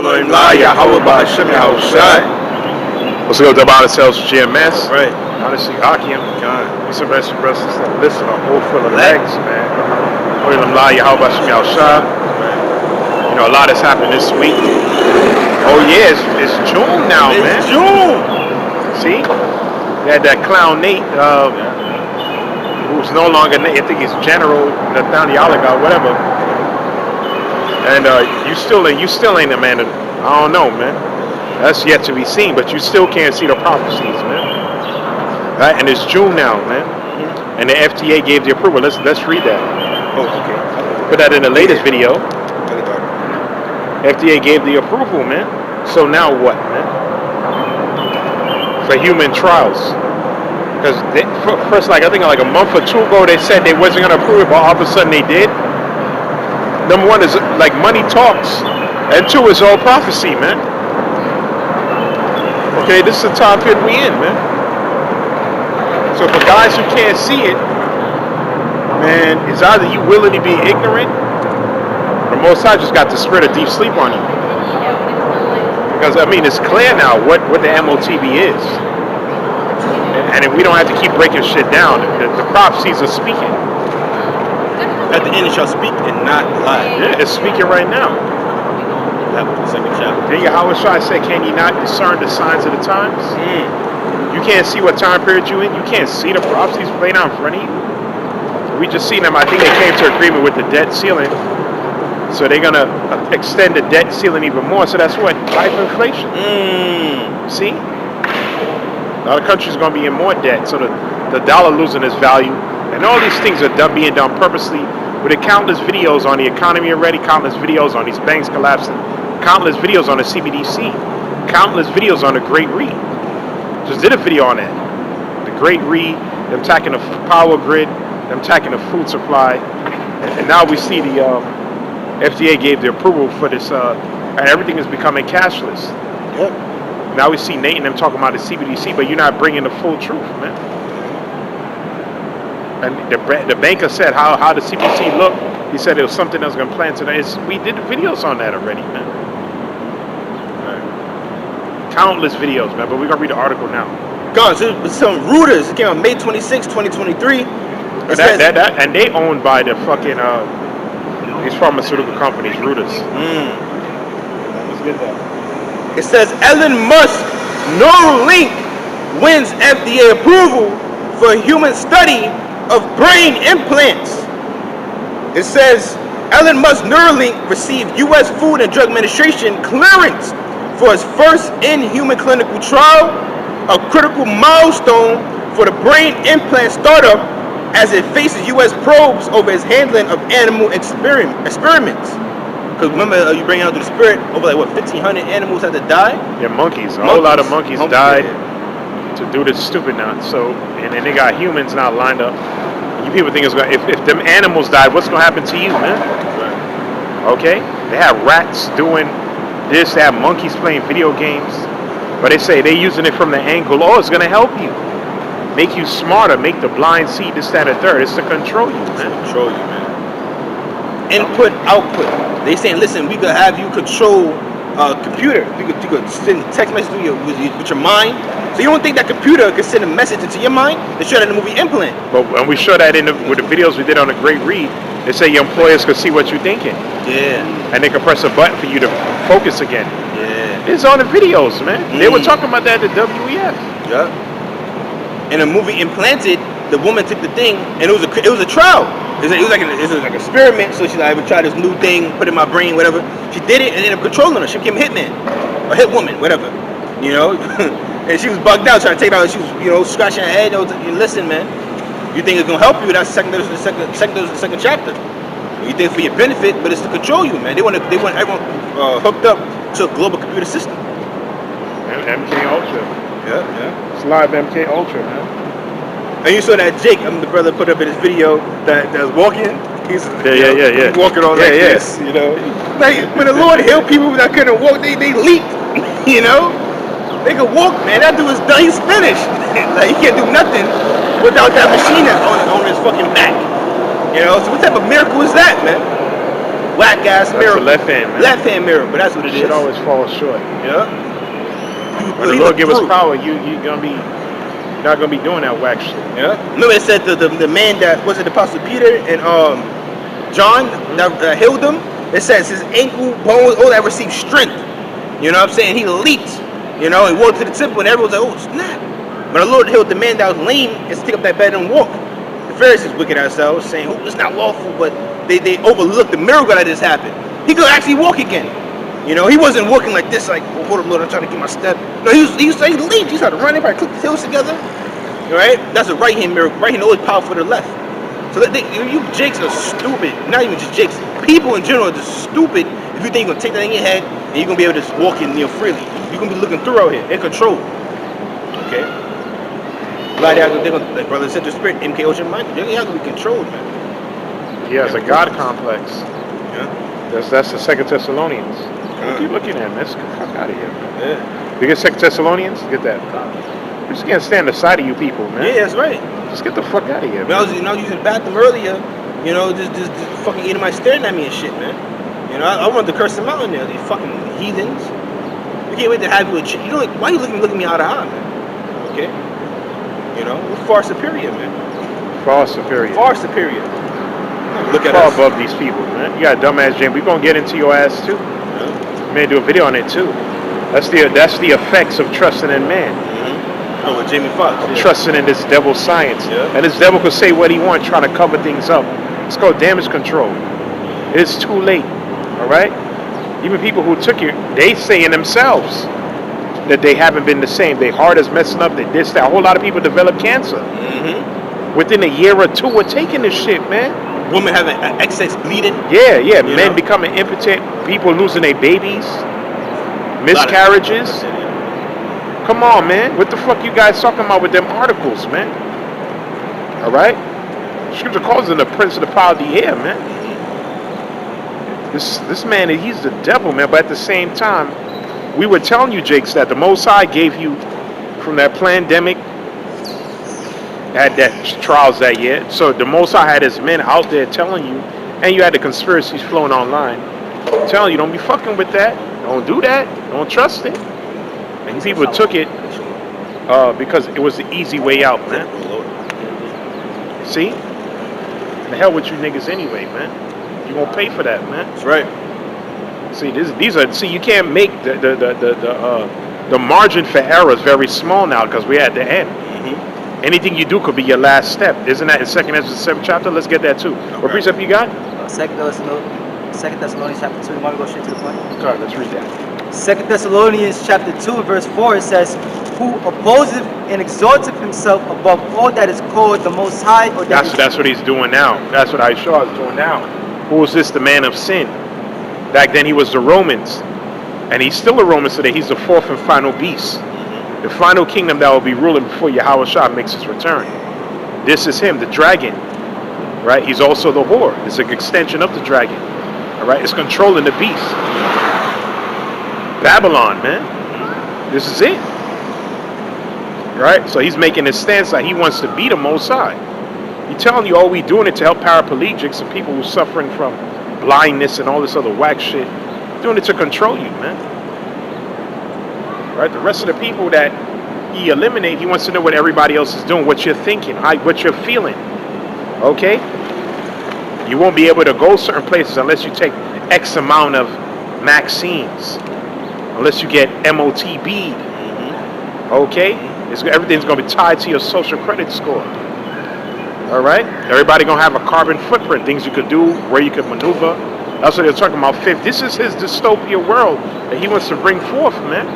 Let's go to about ourselves, GMS. Right. Honestly, Hakim. It's a rest for us to listen a whole full of legs, man. You know, a lot has happened this week. Oh yeah, it's June now, man. It's June. See? We had that clown Nate, who's no longer Nate. I think he's General Nathaniel, whatever. And you still ain't a man. I don't know, man. That's yet to be seen, but you still can't see the prophecies, man. Right? And it's June now, man. And the FDA gave the approval. Let's read that. Oh, okay. Put that in the latest video. FDA gave the approval, man. So now what, man? For human trials. Because first, I think like a month or two ago, they said they wasn't going to approve it, but all of a sudden they did. Number one is like money talks. And two is all prophecy, man. Okay, this is the time period we in, man. So for guys who can't see it, man, it's either you willing to be ignorant, or Most High just got the spirit of deep sleep on you. Because I mean, it's clear now what the MOTB is, and we don't have to keep breaking shit down. The prophecies are speaking. At the end, it shall speak and not lie. Yeah, it's speaking right now. That was the second chapter. Then Yahweh Shai said, "Can you not discern the signs of the times? You can't see what time period you in. You can't see the prophecies playing out in front of you. We just seen them. I think they came to agreement with the debt ceiling, so they're gonna extend the debt ceiling even more. So that's what hyperinflation. See, a lot of countries are gonna be in more debt, so the dollar losing its value, and all these things are being done purposely. With the countless videos on the economy already, countless videos on these banks collapsing, countless videos on the CBDC, countless videos on the Great Read. Just did a video on that. The Great Read, them attacking the power grid, them attacking the food supply, and now we see the FDA gave the approval for this, and everything is becoming cashless. Yep. Now we see Nate and them talking about the CBDC, but you're not bringing the full truth, man. And the banker said how the CBDC looked. He said it was something that was going to plan today. We did the videos on that already, man. Right. Countless videos, man. But we're going to read the article now. God, so some Reuters. It came on May 26, 2023. And they owned by the fucking these pharmaceutical companies, Reuters. Let's get that. It says Elon Musk Neuralink wins FDA approval for human study of brain implants. It says Elon Musk Neuralink received U.S. Food and Drug Administration clearance for its first in-human clinical trial, a critical milestone for the brain implant startup as it faces U.S. probes over its handling of animal experiments. Because remember, you bring out the spirit, over like what, 1,500 animals had to die? Yeah, monkeys. A whole lot of monkeys died to do this stupid now. So, and then they got humans now lined up. You people think it's gonna, if them animals died, what's gonna happen to you, man? Okay? They have rats doing this, they have monkeys playing video games. But they say they're using it from the angle, oh, it's gonna help you. Make you smarter, make the blind see this, that, and third. It's to control you, man. Control you, man. Input, output. They saying, listen, we could have you control a computer. You could send text messages with your mind. So you don't think that computer could send a message into your mind? They show that in the movie Implant. But when we show that with the videos we did on the Great Read, they say your employers could see what you're thinking. Yeah. And they can press a button for you to focus again. Yeah. It's on the videos, man. They were talking about that at the WEF. Yeah. In the movie Implanted, the woman took the thing, and it was a trial. It was like an experiment. So she like, I would try this new thing, put it in my brain, whatever. She did it and ended up controlling her. She became a hitman, a hit woman, whatever. You know, and she was bugged out, trying to take it out. She was, scratching her head. Listen, man, you think it's gonna help you? That's the second chapter. You think it's for your benefit, but it's to control you, man. They want everyone hooked up to a global computer system. MK Ultra. Yeah. It's live MK Ultra, man. And you saw that Jake, the brother, put up in his video that was walking. He's walking on like this, Like when the Lord healed people that couldn't walk, they leaped, They could walk, man. That dude is done. He's finished. Like he can't do nothing without that machine on his fucking back. So what type of miracle is that, man? whack ass That's mirror. the left hand, man. Left hand mirror, but that's what it is. Shit always falls short. Yeah. When the Lord give us power, you not gonna be doing that whack shit. Yeah. Remember it said the man that was it the Apostle Peter and John that healed him. It says his ankle bones all that received strength. You know what I'm saying? He leaped. You know, he walked to the temple and everyone was like, oh snap. But the Lord healed the man that was lame and to take up that bed and walk. The Pharisees wicked ourselves saying, oh, it's not lawful, but they overlooked the miracle that just happened. He could actually walk again. You know, he wasn't walking like this, like, oh, hold up, Lord, I'm trying to get my step. No, he leaped. He started running, probably clicked his heels together. All right? That's a right hand miracle. Right hand always powerful to the left. So you jakes are stupid. Not even just jakes. People in general are just stupid if you think you're going to take that in your head and you're going to be able to just walk in freely. You're going to be looking through out here in control. Okay? Like brother said, the spirit, MK Ultra mind, you're going to be controlled, man. He has a God complex. Yeah. That's the 2 Thessalonians. What are you looking at, man? Let's get the fuck out of here, man. Yeah. You get 2 Thessalonians? Get that. We just can't stand the side of you people, man. Yeah, that's right. Just get the fuck out of here, Man, man. I was using the bathroom earlier, you know, just fucking eating my staring at me and shit, man. You know, I wanted to curse them out in there, these fucking heathens. We can't wait to have you a you know, like, why are you looking me out of eye, man? Okay? You know, we're far superior, man. Far superior. Far superior. Look at far us. above these people, man. You got a dumbass Jam. We're gonna get into your ass too. Yeah. Man, do a video on it too. That's the effects of trusting in man. Oh, with Jamie Foxx. Yeah. Trusting in this devil's science. Yeah. And this devil could say what he wants, trying to cover things up. It's called damage control. It's too late. Alright? Even people who took it, they say in themselves that they haven't been the same. Their heart is messing up, they this, that. A whole lot of people develop cancer. Mm-hmm. Within a year or two of taking this shit, man. Women having excess bleeding. Yeah. You Men know? becoming impotent, people losing their babies, miscarriages. Come on, man. What the fuck you guys talking about with them articles, man? Alright? Scripture calls him the prince of the power of the air, man. This man, he's the devil, man. But at the same time, we were telling you, Jakes, that the Most High gave you from that pandemic, had that trials that year. So the Most High had his men out there telling you, and you had the conspiracies flowing online, telling you, don't be fucking with that. Don't do that. Don't trust it. And people took it because it was the easy way out, man. See? The hell with you niggas anyway, man. You gonna pay for that, man. That's right. See, these are you can't make the margin for error is very small now because we're at the end. Mm-hmm. Anything you do could be your last step. Isn't that in 2 Ezra 7th chapter? Let's get that too. Okay. What precept you got? 2 Thessalonians chapter 2. You want to go straight to the point? All right, let's read that. 2 Thessalonians chapter 2 verse 4, it says, who opposeth and exalteth himself above all that is called the Most High, or That's what he's doing now. That's what Aishah is doing now. Who is this? The man of sin. Back then he was the Romans. And he's still a Roman today. He's the fourth and final beast. The final kingdom that will be ruling before Yahweh Shah makes his return. This is him, the dragon. Right? He's also the whore. It's an extension of the dragon. Alright? It's controlling the beast. Babylon, man. This is it. Right? So he's making his stance that he wants to be the Most High. He's telling you, oh, we doing it to help paraplegics and people who are suffering from blindness and all this other whack shit. Doing it to control you, man. Right? The rest of the people that he eliminate, he wants to know what everybody else is doing, what you're thinking, what you're feeling. Okay? You won't be able to go certain places unless you take X amount of vaccines. Unless you get MOTB. Okay? Everything's going to be tied to your social credit score. Alright? Everybody going to have a carbon footprint. Things you could do, where you could maneuver. That's what they're talking about. Fifth. This is his dystopia world that he wants to bring forth, man.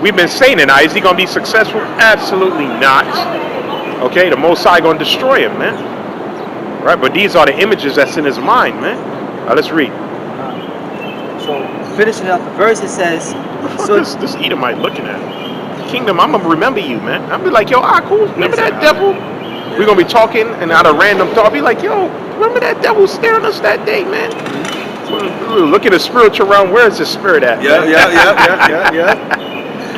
We've been saying it now. Is he going to be successful? Absolutely not. Okay? The Most High going to destroy him, man. Right? But these are the images that's in his mind, man. Now let's read. So finishing up the verse, it says, so this Edomite looking at him. Kingdom, I'm gonna remember you, man. I'm gonna be like, yo, cool. Remember that devil? We're gonna be talking and out of random thought, I'll be like, yo, remember that devil staring us that day, man? Look at the spiritual realm. Where is the spirit at? Yeah.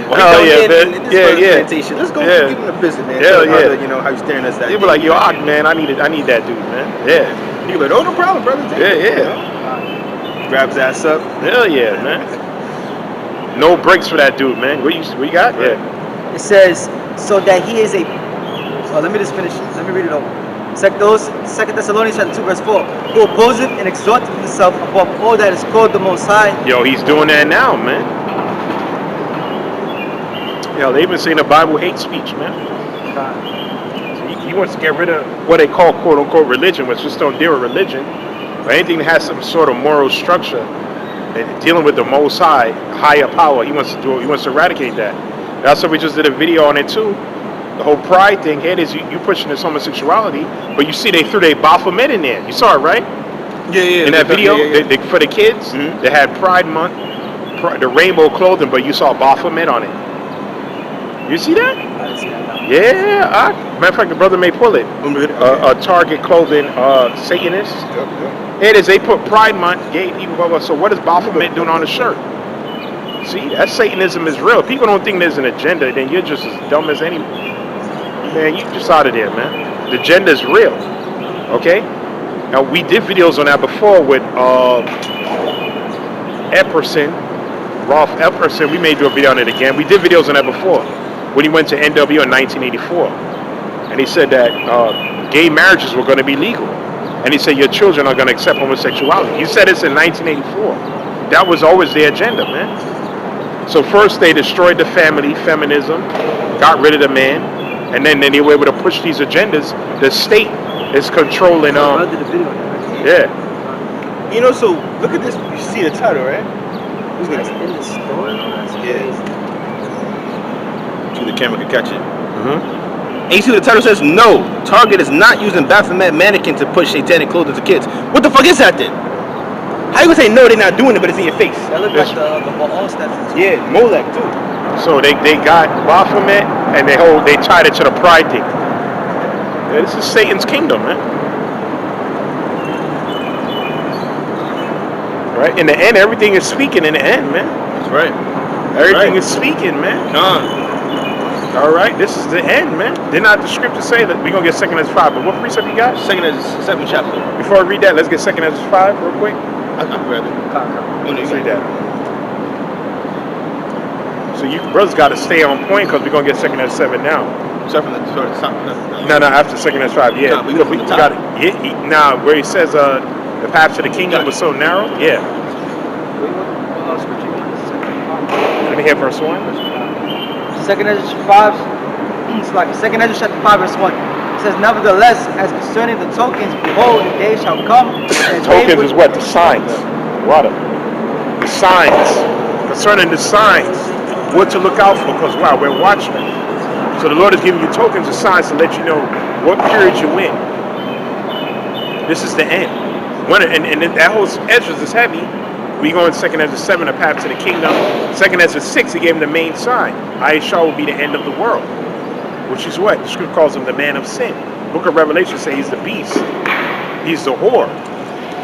Oh yeah, man. Yeah. Let's go give him a visit, man. Hell yeah. You know how you staring at us that. You'll be like, yo, man, I need that dude, man. Yeah. You be like, oh, no problem, brother. Yeah. Grabs his ass up. Hell yeah, man. No breaks for that dude, man. What you got? Right. Yeah. It says, so that he is a. Oh, let me just finish. Let me read it over. Second Thessalonians chapter 2 verse 4. Who opposeth and exalteth himself above all that is called the Most High. Yo, he's doing that now, man. Yo, they even saying the Bible hates speech, man. He wants to get rid of what they call quote unquote religion, which just don't deal with religion, but anything that has some sort of moral structure and dealing with the Most High, higher power. He wants to do it. He wants to eradicate that. That's why we just did a video on it too. The whole pride thing here is you pushing this homosexuality, but you see they threw their Baphomet in there. You saw it, right? Yeah. In that video, Yeah. They, for the kids, Mhm. they had Pride Month, the rainbow clothing, but you saw Baphomet on it. You see that? I didn't see that now. Yeah. Matter of fact, the brother may pull it. Target clothing, Satanist. It is. They put Pride Month, gay people, blah, blah. So what is Baphomet doing on the shirt? See, that Satanism is real. People don't think there's an agenda, then you're just as dumb as any. Man, you just out of there, man. The agenda is real. Okay? Now, we did videos on that before with Epperson, Ralph Epperson. We may do a video on it again. We did videos on that before when he went to NW in 1984. And he said that gay marriages were going to be legal. And he said your children are going to accept homosexuality. You said this in 1984. That was always their agenda, man. So first they destroyed the family, feminism, got rid of the man, and then they were able to push these agendas. The state is controlling. I did a video on that. Yeah. You know, so look at this. You see the title, right? Who's That's gonna? in the store. That's Yeah. crazy. See the camera can catch it. Mm-hmm. And you see the title says, no, Target is not using Baphomet mannequin to push satanic clothing to kids. What the fuck is that then? How you gonna say no, they're not doing it, but it's in your face? That looked like the Baal statue. Yeah, Molech too. So they got Baphomet and they tied it to the pride thing. Yeah, this is Satan's kingdom, man. Right? In the end, everything is speaking in the end, man. That's right. Everything is speaking, man. All right, this is the end, man. Did not the scripture say that we're gonna get 2 Ezra 5? But what precept you got? Second is 7th chapter. Before I read that, let's get 2 Ezra 5 real quick. I can grab it. Oh, no, you Say got it. that. So you brothers got to stay on point because we're gonna get 2 Ezra 7 now. Start from the top. No, after 2 Ezra 5, yeah. No, we go from the top. got it. Nah, where he says the path to the kingdom was so narrow. Yeah. Let me hear verse 1. Second Ezra 5, it's like Second Ezra chapter 5 verse 1. It says, nevertheless, as concerning the tokens, behold, the day shall come. And Tokens is what? The signs. What? The signs. Concerning the signs. What to look out for, because wow, we're watchmen. So the Lord is giving you tokens and signs to let you know what period you're in. This is the end. And that whole Ezra is heavy. We go in 2 Ezra 7, a path to the kingdom. 2 Ezra 6, he gave him the main sign. Aisha will be the end of the world. Which is what? The scripture calls him the man of sin. Book of Revelation says he's the beast. He's the whore.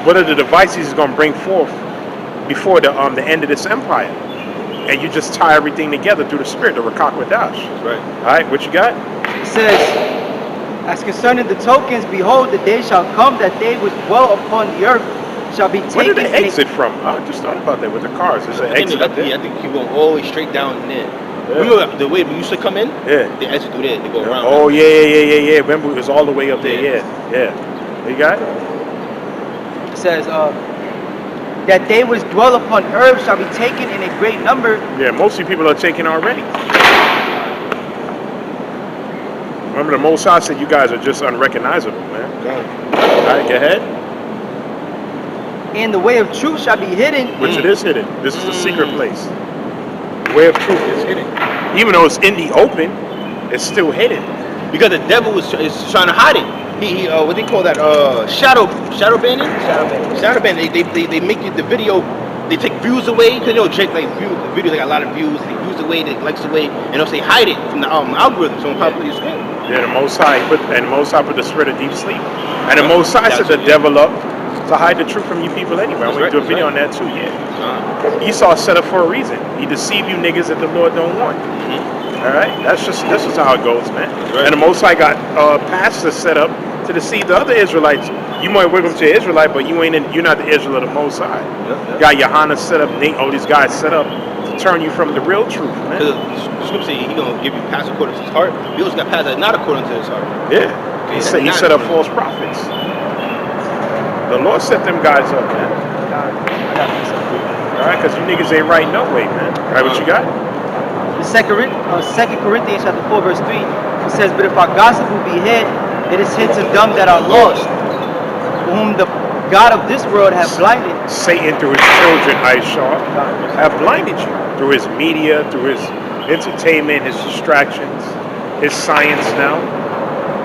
What are the devices he's going to bring forth before the end of this empire? And you just tie everything together through the spirit, the Rakak Wadash. Right. All right, what you got? It says, as concerning the tokens, behold, the day shall come that they which dwell upon the earth shall be taken. Where did they in a- exit from? I just thought about that with the cars. There's an I think exit up there. I think you go all the way straight down there. Yeah. You know the way we used to come in? Yeah. They exit through there. They go around. Oh, yeah. Remember, it was all the way up there. Yeah. You got it? It says, that they which dwell upon earth shall be taken in a great number. Yeah, mostly people are taken already. Remember, the Most High said you guys are just unrecognizable, man. All right, go ahead. And the way of truth shall be hidden. Which it is hidden. This is the secret place. The way of truth is hidden. Even though it's in the open, it's still hidden. Because the devil is trying to hide it. He what they call that? Shadow banning. Shadow banning. They make it the video. They take views away because Drake like videos got a lot of views. They views away, they likes away, and they'll say hide it from the algorithm. So probably your screen. Yeah, the Most High put the spirit of deep sleep, and the Most High set the devil up to hide the truth from you people anyway. I'm gonna do a video on that too. Yeah. Esau set up for a reason. He deceived you niggas that the Lord don't want. All right, this is how it goes, man. Right. And the Most High got pastors set up to deceive the other Israelites. You might welcome to Israelite, but you're not the Israel of the Most High. Yep. Got Yohanan set up, Nate, all these guys set up to turn you from the real truth, man. Because the scripture say he gonna give you paths according to his heart. He also got paths that are not according to his heart. Yeah. He set up false prophets. The Lord set them guys up, man. All right, because you niggas ain't right no way, man. All right, what you got? The Second Corinthians chapter 4 verse 3, it says, "But if our gospel be hid, it is hid to them that are lost, whom the God of this world hath blinded." Satan through his children, Aisha, have blinded you through his media, through his entertainment, his distractions, his science now.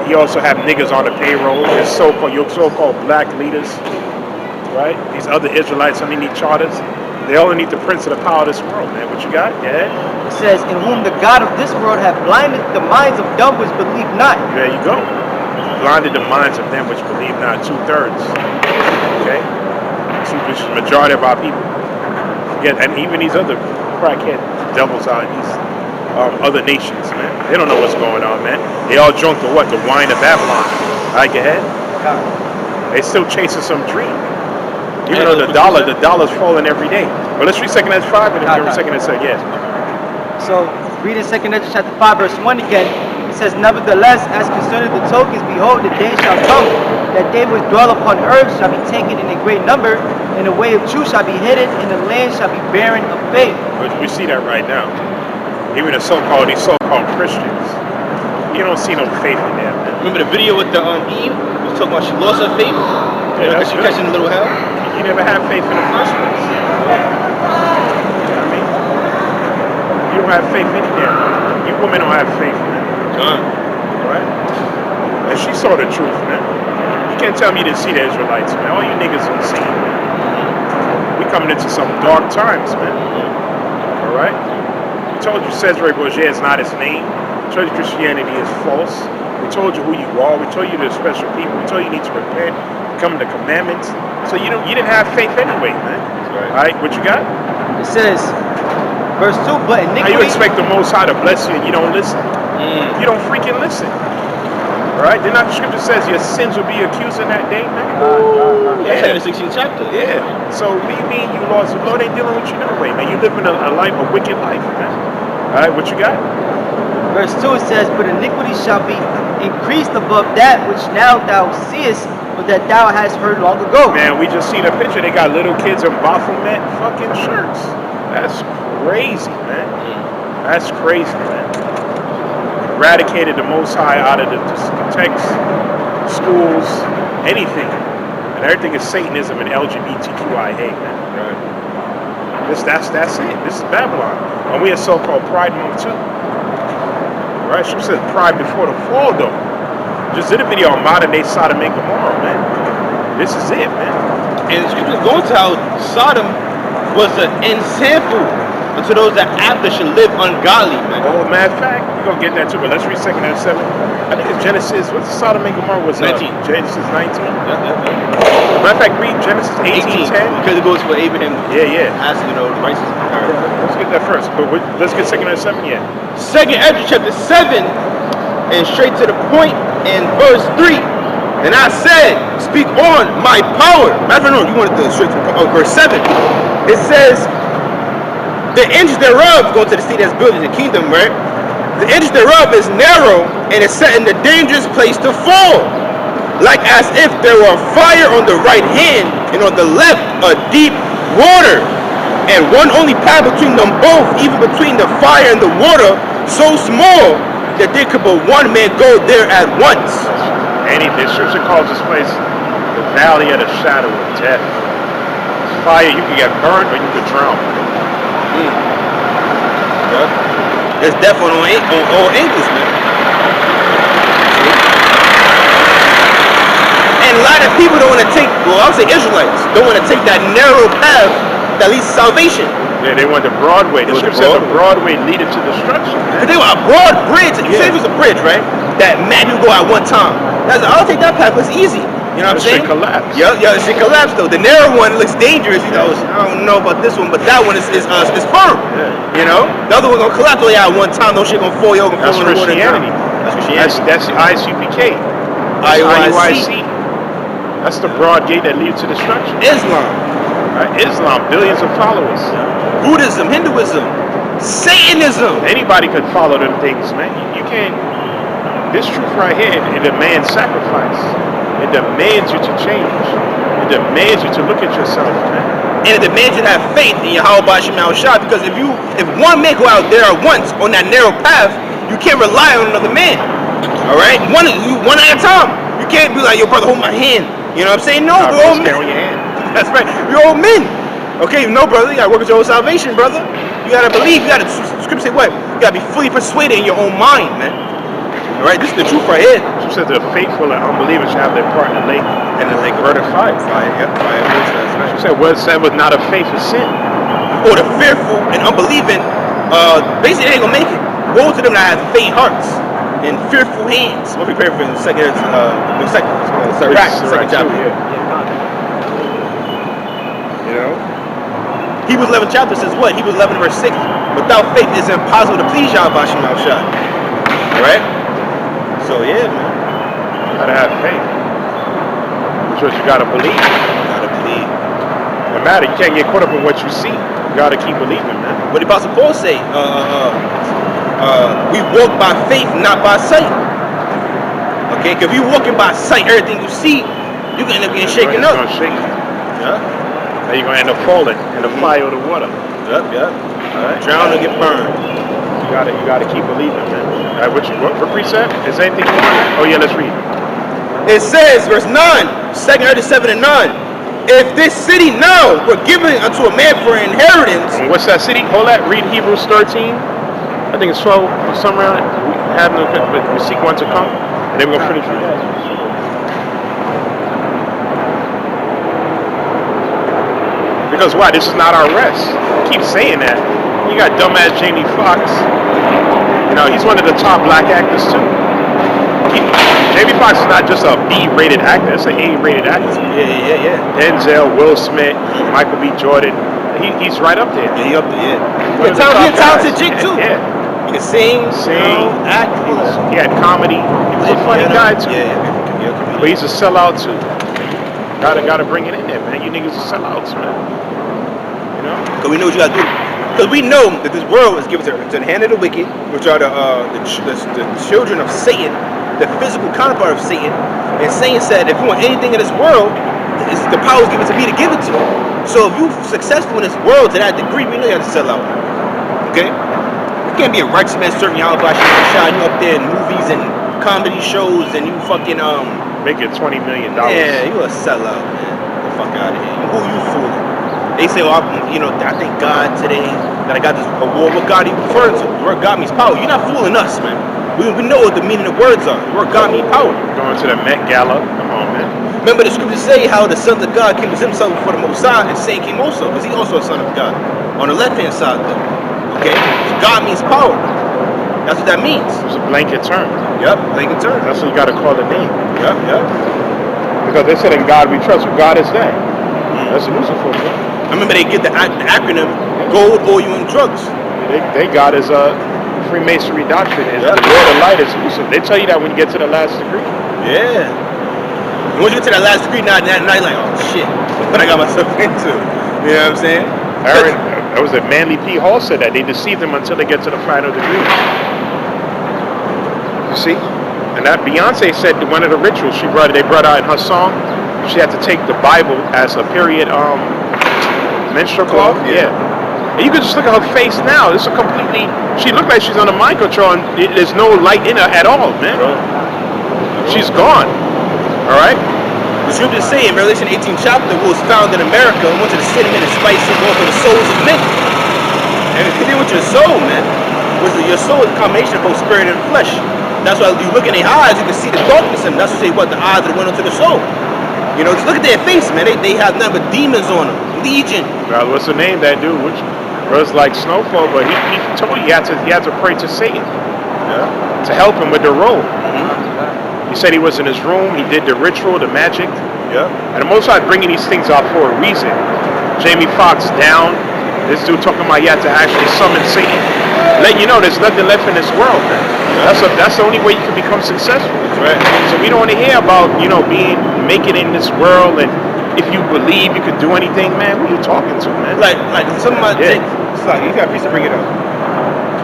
He also have niggas on the payroll, your so-called black leaders, right? These other Israelites underneath charters. They all need the prince of the power of this world, man. What you got? Yeah. It says, "In whom the God of this world hath blinded the minds of them which believe not." There you go. Blinded the minds of them which believe not. 2/3. Okay. Which is the majority of our people. Yeah, and even these other crackhead devils out in these other nations, man. They don't know what's going on, man. They all drunk to what? The wine of Babylon. I get ahead. They still chasing some dream. Even though the dollar's falling every day. But let's read 2 Ezra 5 and then 2 Ezra 6, yes. So, reading 2 Ezra chapter 5 verse 1 again, it says, "Nevertheless, as concerning the tokens, behold, the day shall come, that they which dwell upon earth shall be taken in a great number, and the way of truth shall be hidden, and the land shall be barren of faith." But we see that right now. Even these so-called Christians, you don't see no faith in them, man. Remember the video with the Eve? It was talking about she lost her faith. Yeah, that's she good. catching a little hell. You never had faith in the first place. You know what I mean? You don't have faith anywhere. You women don't have faith, man. Right? And she saw the truth, man. You can't tell me you didn't see the Israelites, man. All you niggas don't see, man. We coming into some dark times, man. All right? We told you Cesare Borgia is not his name. We told you Christianity is false. We told you who you are. We told you they're special people. We told you need to repent, come to the commandments. So you didn't have faith anyway, man. Right. All right, what you got? It says, verse 2, "But How iniquity..." you expect the Most High to bless you and you don't listen? You don't freaking listen. All right? Then not the scripture says your sins will be accused in that day, man? That's like in the 16th chapter. Yeah. So what do you mean you lost? The Lord ain't dealing with you no way, man. You living a life, a wicked life, man. All right, what you got? Verse 2, it says, "But iniquity shall be increased above that which now thou seest, but that thou hast heard long ago." Man, we just seen a picture. They got little kids in Baphomet fucking shirts. That's crazy, man. That's crazy, man. Eradicated the Most High out of the text, schools, anything. And everything is Satanism and LGBTQIA, man. Right. That's it. This is Babylon. And we are so-called Pride Month too. Right? She said pride before the fall, though. Just did a video on modern day Sodom and Gomorrah, man. This is it, man. And the scriptures go to how Sodom was an example unto those that after should live ungodly, man. Oh, matter of fact, we're going to get that too, but let's read 2 Ezra 7. I think it's Genesis, what's the Sodom and Gomorrah? Was 19. Genesis 19? Yeah. Matter of fact, read Genesis 18:10. Because it goes for Abraham. Yeah. Asking, the righteous. Let's get that first. But let's get 2 Ezra 7 yet. 2 Ezra chapter 7, and straight to the point in verse 3. And I said, speak on my power. Matter of fact, no, you wanted the straight to verse 7. It says, the inch thereof, go to the city that's built in the kingdom, right? The inch thereof is narrow and is set in the dangerous place to fall. Like as if there were fire on the right hand and on the left a deep water. And one only path between them both, even between the fire and the water, so small that there could but one man go there at once. The scripture calls this place the valley of the shadow of death. Fire, you can get burned or you can drown. There's death on all angles, man. And a lot of people don't want to take, well, I would say Israelites, don't want to take that narrow path that leads to salvation. Yeah, they went to Broadway. The scripture says the Broadway leaded to destruction. Because they were a broad bridge. You say it was a bridge, right? That mad people go at one time. I'll take that path. It's easy. You know what I'm saying? It should collapse. Yeah, it should collapse though. The narrow one looks dangerous. You know, I don't know about this one, but that one is firm. Yeah. You know, the other one gonna collapse all at one time. No shit gonna fall. You're gonna That's fall in the water. Christianity. That's Christianity. That's ICPK. IUIC. That's the broad gate that leads to destruction. Islam, Right? Islam, billions of followers. Buddhism, Hinduism, Satanism. Anybody could follow them things, man. You can't. This truth right here, it demands sacrifice. It demands you to change. It demands you to look at yourself, man. And it demands you to have faith in Yahweh Shema Shah, because if one man go out there at once on that narrow path, you can't rely on another man. All right, one at a time. You can't be like, yo, brother, hold my hand. You know what I'm saying? No, we're all men. on your hand. That's right. We're all men. Okay, no, brother, you gotta work with your own salvation, brother. You gotta believe. You gotta. Scripture say what? You gotta be fully persuaded in your own mind, man. All right, this is the truth right here. She said the faithful and unbelievers shall have their part in the lake and the lake burning fire. Yep, fire. That's right. She said, "What said was not of faith is sin." Or the fearful and unbelieving, basically they ain't gonna make it. Woe to them that have faint hearts and fearful hands. What we pray for in the second Sirach, second chapter. Yeah. You know, Hebrews 11 chapter says what? Hebrews 11 verse 6. Without faith it's impossible to please Yahweh Shema Shah. Alright? So yeah, man. you gotta have faith. That's what you gotta believe. You gotta believe. No matter, you can't get caught up in what you see. You gotta keep believing, man. What did Apostle Paul say? We walk by faith, not by sight. Okay? Because if you're walking by sight, everything you see, you're gonna end up getting shaken It's up. gonna shake you. Yeah. Now you're gonna end up falling in the fire of the water. Yep. Alright? Drown or get burned. You gotta keep believing, man. Alright, what precept? Is there anything you want? Oh yeah, let's read. It says, verse 9, 2 Ezra 7 and 9. If this city now were given unto a man for an inheritance, And what's that city? Hold that. Read Hebrews 13. I think it's 12 or somewhere around it. We have no, but we seek one to come, and then we're gonna finish reading. Because why? This is not our rest. I keep saying that. You got dumbass Jamie Foxx. You know, he's one of the top black actors too. Jamie Foxx is not just a B-rated actor; it's an A-rated actor. yeah. Denzel, Will Smith, Michael B. Jordan. He's right up there. Yeah, he up there, yeah. One of the top He's a talented guys. chick too. Yeah. He can sing, act. He had comedy. He was a funny guy too. Yeah. But he's a sellout too. Gotta bring it in there, man. You niggas are sellouts, man. You know? Because we know what you gotta do. Because we know that this world is given to the hand of the wicked, which are the children of Satan, the physical counterpart of Satan. And Satan said, if you want anything in this world, the power is given to me to give it to you. So if you're successful in this world to that degree, we know you have to sell out. Okay? You can't be a righteous man serving Yahweh Shah, you up there in movies and comedy shows and you fucking Making $20 million. yeah, you a sellout, man. Get the fuck out of here. Who you fooling? They say, well, I thank God today that I got this award. What God are you referring to? The word God means power. You're not fooling us, man. We know what the meaning of words are. The word God means power. Going to the Met Gala. Come on, man. Remember the scriptures say how the sons of God came to himself before the Most High, and Satan came also, because he's also a son of God. On the left-hand side, though. Okay? So God means power. That's what that means. It's a blanket term. Yep, blanket term. That's what you gotta call the name. Yep. Because they said in God we trust. Who God is that? That's Lucifer, man. I remember they get the acronym gold, oil, and drugs. They God is a Freemasonry doctrine. Is Yep. The Lord of Light is Lucifer. They tell you that when you get to the last degree. Yeah. And once you get to that last degree, now you're like, oh shit, what I got myself into. You know what I'm saying? That was it. Manly P. Hall said that they deceive them until they get to the final degree. You see? And that Beyonce said one of the rituals they brought out in her song, she had to take the Bible as a period menstrual cloth. Yeah. And you could just look at her face now. It's a completely. She looked like she's on a mind control, and there's no light in her at all, man. She's gone. All right. The scriptures say in Revelation 18 chapter, what was found in America and went to the cinnamon and spice and going for the souls of men. And it did with your soul, man. Your soul is a combination of both spirit and flesh. That's why you look in their eyes, you can see the darkness in them. That's what say what the eyes that went into the soul. You know, just look at their face, man. They have nothing but demons on them. Legion. Well, what's the name that dude? Which was like Snowfall, but he told you he had to pray to Satan to help him with the role. He said he was in his room. He did the ritual, the magic. Yeah. And the Most High bringing these things out for a reason. Jamie Foxx down. This dude talking about he had to actually summon Satan. letting you know there's nothing left in this world, man. That's the only way you can become successful. Right. So we don't want to hear about, making it in this world, and if you believe you can do anything, man, who you talking to, man? Like some of my Yeah. it's like you got a piece to bring it up.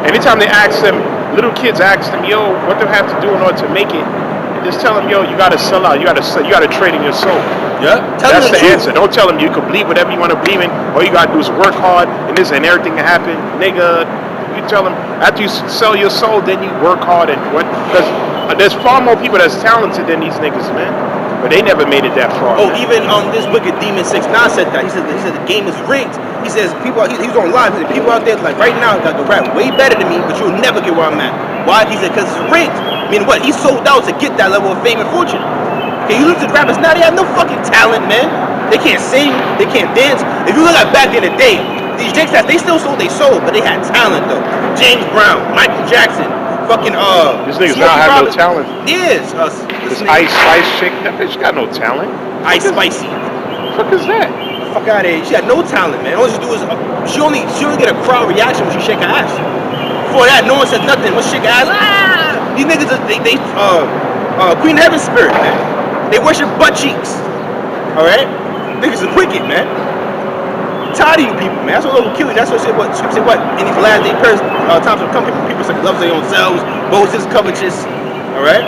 Anytime they ask them, little kids ask them, yo, what do I have to do in order to make it? Just tell them, yo, you gotta sell out. You gotta trade in your soul. Yeah. That's the answer. Don't tell them you can believe whatever you want to believe in. All you gotta do is work hard, and this and everything can happen, nigga. You tell them after you sell your soul, then you work hard and what? Because there's far more people that's talented than these niggas, man. But they never made it that far. Oh, even this wicked demon 6ix9ine said that. He said the game is rigged. He says people. He's on live. He said people out there like right now got the rap way better than me, but you'll never get where I'm at. Why? He said because it's rigged. I mean, what? He sold out to get that level of fame and fortune. Okay, you look at rappers now, they have no fucking talent, man. They can't sing, they can't dance. If you look at back in the day, these Jakes, they still sold their soul, but they had talent though. James Brown, Michael Jackson, fucking These niggas Smokey now have no Robinson. talent. Yes, This Ice Spice chick, that bitch got no talent. Ice Spicy. Fuck is that? Fuck out of here. She had no talent, man. All she do is she only get a crowd reaction when she shake her ass. Before that, no one says nothing. When she shake her ass, these niggas they Queen Heaven spirit, man. They worship butt cheeks. All right, niggas is wicked, man. I'm tired of you people, man. That's what will kill you. That's what shit. What in these last day times will come. People say love their own selves, boasters, covetous. All right.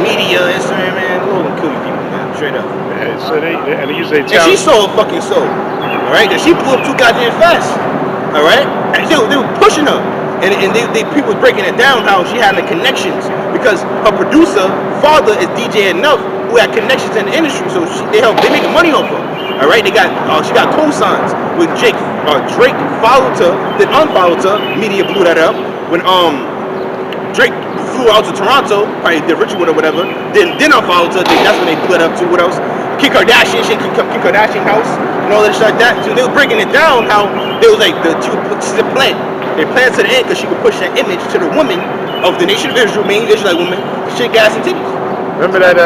Media, Instagram, man. Lord will kill you people, man. Straight up. Yeah, so they use their And she talent. sold fucking soul. Alright? Cause she blew up too goddamn fast. Alright? And they were pushing her. And people was breaking it down how she had the connections. Because her producer, father is DJ Enough, who had connections in the industry. So they making money off her. Alright? She got co-signs with Drake. Drake followed her, then unfollowed her. Media blew that up. When Drake flew out to Toronto, probably did ritual or whatever, then unfollowed her, that's when they blew it up too. What else? Kim Kardashian, Kim Kardashian house, and all that shit like that. So they were breaking it down how they was like, she's a plant. They planted to the end because she would push that image to the woman of the nation of Israel, main Israelite woman, shit, gas, and titties. Remember that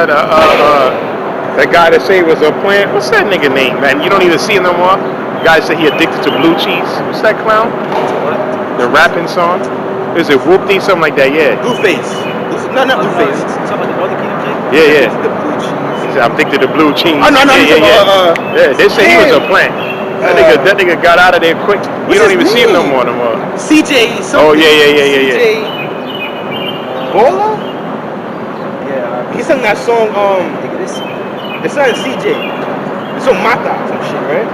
guy that say he was a plant? What's that nigga name, man? You don't even see him no more. The guy said he addicted to blue cheese. What's that clown? The rapping song? Is it Whoopty? Something like that, yeah. Blueface. No, not Blueface. Talking about the Northern Kingdom chick? Yeah. The blue cheese. He said, I'm addicted to blue cheese. Oh, no, Yeah, they say he was a plant. That nigga got out of there quick. You don't even see him no more. CJ something. Oh, yeah. CJ Bola? Yeah. He sang that song, Nigga, this. it's not CJ. It's on Mata, some shit, right?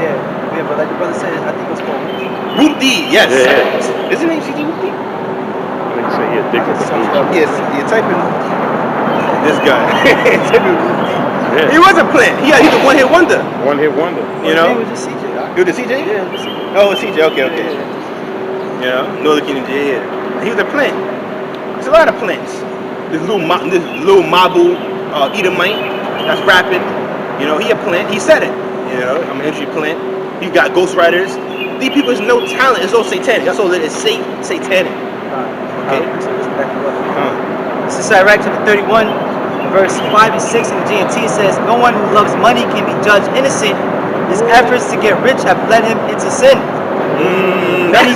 Yeah, but like the brother said, I think it was called. Whoop D, yes. Yeah. Is his name CJ Whoop D? Nigga say he addicted to blue cheese. Yes, you type in this guy. Type in Whoop D. Yeah. He was a plant. He's a one-hit wonder. One hit wonder. You know? It was just CJ. Right? You the CJ? Yeah, it was CJ. Oh, it's CJ. Okay. Yeah. You know, Northern Kingdom J. He was a plant. There's a lot of plants. This little Mabu Edomite that's rapping. You know, he a plant. He said it. You know, I'm an entry plant. You got ghostwriters. These people is no talent. It's all satanic. That's all it is. Satanic. Okay. This is Sirach chapter 31, verse 5 and 6 in the GMT. It says, "No one who loves money can be judged innocent. His efforts to get rich have led him into sin. Many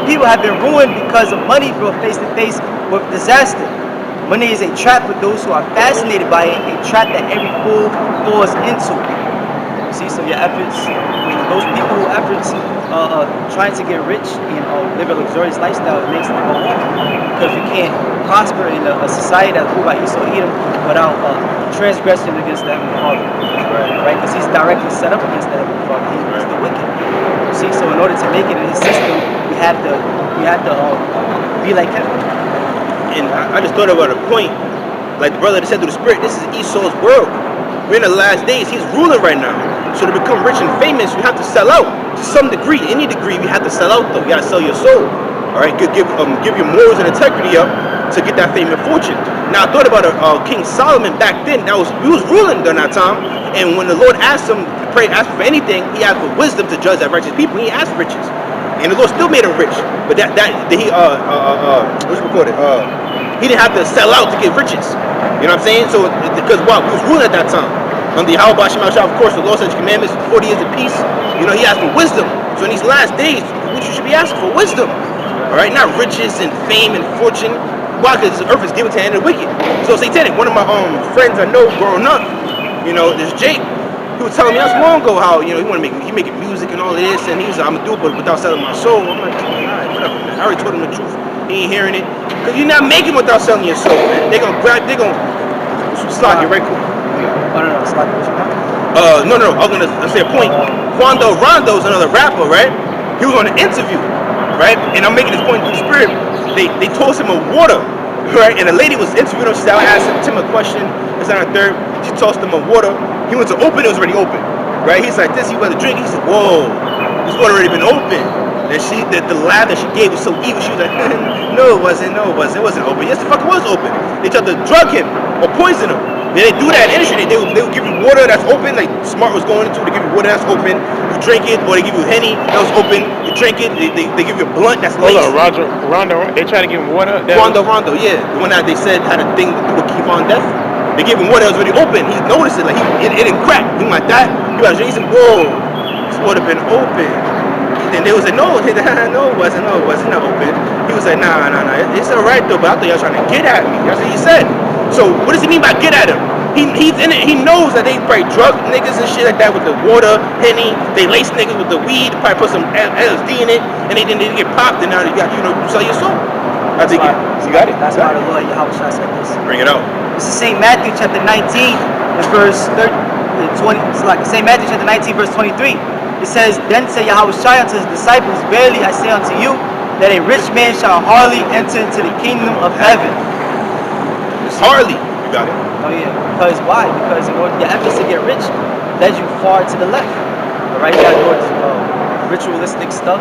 people have been ruined because of money, brought face to face with disaster. Money is a trap for those who are fascinated by it, a trap that every fool falls into." See, so your efforts, those people who efforts trying to get rich and live a luxurious lifestyle, it makes them go on. Because you can't prosper in a society that's ruled by Esau Edom without transgression against the Heavenly Father. Right? Because he's directly set up against the Heavenly Father. He's the wicked. See, so in order to make it in his system, we have to be like him. And I just thought about a point, like the brother that said through the spirit, this is Esau's world. We're in the last days. He's ruling right now. So to become rich and famous, we have to sell out to some degree. Any degree, we have to sell out though. You gotta sell your soul. All right, give your morals and integrity up to get that fame and fortune. Now I thought about King Solomon back then. He was ruling during that time. And when the Lord asked him to pray, ask for anything, he asked for wisdom to judge that righteous people. He asked for riches, and the Lord still made him rich. But he didn't have to sell out to get riches. You know what I'm saying? So because what? He was ruling at that time. On the Yahweh Shem Shah, of course, the law, such commandments, 40 years of peace. You know, he asked for wisdom. So in these last days, what you should be asking for? Wisdom. All right, not riches and fame and fortune. Why? Because the earth is given to the hand of the wicked. So satanic. One of my friends I know growing up, you know, this Jake. He was telling me not so long ago how, you know, he making music and all of this, and he's like, I'm gonna do it, but without selling my soul. I'm like, alright, whatever, man. I already told him the truth. He ain't hearing it. Because you're not making without selling your soul, man. They're gonna slide you right quick. Oh, no, it's like what you want. No. I was gonna say a point. Quando Rondo's another rapper, right? He was on an interview, right? And I'm making this point through the spirit. They tossed him a water, right? And the lady was interviewing him. She said, I asked him a question. It's on a third. She tossed him a water. He went to open it. It was already open, right? He's like this. He went to drink. He said, whoa, this water already been open. And the laugh that she gave was so evil. She was like, no, it wasn't. It wasn't open. Yes, the fuck it was open. They tried to drug him or poison him. They do that in the industry. They would give you water that's open, like Smart was going into. They give you water that's open, you drink it, or they give you Henny that was open, you drink it. They give you a blunt that's laced. Hold on, Rondo, they try to give him water. Rondo, yeah, the one that they said had a thing to do with Kevon Death. They gave him water that was already open. He noticed it, like it didn't crack. He like that. He was like, whoa, this water been open. And they was like, no, it wasn't not open. He was like, nah, it's alright though, but I thought y'all trying to get at me. That's what he said. So what does he mean by get at him? He's in it. He knows that they probably drug niggas and shit like that with the water, Henny. They lace niggas with the weed, probably put some LSD in it, and they didn't get popped. And now you got, you sell your soul. I think you got it. That's why the Lord Yahweh Shah said this. Bring it out. This is St. Matthew chapter 19 and verse 20. It's like St. Matthew chapter 19 verse 23. It says, Then said Yahweh Shah unto his disciples, Verily I say unto you, that a rich man shall hardly enter into the kingdom of heaven. It's hardly. You got it. Oh yeah. Because why? Because in order your efforts to get rich led you far to the left. Alright, you gotta do ritualistic stuff,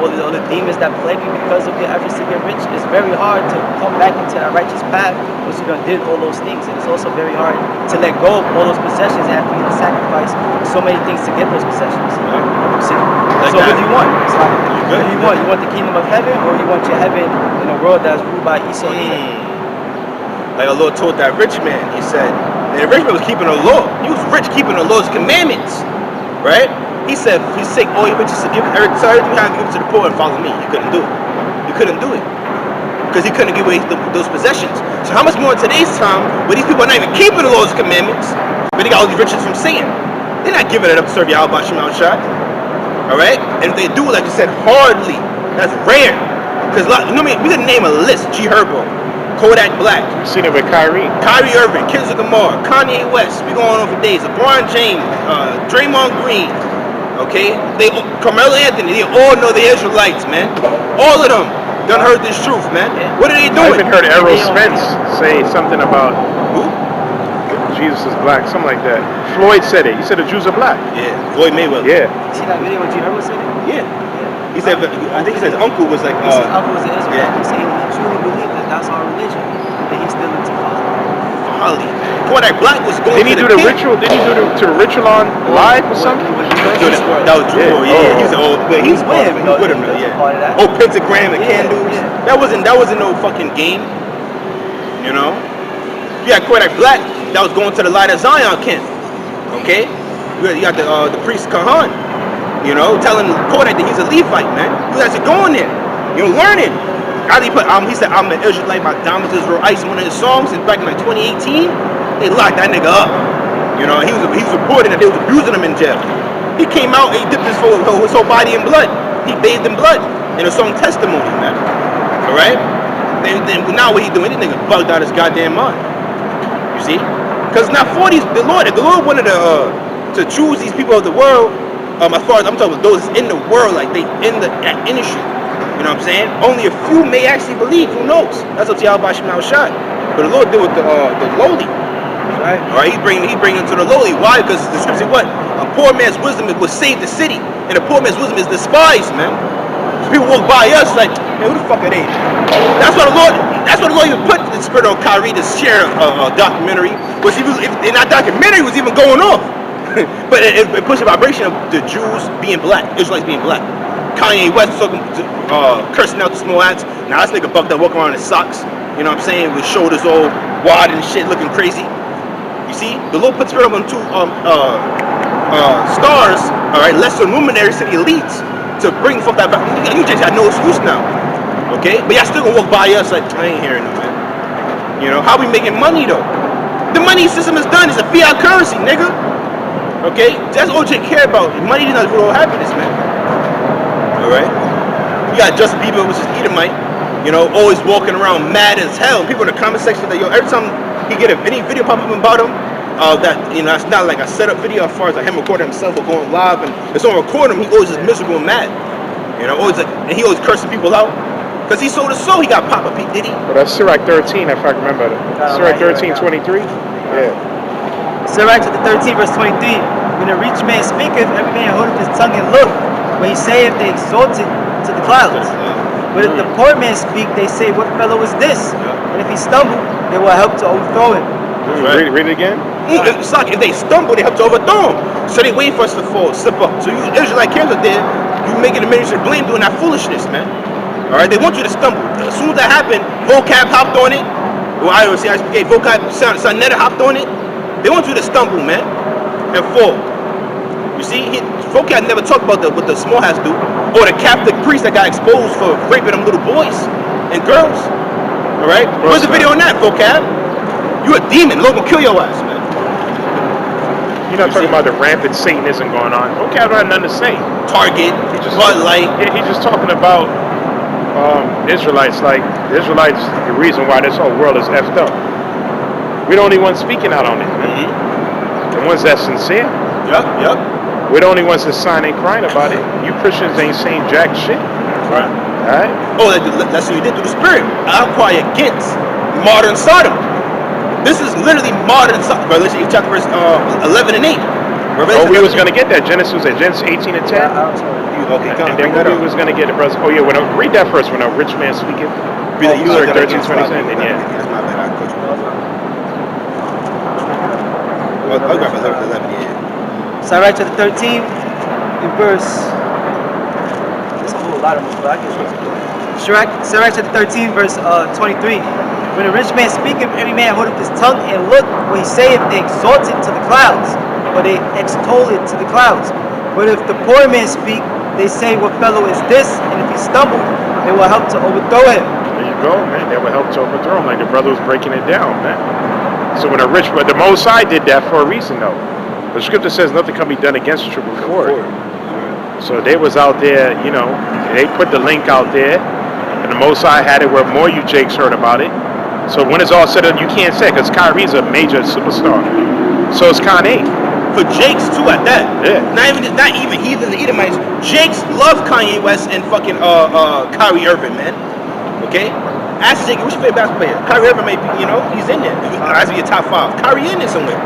all the demons that plague you because of your efforts to get rich. It's very hard to come back into that righteous path once you done did all those things. And it's also very hard to let go of all those possessions after you sacrifice so many things to get those possessions. You see? So what do you want? It's like, what do you want? You want the kingdom of heaven, or you want your heaven in a world that's ruled by Esau? Like the Lord told that rich man, he said, and the rich man was keeping the law. He was rich keeping the Lord's commandments, right? He said, if you take all your riches to give everything you have to give it to the poor and follow me. You couldn't do it. You couldn't do it. Because he couldn't give away those possessions. So how much more in today's time, where these people are not even keeping the Lord's commandments, but they got all these riches from Satan. They're not giving it up to serve Yahweh Shem Shah. Alright? And if they do, like you said, hardly. That's rare. Because we could name a list. G Herbo, Kodak Black. You seen it with Kyrie Irving, Kendrick Lamar, Kanye West. We going on for days. LeBron James, Draymond Green. Okay? Carmelo Anthony. They all know the Israelites, man. All of them done heard this truth, man. What are they doing? I even heard Errol Spence say something about Who? Jesus is black, something like that. Floyd said it. He said the Jews are black. Yeah, Floyd Mayweather. Yeah. See that video when G Herbo said it? Yeah. He said, I think he said his uncle was like, His uncle was an Israelite. yeah. He said he truly believed that that's our religion, that he's still into follow. Holly. Kodak Black was going Did he to do the king. ritual? Did he do the ritual on live or something? That was Drew. Yeah. Yeah. He was he was with him, He was with him, he was yeah. a part of that. Oh, pentagram and Yeah, candles. yeah. That wasn't no fucking game. You know? You got Kodak Black that was going to the Light of Zion camp. Okay? You got the priest Kahan. You know, telling Kodak that he's a Levite, man. He was actually going there. You're learning. He said, I'm an Israelite by Diamonds Israel Ice, one of his songs, and back in like 2018, they locked that nigga up. You know, he was reporting that they was abusing him in jail. He came out and he dipped his whole body in blood. He bathed in blood in a song Testimony, man. Alright? Then now what he doing? This nigga bugged out his goddamn mind. You see? Because now for these, the Lord wanted to choose these people of the world, as far as I'm talking about those in the world, like they in the industry. You know what I'm saying? Only a few may actually believe. Who knows? That's up to Yahweh Shem Shah. But the Lord did with the lowly. Right. All right, he bring them to the lowly. Why? Because the scripture said what? A poor man's wisdom will save the city, and a poor man's wisdom is despised, man. People walk by us like, man, who the fuck are they? That's what the Lord even put the spirit on Kyrie to share a documentary. Which if in that documentary was even going off, but it pushed the vibration of the Jews being black, Israelites being black. Kanye West was talking, cursing out the small acts. Now this nigga bucked up walking around in socks. You know what I'm saying? With shoulders all wide and shit, looking crazy. You see, the Lord puts spirit on two stars, all right, lesser luminaries to the elites to bring forth that. You just got no excuse now, okay? But y'all still gonna walk by us like I ain't hearing them, man. You know how we making money though? The money system is done. It's a fiat currency, nigga. Okay, that's all you care about. Money does not grow happiness, man. All right. You got Justin Bieber, which is Edomite. You know, always walking around mad as hell. People in the comment section that every time he get any video pop up about him, that it's not like a setup video as far as like him recording himself or going live and it's on record him. He always is miserable and mad. You know, and he always cursing people out because he sold his soul. He got Papa P Diddy. Well, that's Sirach 13, if I remember it. Sirach 13:23. Yeah. Sirach chapter 13, verse 23. When a rich man speaketh, every man holdeth his tongue and look. When he saith, they exalted to the clouds. But if the poor man speak, they say, what fellow is this? And if he stumble, they will help to overthrow him. Right. Read it again. It's like if they stumble, they have to overthrow them. So they wait for us to fall, slip up. So you Israelite camps are there, you making the ministry blame doing that foolishness, man. All right, they want you to stumble. As soon as that happened, vocab hopped on it. Well, I always say, vocab, Sonetta hopped on it. They want you to stumble, man, and fall. You see, vocab never talked about what the small hats do, or the Catholic priest that got exposed for raping them little boys and girls. All right, where's the video on that, vocab? You a demon. Lord will kill your ass, man. You're not talking about the rampant Satanism going on. Vocab had nothing to say. Target, Bud Light. Yeah, he's just talking about Israelites. Like, the Israelites, the reason why this whole world is effed up. We're the only ones speaking out on it. The ones that's sincere. Yep. We're the only ones that's signing and crying about it. You Christians ain't saying jack shit. Right. Alright? Oh, that's what you did through the Spirit. Outcry against modern Sodom. This is literally modern Sodom. Revelation chapter verse 11 and 8. Oh, we was going to get that. Genesis 18 and 10. Okay, and then we was going to get it, brother. Oh, yeah, read that first when a rich man speaketh. Sirach 13:27. Then, yeah. That's my bad. I cut you off. I'll grab 11, yeah. Sirach chapter 13, in verse. There's a whole lot of them, but I can Sirach chapter 13, verse 23. When a rich man speaketh, every man holdeth his tongue and look. When he saith, they exalt it to the clouds, or they extol it to the clouds. But if the poor man speak, they say, what fellow is this? And if he stumble, they will help to overthrow him. There you go, man. They will help to overthrow him, like the brother was breaking it down, man. So when the Most High did that for a reason, though. The scripture says nothing can be done against the truth before it. So they was out there, they put the link out there, and the Most High had it where more you Jakes heard about it. So when it's all said up, you can't say, because Kyrie's a major superstar. So it's Kanye. For Jakes too at that. Yeah. Not even heathen the Edomites. Jakes love Kanye West and fucking Kyrie Irving, man. Okay? Ask Jake, what's your favorite basketball player? Kyrie Irving may be, he's in there. He has to be a top 5. Kyrie in there somewhere.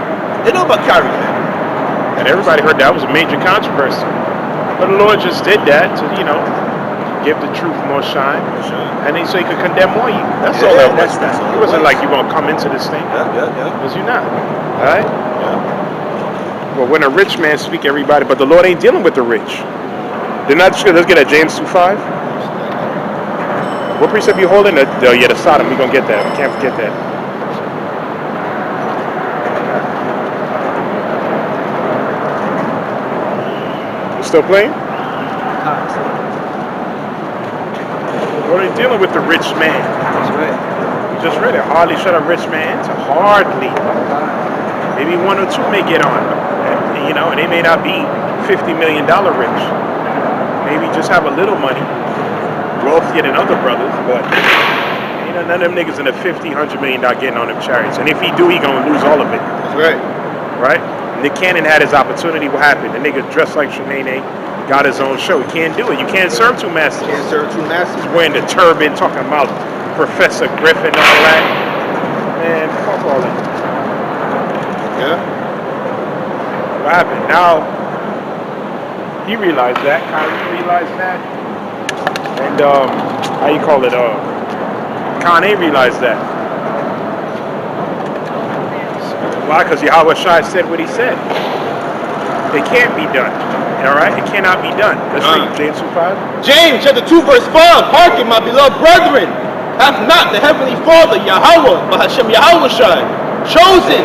They know about Kyrie, man. And everybody heard that was a major controversy. But the Lord just did that to, give the truth more shine. And then so he could condemn more you. That's all that was. It wasn't like you going to come into this thing. Yeah. Because you're not. All right? Yeah. Well, when a rich man speak, everybody, but the Lord ain't dealing with the rich. They're not just, let's get at James 2:5. What precept you holding? The Sodom. We're going to get that. We can't forget that. You still playing? Well, they're dealing with the rich man. That's right. We just read it. Hardly shut a rich man to hardly. Maybe one or two may get on. And they may not be $50 million rich. Maybe just have a little money. Wealthier than other brothers, but none of them niggas in the $50, $100 million getting on them chariots. And if he do, he gonna lose all of it. That's right. Right? Nick Cannon had his opportunity. What happened? The nigga dressed like Shanae, got his own show. He can't do it. You can't serve two masters. Can't serve two masters. He's wearing the turban, talking about Professor Griffin and all that. Man, fuck all that. Yeah. What happened? Now, he realized that. Kyrie realized that. And, Kanye realized that. Why? Because Yahweh Shai said what he said. It can't be done. All right? It cannot be done. Let's read James 2:5. James chapter 2 verse 5. Hearken, my beloved brethren. Hath not the heavenly Father, Yahweh, but Hashem Yahweh Shai, chosen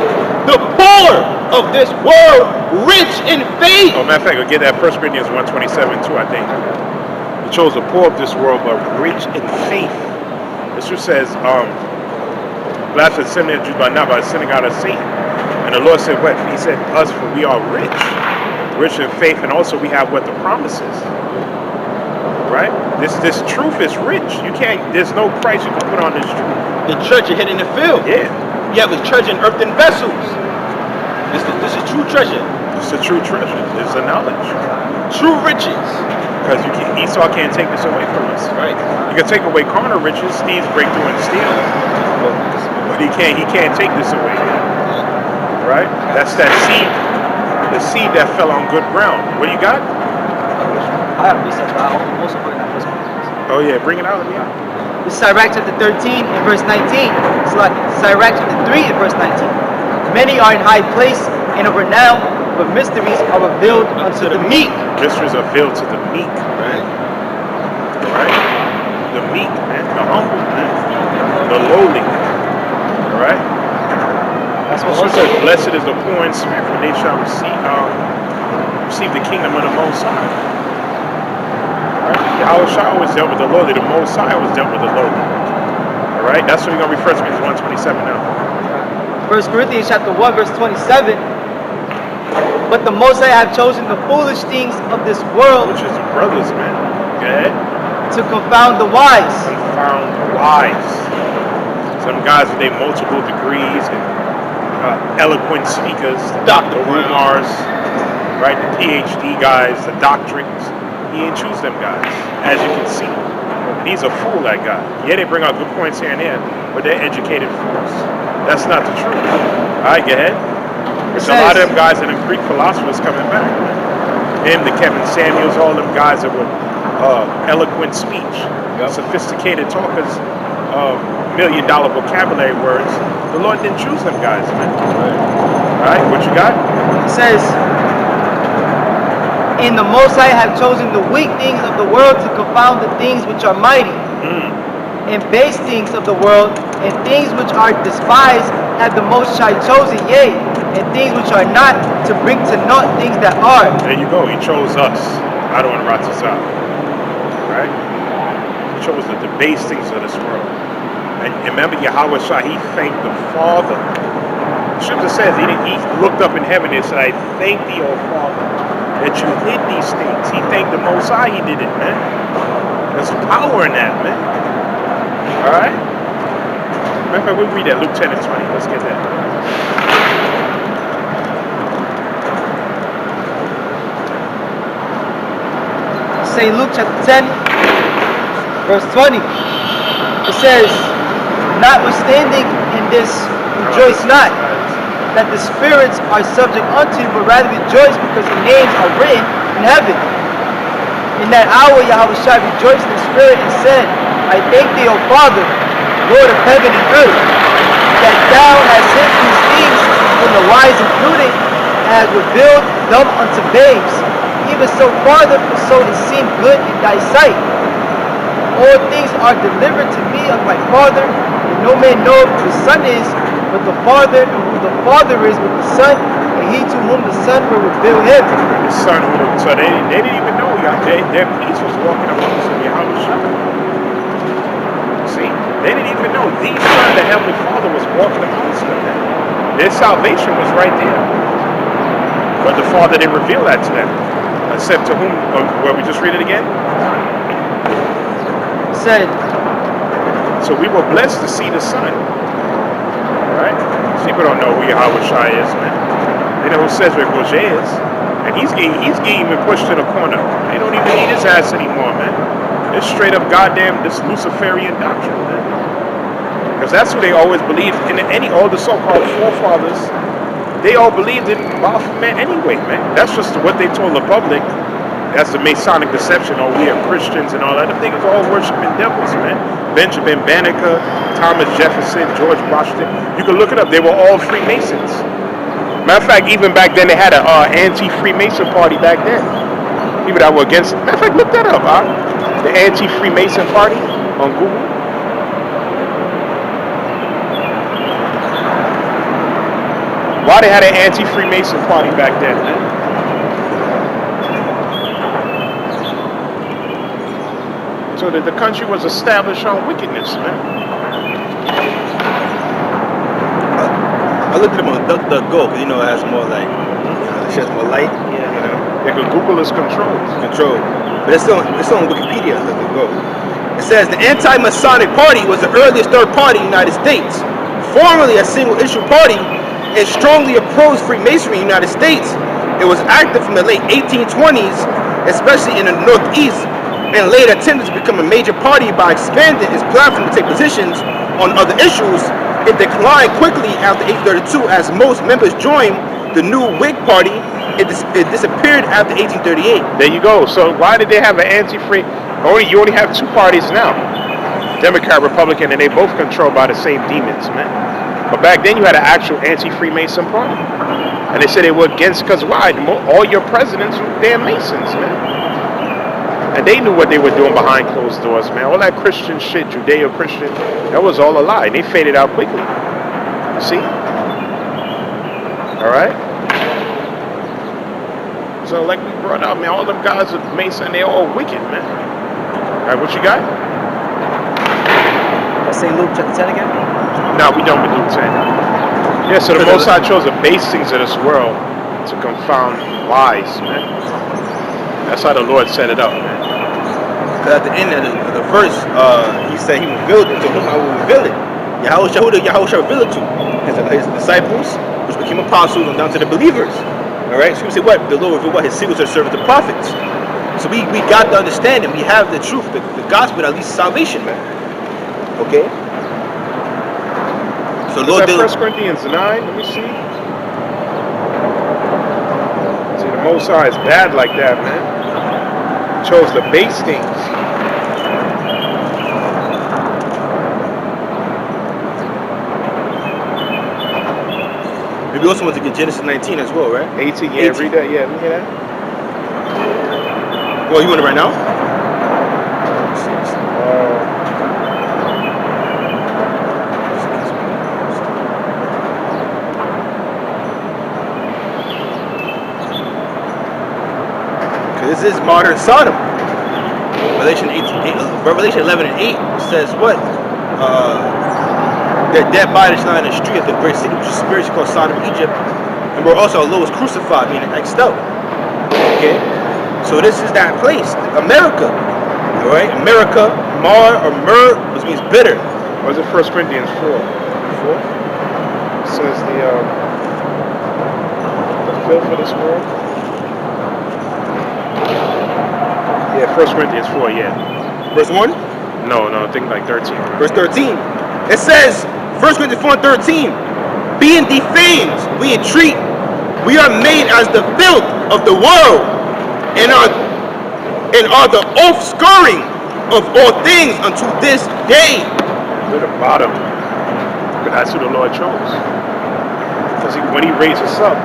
the poor of this world rich in faith. Oh, matter of fact, I'll get that 1 Corinthians 1:27 too, I think. He chose the poor of this world, but rich in faith. This who says, blessed are sinners Jews, but not by the synagogue of Satan. And the Lord said, what? He said, us, for we are rich in faith, and also we have what the promises. Right? This truth is rich. You can't. There's no price you can put on this truth. The treasure hidden in the field. Yeah. You have a treasure in earthen vessels. This is true treasure. It's a true treasure. It's a knowledge. True riches. Because Esau can't take this away from us. Right. You can take away carnal riches, thieves break through and steal. But he can't take this away. Right? That's that seed. The seed that fell on good ground. What do you got? I have research, but I also put it in that first one. Oh yeah, bring it out. Let me out. This is Sirach chapter 13 and verse 19. It's like Sirach chapter 3 and verse 19. Many are in high place and of renown, but mysteries are revealed unto the meek. Mysteries are veiled to the meek. Right. Right? The meek, man. The humble, man. The lowly. Right? That's So what it says, blessed is the poor in spirit, for they shall receive the kingdom of the Most High. Right? Yahushua always dealt with the lowly. The Most High always dealt with the lowly. All right? That's what we're going to refer to as 127 now. 1 Corinthians chapter 1 verse 27. But the Most High have chosen the foolish things of this world Which is brothers, man. Go ahead. to confound the wise. Confound the wise. Some guys with their multiple degrees and eloquent speakers, Dr. the Umars, right? The PhD guys, the doctorates. He ain't choose them guys, as you can see. He's a fool, that guy. Yeah, they bring out good points here and there, but they're educated fools. That's not the truth. All right, go ahead. There's a lot of them guys and them Greek philosophers coming back. Him, the Kevin Samuels, all them guys that were eloquent speech, sophisticated talkers, $1 million vocabulary words. The Lord didn't choose them guys, man. All right, what you got? It says, and the Most High have chosen the weak things of the world to confound the things which are mighty, and base things of the world, and things which are despised have the Most High chosen, yea, and things which are not, to bring to naught things that are. There you go. He chose us. I don't want to rot this out. Right? He chose the debased things of this world. And remember, Yahweh Shah, he thanked the Father. The scripture says he looked up in heaven and said, I thank thee, O Father, that you did these things. He thanked the Most High, he did it, man. There's power in that, man. All right? Matter of fact, we'll read that, Luke 10 and 20. Let's get that. St. Luke chapter 10, verse 20. It says, notwithstanding in this rejoice not, that the spirits are subject unto you, but rather rejoice because your names are written in heaven. In that hour Yahweh Shai rejoiced in the spirit and said, I thank thee, O Father, Lord of heaven and earth, that thou hast hid these things from the wise and prudent, and hast revealed them unto babes. Even so, Father, for so it seemed good in thy sight. All things are delivered to me of my Father, and no man knoweth who the Son is, but the Father, and who the Father is but the Son, and he to whom the Son will reveal him. The Son, so they didn't even know their peace was walking amongst them, Yahweh Shah. See, they didn't even know the Son, the Heavenly Father, was walking amongst them. Their salvation was right there. But the Father didn't reveal that to them. Except to whom, well, we just read it again? Said, so we were blessed to see the Son. Right? People don't know who Yahweh Shai is, man. They know who says where Roger is. And he's getting even pushed to the corner. They don't even need his ass anymore, man. It's straight up goddamn this Luciferian doctrine, man. Because that's who they always believed in. All the so-called forefathers, they all believed in Baphomet anyway, man. That's just what they told the public. That's the Masonic deception. Oh, we are Christians and all that. Them niggas all worshiping devils, man. Benjamin Banneker, Thomas Jefferson, George Washington. You can look it up. They were all Freemasons. Matter of fact, even back then, they had an anti-Freemason party back then. People that were against. Matter of fact, look that up, huh? The anti-Freemason party on Google. Why they had an anti-Freemason party back then, man? So that the country was established on wickedness, man. I looked at them on DuckDuckGo because it has more like it sheds more light. Yeah, because Google is controlled. Control. But it's on Wikipedia. DuckDuckGo. It says the Anti-Masonic Party was the earliest third party in the United States, formerly a single-issue party, and strongly opposed Freemasonry in the United States. It was active from the late 1820s, especially in the Northeast, and later attempted to become a major party by expanding its platform to take positions on other issues. It declined quickly after 1832 as most members joined the new Whig Party. It disappeared after 1838. There you go. So why did they have an anti-free? You only have two parties now, Democrat, Republican, and they both controlled by the same demons, man. But back then you had an actual anti-Freemason party, and they said they were against because why? All your presidents were damn Masons, man. And they knew what they were doing behind closed doors, man. All that Christian shit, Judeo-Christian, that was all a lie. They faded out quickly. You see? All right? So like we brought out, man, all them guys with Mason, they all wicked, man. All right, what you got? St. Luke chapter 10 again? No, we don't with Luke 10. Yeah, so the Most High chose the base things of this world to confound wise, man. That's how the Lord set it up, man. Because at the end of the verse, he said he revealed it to whom I will reveal it. Yahweh shall reveal it to his disciples, which became apostles, and down to the believers. All right, so we say what? The Lord revealed what his secrets are servants, the prophets. So we got the understanding. We have the truth, the gospel, at least salvation, man. Okay. So Lord, 1 Corinthians 9. Let me see. See, the Most High is bad like that, man. Chose the base things. We also want to get Genesis 19 as well, right? 18, yeah, 18. Read that, yeah, let me hear that. Well, you want it right now? Because this is modern Sodom. Revelation 11 and 8 says what? Their dead bodies lie in the street of the great city, which is spiritually called Sodom, Egypt, and where also Allah was crucified, meaning X'd out. Okay, so this is that place, America. All right, America, Mar or Mur, which means bitter. Or is it 1 Corinthians 4? 4? It says the filth of this world. Yeah, 1 Corinthians 4, yeah. Verse 1? No, I think like 13. Verse 13. It says, 1 Corinthians 4 and 13, being defamed, we entreat, we are made as the filth of the world, and are the offscouring of all things unto this day. To the bottom. But that's who the Lord chose. Because when he raised us up,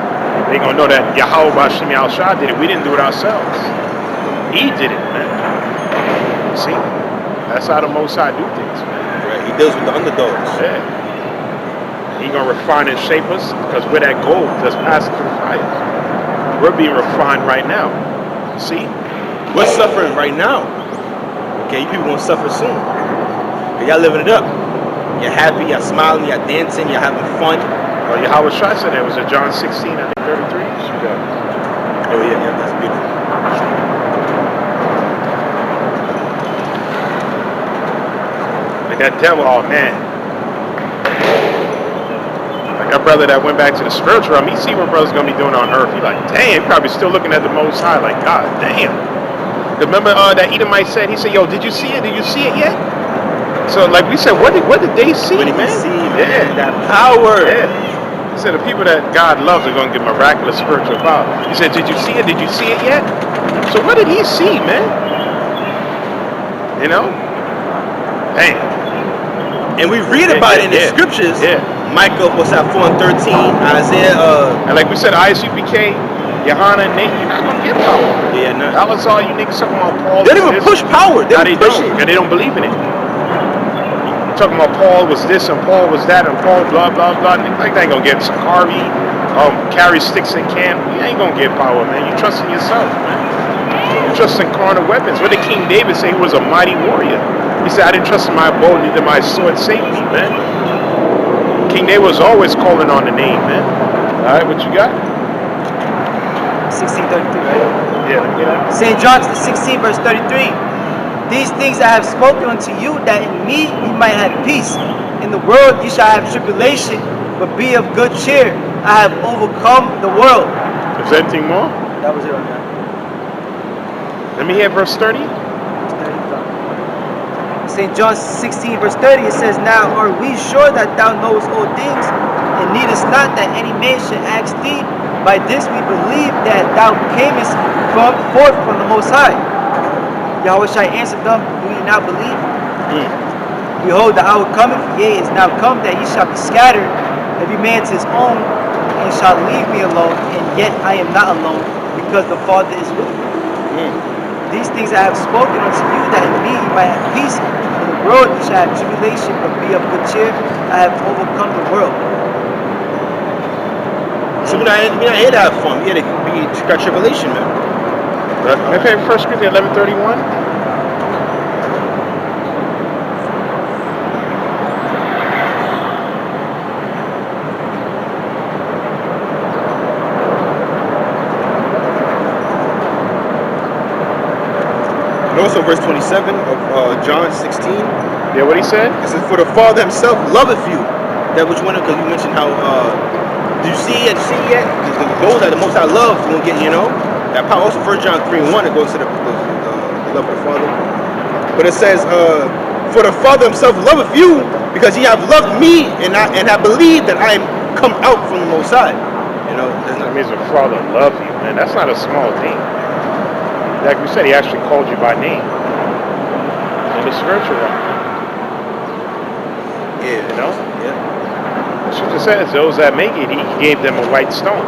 they're going to know that Yahweh Bashem Yahushua did it. We didn't do it ourselves. He did it, man. See? That's how the Most High do things, man. Right, he deals with the underdogs. Yeah. He gonna refine and shape us because we're that gold that's passing through the fire. We're being refined right now. See? We're suffering right now. Okay, you people gonna suffer soon. Okay, y'all living it up. You're happy, y'all smiling, y'all dancing, y'all having fun. Well, Yahweh Shai said that was in John 16, I think 33. Oh yeah, that's beautiful. Like that devil, oh man. Like our brother that went back to the spiritual realm, he see what brother's gonna be doing on earth. He like, damn, he probably still looking at the Most High like, God damn. Remember that Edomite said, he said, yo, did you see it? Did you see it yet? So like we said, what did they see, What did man? he see, man? Yeah. That power. Yeah. He said the people that God loves are gonna get miraculous spiritual power. He said, did you see it? Did you see it yet? So what did he see, man? You know? Dang. And we read about it in the scriptures. Yeah. Micah, what's that, 4 and 13, Isaiah, And like we said, ISUPK, Johanna, and Nate, you're not gonna get power. yeah, no. That was all you niggas talking about Paul. They don't even push power. They No, don't they push don't. it. And they don't believe in it. You're talking about Paul was this and Paul was that and Paul blah blah blah. Niggas like they ain't gonna get Sakari, carry sticks in camp, you ain't gonna get power, man. You trust in yourself, man. You trust in carnal weapons. What did King David say? He was a mighty warrior. He said, I didn't trust in my bow, neither my sword saved me, man. King David was always calling on the name, man. All right, what you got? 16:33, right? Yeah, let me get that. St. John 16, verse 33. These things I have spoken unto you, that in me ye might have peace. In the world ye shall have tribulation, but be of good cheer. I have overcome the world. Is there anything more? That was it on that. Let me hear verse 30. St. John 16, verse 30, it says, Now are we sure that thou knowest all things, and needest not that any man should ask thee? By this we believe that thou camest forth from the Most High. Yahushua answered them, Do ye not believe? Behold, the hour cometh, yea, is now come, that ye shall be scattered, every man to his own, and shall leave me alone, and yet I am not alone, because the Father is with me. These things I have spoken unto you, that in me you might have peace. In the world you shall have tribulation, but be of good cheer. I have overcome the world. So we're not here to have fun. We're here to got tribulation, man. Okay, 1 Corinthians 11:31. And also verse 27 of John 16. Yeah, what he said? It says, For the Father himself loveth you. That which one, because you mentioned how, do you see yet? Those that the most I love won't get, that power. Also 1 John 3:1, it goes to the love of the Father. But it says, For the Father himself loveth you, because ye have loved me, and have believed that I am come out from the Most High. That means the Father love you, man. That's not a small thing. Like we said, he actually called you by name. In the spiritual realm. Yeah. Yeah. The scripture says, those that make it, he gave them a white stone.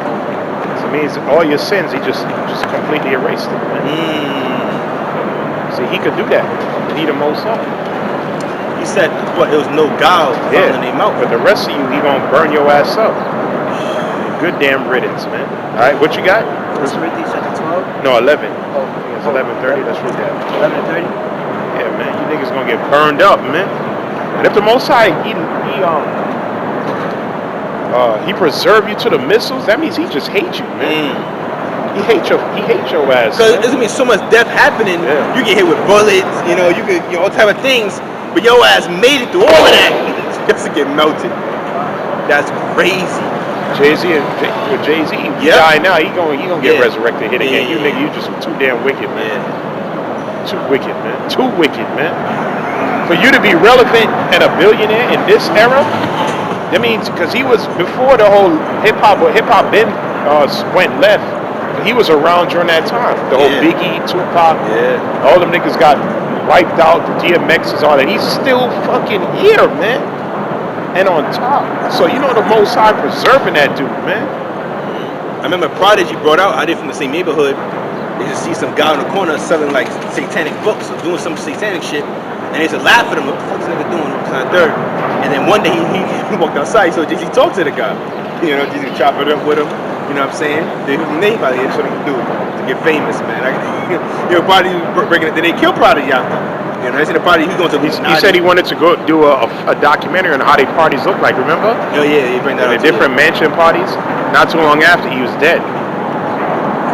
So it means all your sins, he just completely erased them, man. See, he could do that. He the Most High. He said, what, there was no gall found in their mouth. But the rest of you, he gonna burn your ass up. Good damn riddance, man. All right, what you got? 1 Corinthians chapter 12. No, 11. Oh. It's 11:30. Let's read that. 11:30. Yeah, man, you niggas gonna get burned up, man. And if the Most High, he preserve you to the missiles, that means he just hates you, man. He hates your ass. Because there's gonna be so much death happening. Yeah. You get hit with bullets, you could, all type of things, but your ass made it through all of that just to get melted. That's crazy. Jay-Z, he died now. He gonna get resurrected, hit again. You nigga, you just too damn wicked, man. Too wicked, man. Too wicked, man. For you to be relevant and a billionaire in this era, that means because he was before the whole hip hop been went left. He was around during that time. The whole Biggie, Tupac, all them niggas got wiped out. The DMXs, all that. He's still fucking here, man. And on top. So you know the Most High preserving that dude, man. I remember Prodigy brought out, I did from the same neighborhood. They just see some guy in the corner selling like satanic books or doing some satanic shit. And they used to laugh at him, what the fuck is this nigga doing? Third. And then one day he walked outside, so Jay-Z talked to the guy. Jay-Z chop it up with him. You know what I'm saying? They his name by the end, what he do to get famous, man. Prodigy breaking it. Did they kill Prodigy after? They said the Prodigy, he going to He said he wanted to go do a documentary on how they parties look like, remember? Oh yeah, he bring that up. The different mansion parties. Not too long after he was dead.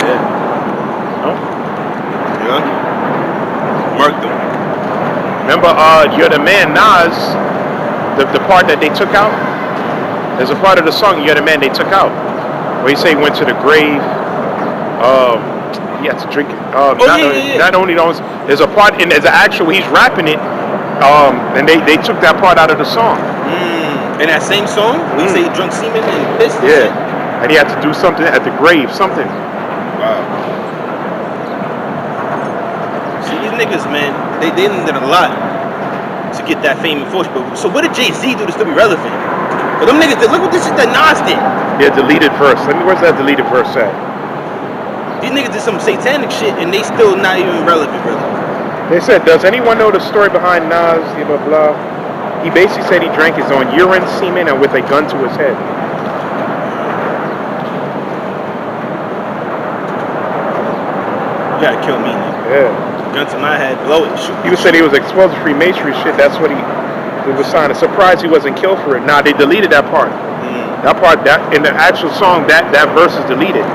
Yeah. No? Yeah. Murked him. Remember, You're the Man, Nas, the part that they took out? There's a part of the song, You're the Man, they took out. Where he say he went to the grave. He had to drink it. Not only those, there's a part, and there's an actual, he's rapping it, and they took that part out of the song. In that same song, when he say he drunk semen and pissed? And he had to do something at the grave, something. Wow. See, these niggas, man, they did a lot to get that fame and fortune. But so what did Jay-Z do to still be relevant? But them niggas, look what this shit that Nas did. Yeah, deleted verse. Where's that deleted verse at? These niggas did some satanic shit and they still not even relevant, really. They said, does anyone know the story behind Nas, blah, blah, blah? He basically said he drank his own urine, semen, and with a gun to his head. You gotta kill me. Yeah. Gun to my head, blow it, shoot. He said he was exposed to Freemasonry shit. That's what he was signing. Surprised he wasn't killed for it. Nah, they deleted that part. That part, that in the actual song, that verse is deleted.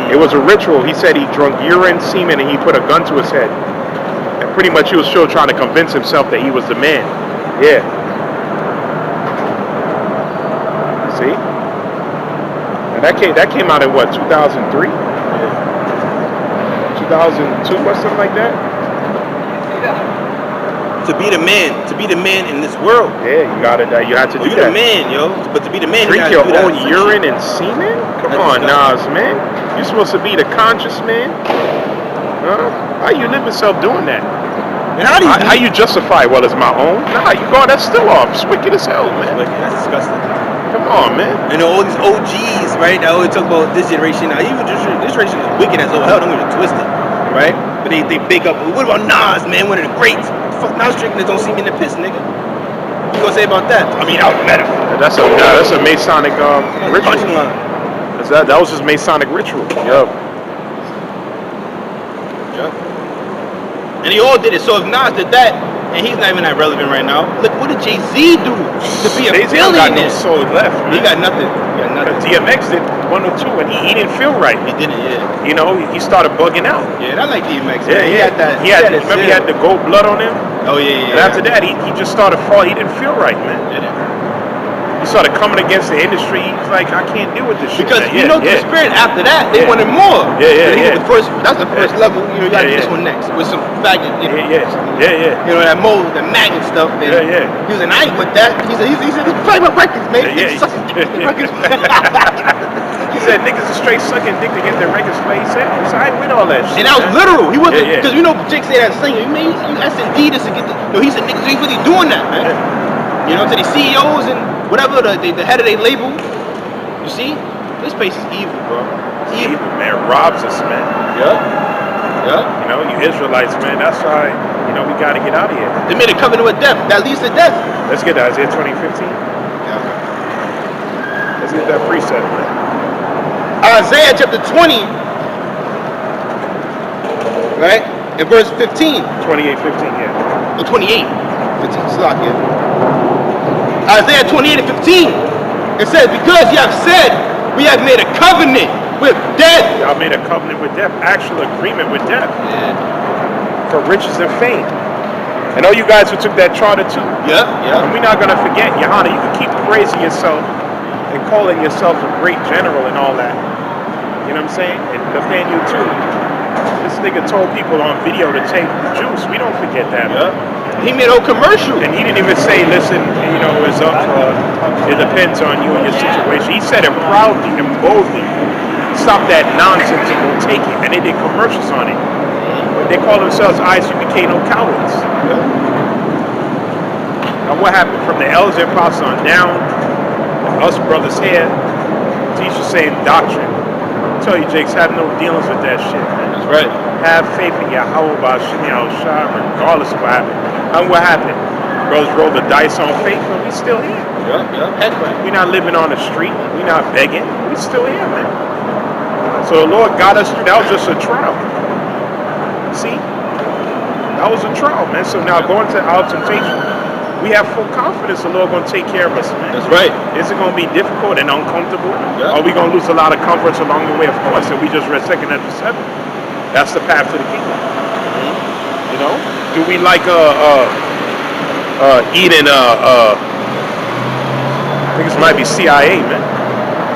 It was a ritual. He said he drunk urine, semen, and he put a gun to his head. And pretty much he was still trying to convince himself that he was the man. Yeah. See? And that came out in what, 2003? 2002 or something like that? To be the man in this world. Yeah, you had to do You're that. the man, yo. But to be the man, Drink you your gotta do own that urine shit. and semen? Come That's on, disgusting. Nas, man. You're supposed to be the conscious man. Huh? How you live yourself doing that? And how do you? How you justify? Well, it's my own. Nah, you go. That's still off. It's wicked as hell, man. Like, that's disgusting. Come on, man. And all these OGs, right? That always talk about this generation. Now, even this generation is wicked as all hell. Don't get it twisted, right? But they big up. What about Nas, man? One of the greats. Fuck Nas drinking this don't see me in the piss, nigga. What you gonna say about that? I mean, out metaphor. That's a Masonic ritual. Punchline. That was his Masonic ritual. Yup. And he all did it. So if Nas did that, and he's not even that relevant right now, look what did Jay-Z do to be a Jay-Z don't got no billionaire? soul left, man. He got nothing. He got nothing. DMX did 1 or 2, and he didn't feel right. He didn't, yeah. You know, he started bugging out. Yeah, and I like DMX. Yeah, man. yeah. He had that. Remember he had the gold blood on him? Oh yeah, yeah. And after that, he just started falling. He didn't feel right, man. He started coming against the industry. He was like, I can't deal with this shit. Because man. the spirit after that, they Yeah. wanted more. Yeah. That's the first level. You know, you got this one next with some faggot. You know, Yeah. You know that mold, the maggot stuff. And Yeah. He was like, I ain't with that. He said, play my records, man. Yeah. He said niggas are straight sucking dick to get their records played. He said, I ain't with all that shit. And that was literal. He wasn't, Yeah. because you know, Jake said that singer. You mean you S&D this to get the, no, he said niggas ain't really doing that, man. You know, to the CEOs and whatever, the head of their label. You see, this place is evil, bro. It's evil. Evil, man, robs us, man. Yeah. You know, you Israelites, man. That's why, you know, we got to get out of here. They made a covenant with death. That leads to death. Let's get to Isaiah 20:15. Let's get that precept, man. Isaiah chapter 20, right? In verse 15. 28:15, yeah. Or 28. 15, slack, yeah. Isaiah 28 and 15. It says, because you have said, we have made a covenant with death. Y'all made a covenant with death, actual agreement with death. For riches and fame. And all you guys who took that charter too. Yeah. And we're not going to forget, Johanna, you can keep praising yourself and calling yourself a great general and all that. You know what I'm saying? And Nathaniel too. This nigga told people on video to take the juice. We don't forget that, man. He made a whole commercial. And he didn't even say, listen, you know, it's up, it depends on you and your situation. He said it proudly and boldly. Stop that nonsense and go take it. And they did commercials on it. They call themselves ICBK, no cowards. Now what happened from the elders and apostles on down, us brothers here, teachers saying doctrine. I tell you, Jakes, have no dealings with that shit, man. That's right. Have faith in Yahweh Ba'Shem Yahushua, regardless of what happened. And what happened? Brothers rolled the dice on faith, and we still here. Yeah. Heck right. We're not living on the street. We're not begging. We still here, man. So the Lord got us through. That was just a trial. See? That was a trial, man. So now going to our temptation, we have full confidence the Lord going to take care of us, man. That's right. Is it going to be difficult and uncomfortable? Yeah. Are we going to lose a lot of comforts along the way? Of course. And we just read 2 Ezra 7. That's the path to the kingdom. You know? Do we like eating I think this might be CIA, man.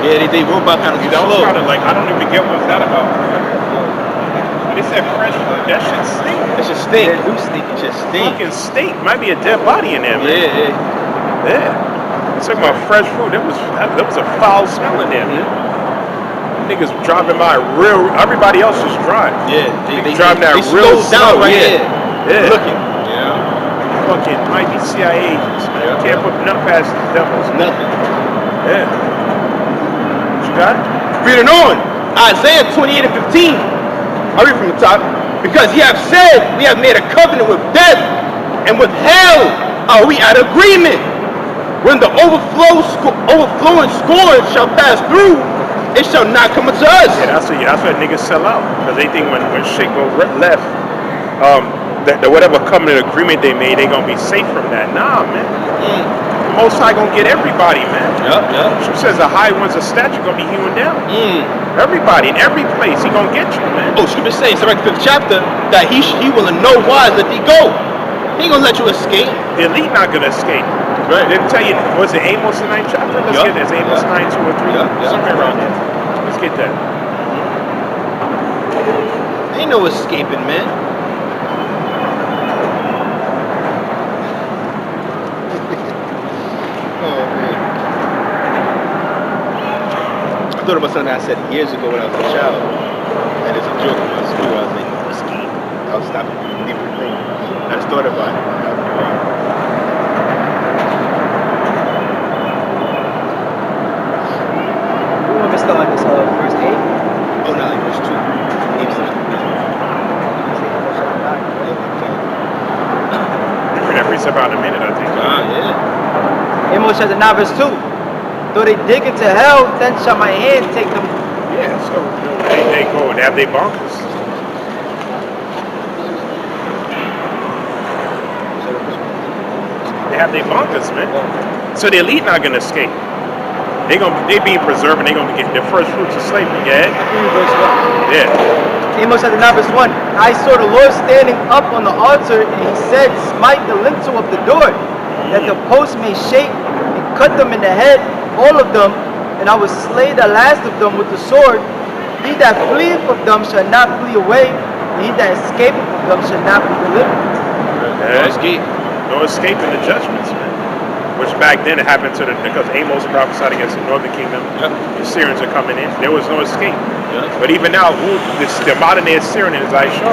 Yeah, they robot kind of You know, slow. kind of like, I don't even get what's that about. But they said fresh food, that shit stink. It should stink. They do stink. It should stink. Fucking stink. Might be a dead body in there, man. Yeah. It's talking about fresh food. There was a foul smell in there, man. Niggas driving by everybody else just drive. Yeah. They driving that they real slowed down slow, right yeah. there. Yeah. Looking. Yeah. Fucking might be CIA agents, man. Yeah. Can't put nothing past these devils. Nothing. Yeah. What you got? Reading on. Isaiah 28 and 15. I'll read from the top. Because ye have said, we have made a covenant with death, and with hell are we at agreement. When the overflowing scourge shall pass through, it shall not come unto us. Yeah, that's why niggas sell out. Because they think when shit go left, that whatever covenant agreement they made, they gonna be safe from that. Nah, man. The Most High gonna get everybody, man. Yep. She says the high ones of stature gonna be hewn down. Everybody in every place, he gonna get you, man. Oh, Scripture says, in the 5th chapter, that he will in no wise let thee go. He ain't gonna let you escape. The elite not gonna escape. Right. Didn't tell you, was it Amos the 9th chapter? Let's get this. Amos 9, 2 or 3. Somewhere around there. Let's get that. Ain't no escaping, man. Oh, man. I thought about something I said years ago when I was a child. And it's a joke in my school. I was like, escape. I'll stop it. Different thing. I just thought about it. Who missed on this verse 8? Oh, no, like verse 2. We're gonna reach about in a minute, I think. Yeah. Amos chapter 9 verse 2. Though they dig into hell, then shall my hand take them. Yeah, so they go and have their bunkers. They have their bunkers, man. So the elite not gonna escape. They being preserved and they gonna get their first fruits of slavery. Yeah. Verse 1. Yeah. Amos chapter 9 verse 1. I saw the Lord standing up on the altar, and he said, smite the lintel of the door, that the posts may shake, and cut them in the head, all of them, and I will slay the last of them with the sword. He that fleeth of them shall not flee away, and he that escapeth of them shall not be delivered. No escaping the judgments, man. Which back then it happened because Amos prophesied against the northern kingdom. The Syrians are coming in. There was no escape. But even now, the modern day Assyrian is Aishar.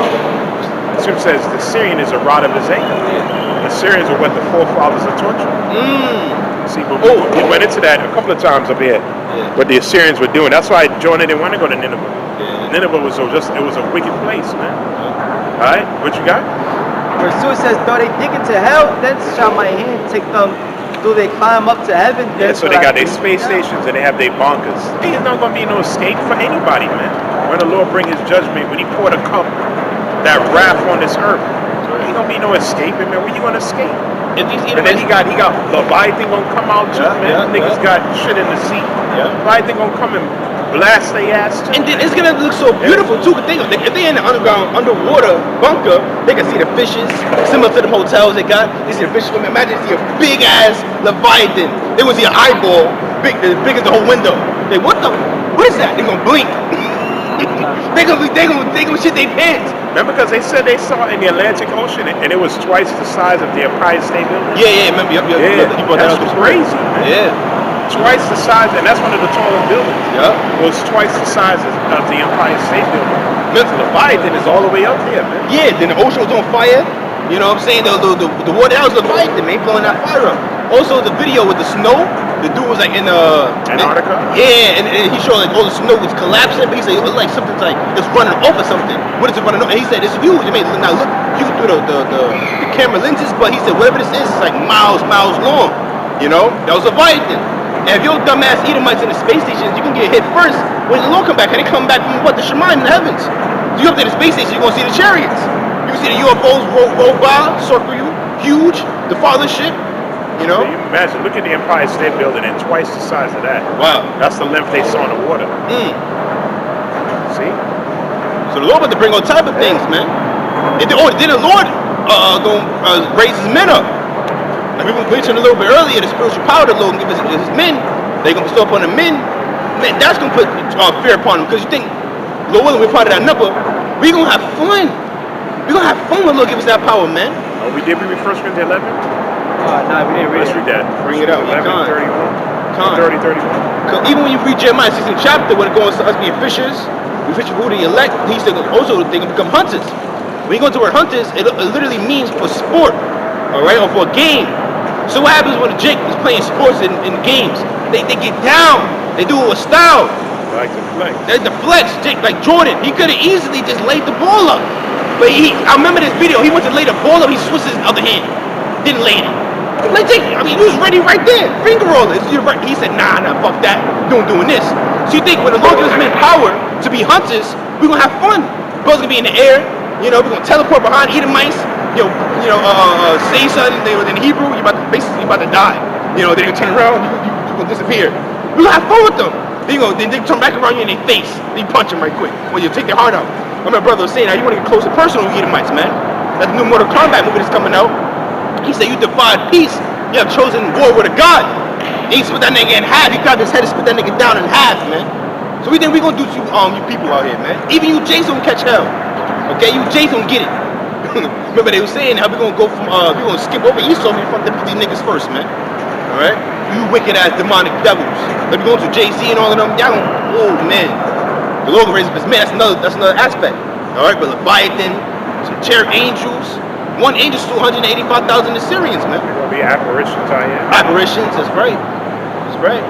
The scripture says the Syrian is a rod of his anger. The Syrians are what the forefathers are torturing. See, but we went into that a couple of times up here. What the Assyrians were doing. That's why Jonah didn't want to go to Nineveh. Nineveh was it was a wicked place, man. All right, what you got? Verse 2 says, though they dig into hell, then shall my hand take them. Though they climb up to heaven, Yeah, then so shall they I got their bring space them down. stations and they have their bunkers. There's not gonna be no escape for anybody, man. When the Lord bring his judgment, when he poured a cup, that wrath on this earth, ain't gonna be no escaping, man. Where you gonna escape? If these And then he got Leviathan gonna come out too, man. Niggas got shit in the sea. Leviathan gonna come and blast their ass too. And then it's gonna look so beautiful too. Think of it. If they're in the underwater bunker, they can see the fishes, similar to the hotels they got. They see the fishes. Imagine see a big ass Leviathan. They would see an eyeball, big as the whole window. What is that? They gonna blink. they gonna shit their pants. Remember, because they said they saw it in the Atlantic Ocean, and it was twice the size of the Empire State Building. Yeah. Remember? You brought that That's up. crazy, man. Yeah. Twice the size, and that's one of the tallest buildings. Yeah. It was twice the size of the Empire State Building. Mental Leviathan is all the way up there, man. Yeah, then the ocean was on fire. You know what I'm saying? The water, that was Leviathan, man, blowing that fire up. Also, the video with the snow, the dude was like in Antarctica? Yeah, and he showed like all the snow was collapsing, but he said it was like something's like it's running off or something. What is it running off? And he said it's huge. It may not look huge through the camera lenses, but he said whatever this is, it's like miles long. You know? That was Leviathan. And if your dumbass Edomites in the space stations, you can get hit first when the Lord come back. And they come back from what? The Shemaim in the heavens. You up there in the space station, you're gonna see the chariots. You can see the UFOs roll by, circle you, huge, the father ship, you know? So you imagine, look at the Empire State Building and twice the size of that. Wow. That's the length they saw in the water. See? So the Lord about to bring all type of things, man. Then the Lord gonna raise his men up. Like we mentioned a little bit earlier, the spiritual power the Lord gives his men. They're gonna bestow upon the men. Man, that's gonna put fear upon them. Because you think, Lord willing, we're part of that number. We're gonna have fun. We're gonna have fun when the Lord give us that power, man. Oh, we did read 1 Corinthians 11? No, we didn't read Let's it. read that. Bring it out. 11, Con. 31. 30, 31. Because even when you read Jeremiah 16th chapter, when it goes to us being fishers, we fish for who the elect, he said also they can become hunters. When you go to the word hunters, it literally means for sport, all right, or for a game. So what happens when Jake is playing sports in games? They get down. They do it with style. Like the flex. There's the flex, Jake, like Jordan. He could have easily just laid the ball up. But I remember this video, he went to lay the ball up, he switched his other hand. Didn't lay it. Like Jake, I mean, he was ready right there. Finger roller. He said, nah, fuck that. Doing this. So you think when the Lord gives men power to be hunters, we're gonna have fun. Bo's gonna be in the air, we're gonna teleport behind Edomites, say something in Hebrew, you're about to die. Then you turn around, you're gonna disappear. We're gonna have fun with them. Then they turn back around you in their face. They punch them right quick. Well, you take their heart out. My brother was saying, now you wanna get close and personal with Edomites, man. That's the new Mortal Kombat movie that's coming out. He said, you defied peace. You have chosen war with a god. And he split that nigga in half. He grabbed his head and split that nigga down in half, man. So we think we gonna do to you people out here, man. Even you Jason will catch hell. Okay, you Jason will get it. Remember they were saying how we gonna go from we gonna skip over Esau in front of these niggas first, man. Alright? You wicked ass demonic devils. Let me go to Jay-Z and all of them. Y'all gonna, oh man. The Lord will raise up his man, that's another aspect. Alright, but Leviathan, cherub angels, one angel slew 185,000 Assyrians, man. There will be apparitions out here. Apparitions, that's right. That's right.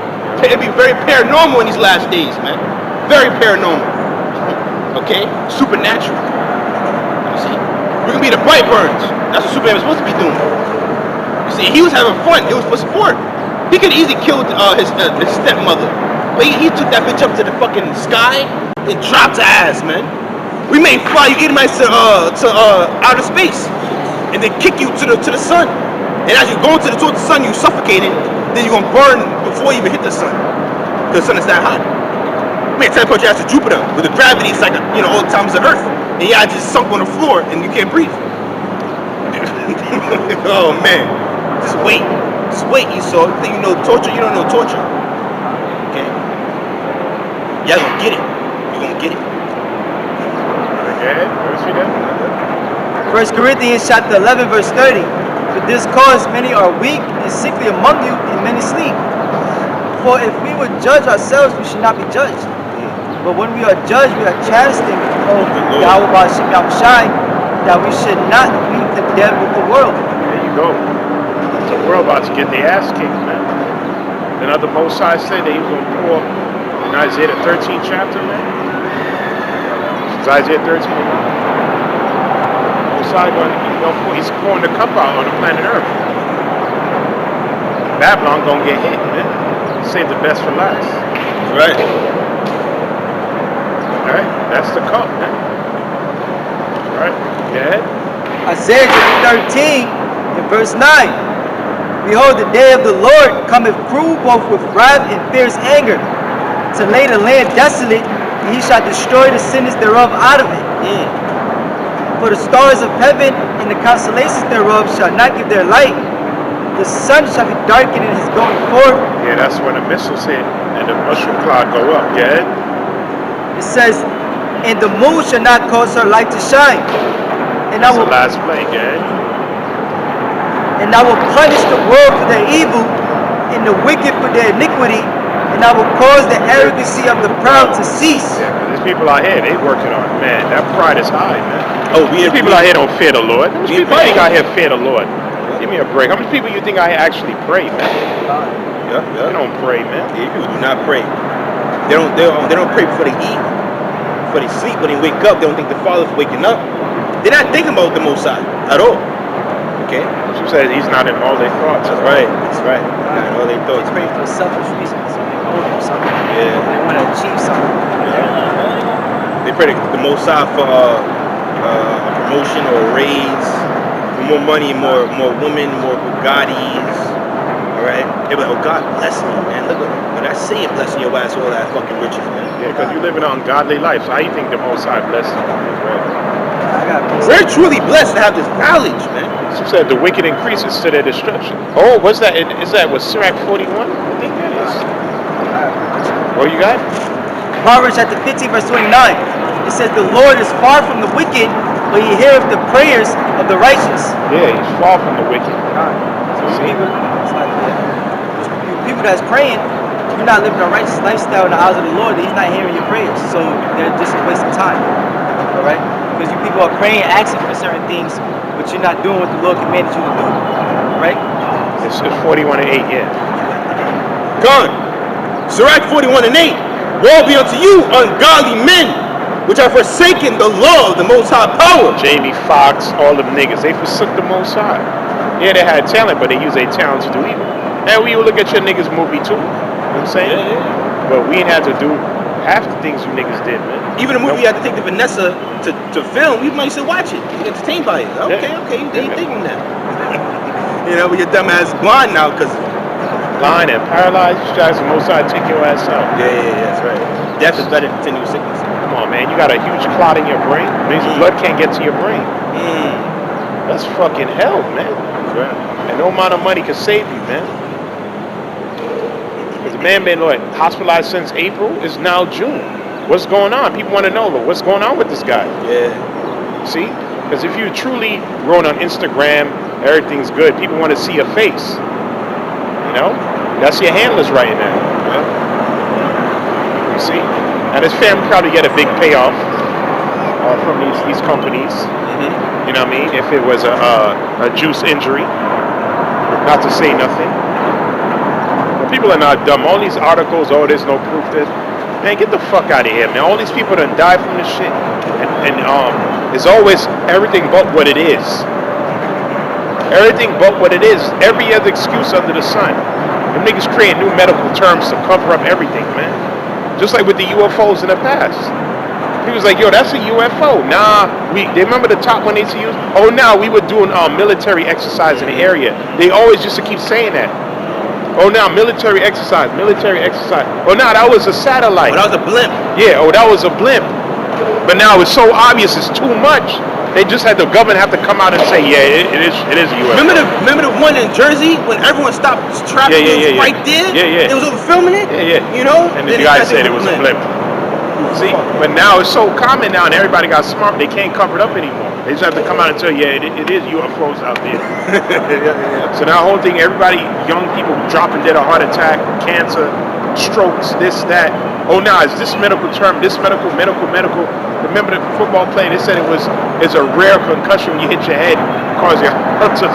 It'll be very paranormal in these last days, man. Very paranormal. Okay? Supernatural. You see? We're gonna be the Brightburns. That's what Superman was supposed to be doing. You see, he was having fun. It was for sport. He could easily killed his stepmother. But he took that bitch up to the fucking sky and dropped her ass, man. We may fly you Edomites to outer space and then kick you to the sun. And as you're going towards the sun, you suffocating. Then you're gonna burn before you even hit the sun. Because the sun is that hot. We may teleport your ass to Jupiter with the gravity is like all the times of Earth. And your ass just sunk on the floor and you can't breathe. Oh man. Just wait. Just wait, Esau. You think you know torture? You don't know torture. Okay? Y'all gonna get it. You're gonna get it. Okay, verse 1 Corinthians chapter 11, verse 30. For this cause many are weak and sickly among you, and many sleep. For if we would judge ourselves, we should not be judged. But when we are judged, we are chastened, Yahweh Ba'ashim Yahushai, that we should not meet the dead with the world. There you go. The world about to get their ass kicked, man. Then other Most High said that he was going to pour in Isaiah the 13th chapter, man. It's Isaiah 13. Most High he's pouring the cup out on the planet Earth. Babylon gonna get hit, man. Save the best for last. Right. Alright, that's the cup, man. Alright, go ahead. Isaiah chapter 13, in verse 9. Behold, the day of the Lord cometh cruel, both with wrath and fierce anger, to lay the land desolate, and he shall destroy the sinners thereof out of it. For the stars of heaven and the constellations thereof shall not give their light. The sun shall be darkened in his going forth. Yeah, that's when the missiles hit and the mushroom cloud go up. Go ahead. It says, and the moon shall not cause her light to shine. And That's the last play. Go ahead. And I will punish the world for their evil, and the wicked for their iniquity, and I will cause the arrogancy of the proud to cease. Yeah, 'cause there's people out here, they working on it. Man, that pride is high, man. Oh, These people out here don't fear the Lord. How many people pray. think out here fear the Lord? Give me a break. How many people you think out here actually pray, man? Yeah. They don't pray, man. Yeah, people do not pray. They don't pray before they eat, before they sleep. When they wake up, they don't think the Father's waking up. They're not thinking about the Most High at all. Okay? She said he's not in all their thoughts. That's right. That's right. Not in all their thoughts. They pray for selfish reasons. They want to do something. Yeah. They want to achieve something. They pray to the Most High for a promotion or a raise, for more money, more women, more Bugattis. All right. They're like, oh God, bless me, man. Look, when I say it, blessing your ass, all that fucking riches, man. Yeah, because you live in an ungodly life. So how you think the Most High blesses you? I got We're truly blessed to have this knowledge, man. She said the wicked increases to their destruction. Oh, what's that? Is that what Sirach 41? I think that is. What you got? Proverbs chapter 15, verse 29. It says, the Lord is far from the wicked, but he heareth the prayers of the righteous. Yeah, he's far from the wicked. So people that's praying, you're not living a righteous lifestyle in the eyes of the Lord, he's not hearing your prayers. So they're just a waste of time. Alright? Because you people are praying, asking for certain things, but you're not doing what the Lord commanded you to do. Right? It's 41 and 8, yeah. Gone. Sirach 41 and 8. Woe be unto you, ungodly men, which are forsaken the law of the Most High power. Jamie Foxx, all them niggas, they forsook the Most High. Yeah, they had talent, but they used their talent to do evil. And when you look at your niggas movie too, you know what I'm saying? Yeah. But we ain't had to do half the things you niggas did, man. Even the movie you had to take the Vanessa to film, we might still watch it. You're entertained by it. Okay, you thinking that. You know, but your dumb ass blind now because Blind and paralyzed, you guys the most side take your ass out. yeah, that's right. Death is better than continuous sickness. Come on, man. You got a huge clot in your brain. It means the blood can't get to your brain. That's fucking hell, man. That's right. And no amount of money can save you, man. Because the man been hospitalized since April. It's now June. What's going on? People want to know, what's going on with this guy? Yeah. See? Because if you truly growing on Instagram, everything's good. People want to see your face. You know? That's your handlers right now. You see? And his family probably get a big payoff from these companies. You know what I mean? If it was a juice injury, not to say nothing. But people are not dumb. All these articles, there's no proof. Man, get the fuck out of here, man. All these people done died from this shit, and it's always everything but what it is. Everything but what it is. Every other excuse under the sun. Them niggas create new medical terms to cover up everything, man. Just like with the UFOs in the past. He was like, yo, that's a UFO. Nah, they remember the top one they used to use? Oh, nah, we were doing military exercise in the area. They always used to keep saying that. Oh, now military exercise. Oh, now that was a satellite. Oh, that was a blimp. Yeah, that was a blimp. But now it's so obvious, it's too much. They just had the government have to come out and say, yeah, it is a UFO. Remember the one in Jersey when everyone stopped traffic right there? Yeah. They was over filming it? Yeah. You know? And the guy said it was a blimp. See, but now it's so common now, and everybody got smart. They can't cover it up anymore. They just have to come out and tell you, yeah, it is UFOs out there. So now, the whole thing, everybody, young people dropping dead of heart attack, cancer, strokes, this, that. Oh, now is this medical term? This medical. Remember the football player? They said it's a rare concussion when you hit your head, cause your heart to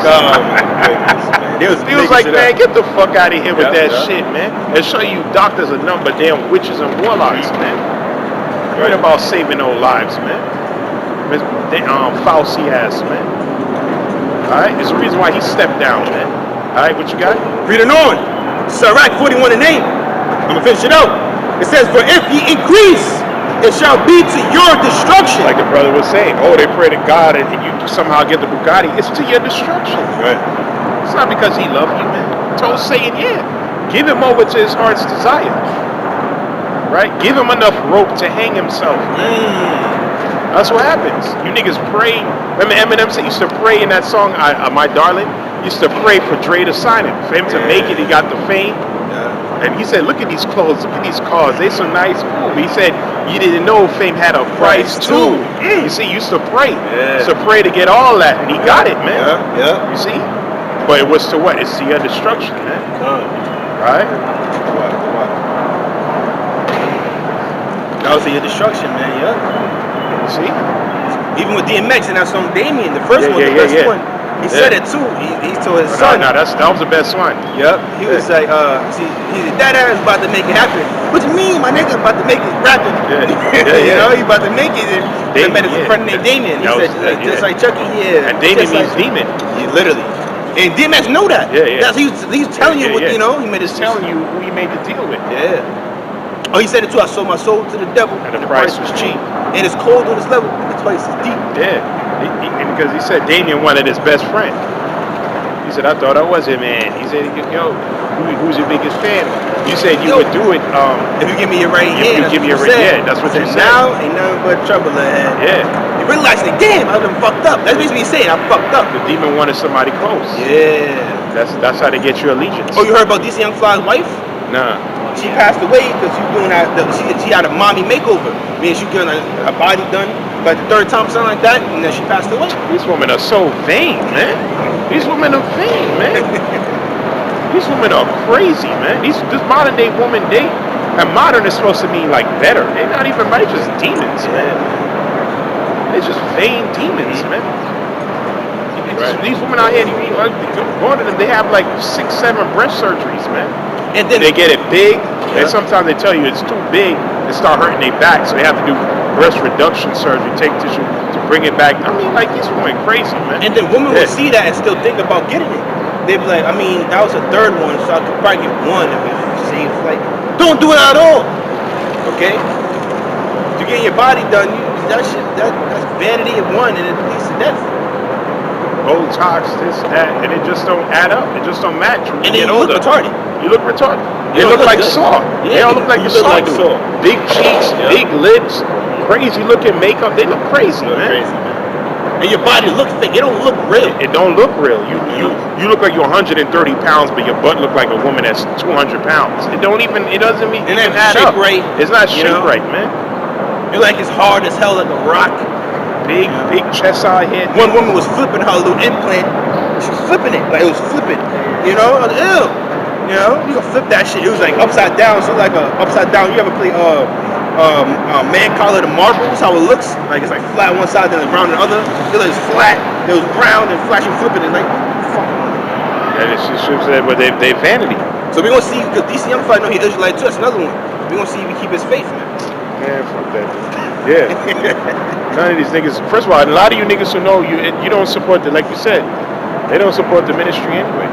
He was like, man, get the fuck out of here with that shit, man. And show you doctors are nothing but damn witches and warlocks, man. Right about saving no lives, man. Fauci ass, man. Alright, it's the reason why he stepped down, man. Alright, what you got? Reading on. Sirach 41 and 8. I'm gonna finish it out. It says, for if ye increase, it shall be to your destruction. Like the brother was saying, they pray to God and you somehow get the Bugatti. It's to your destruction. Right. It's not because he loved you, man. Told Satan, yeah. Give him over to his heart's desire. Right? Give him enough rope to hang himself. That's what happens. You niggas pray. Remember Eminem said he used to pray in that song, My Darling? He used to pray for Dre to sign it. For him to make it, he got the fame. And he said, look at these clothes, look at these cars, they so nice, cool. He said, you didn't know fame had a price too. You see, he used to pray. Used to pray to get all that, and he got it, man. You see? But it was to what? It's to your destruction, man. Right? That was to your destruction, man, See? Even with DMX and that song Damien, the first one, the best one. He said it too. He told his son. No, that was the best one. Yep. He was like, that ass about to make it happen. What you mean, my nigga? About to make it rapping. You know, he about to make it. And I met his friend named Damien. He said, just like Chucky, And Damien means demon. Literally. And DMX know that. That's, he's telling you what, you know, he made his telling you who he made the deal with. Oh, he said it too. I sold my soul to the devil. And the price was cheap. And it's cold on this level. The place is deep. Because he said Damien wanted his best friend. He said, I thought I was it, man. He said, yo, who's your biggest fan? You said you would do it. If you give me your right hand, that's what you said. Now ain't nothing but trouble ahead. You realize that, damn, I done fucked up. That's basically saying I fucked up. The demon wanted somebody close. That's how they get your allegiance. Oh, you heard about DC Young Fly's wife? Nah. She passed away because she doing that. She had a mommy makeover. Meaning she getting her body done by the third time, something like that, and then she passed away. These women are so vain, man. These women are vain, man. These women are crazy, man. This modern day woman, and modern is supposed to mean like better. They're not even right, just demons, man. They're just vain demons, man. These women out here, going to them, they have like 6, 7 breast surgeries, man. And then they get it big, and sometimes they tell you it's too big and start hurting their back, so they have to do breast reduction surgery, take tissue to bring it back. I mean, like, these women crazy, man. And then women will see that and still think about getting it. They'd be like, I mean, that was a third one, so I could probably get one if it saves like Don't do it at all. Okay? You getting your body done, that's vanity of one, and it leads to death. Botox, this, that, and it just don't add up. It just don't match when And you then get you look older. retarded. You look retarded. You They don't look look like good. Saw. Yeah, They all look like you the look Saw like dude. Saw. Big cheeks, Yeah. big lips, crazy looking makeup. They look crazy, man. Crazy, man. And your body looks fake. It don't look real. It don't look real. You look like you're 130 pounds, but your butt look like a woman that's 200 pounds. It doesn't even And add that's shape up. right. It's not You shaped know? right, man. You're like as hard as hell, like a rock. Big chest out here. One woman was flipping her little implant. She was flipping it, like it was flipping. You know, I was, ew. You know, you can flip that shit. It was like upside down, so like a upside down. You ever play man collar the marbles? How it looks like it's like flat on one side, then it's round on the other. It was flat. It was brown and flashing, flipping it like fuck. Yeah, it's just but they vanity. So we gonna see because DC Young Fly know he Israelite too. That's another one. We gonna see if he keep his faith, man. Man, fuck that. Yeah. None of these niggas. First of all, a lot of you niggas who know you don't support the, like you said, they don't support the ministry anyway.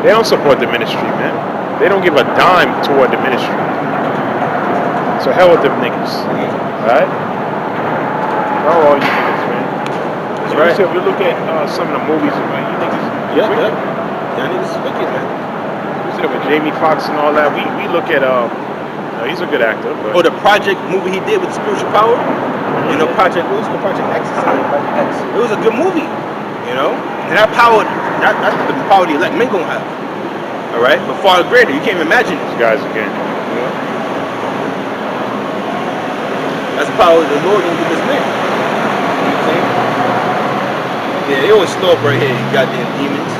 They don't support the ministry, man. They don't give a dime toward the ministry. So hell with them niggas. Alright? Oh, all you niggas, man. That's right. So we look at some of the movies about you niggas. Yeah. Y'all niggas is wicked, man. We said with Jamie Foxx and all that. We look at he's a good actor. But Or the Project movie he did with Spiritual Power. You know, Project what was it? Project X or something. Project X. It was a good movie. You know? And that power, that's the power the elect men gonna have. Alright? But far greater, you can't even imagine it. these guys again. That's the power of the Lord gonna give this man. You know what I'm saying? Yeah, they always slow up right here, you goddamn demons.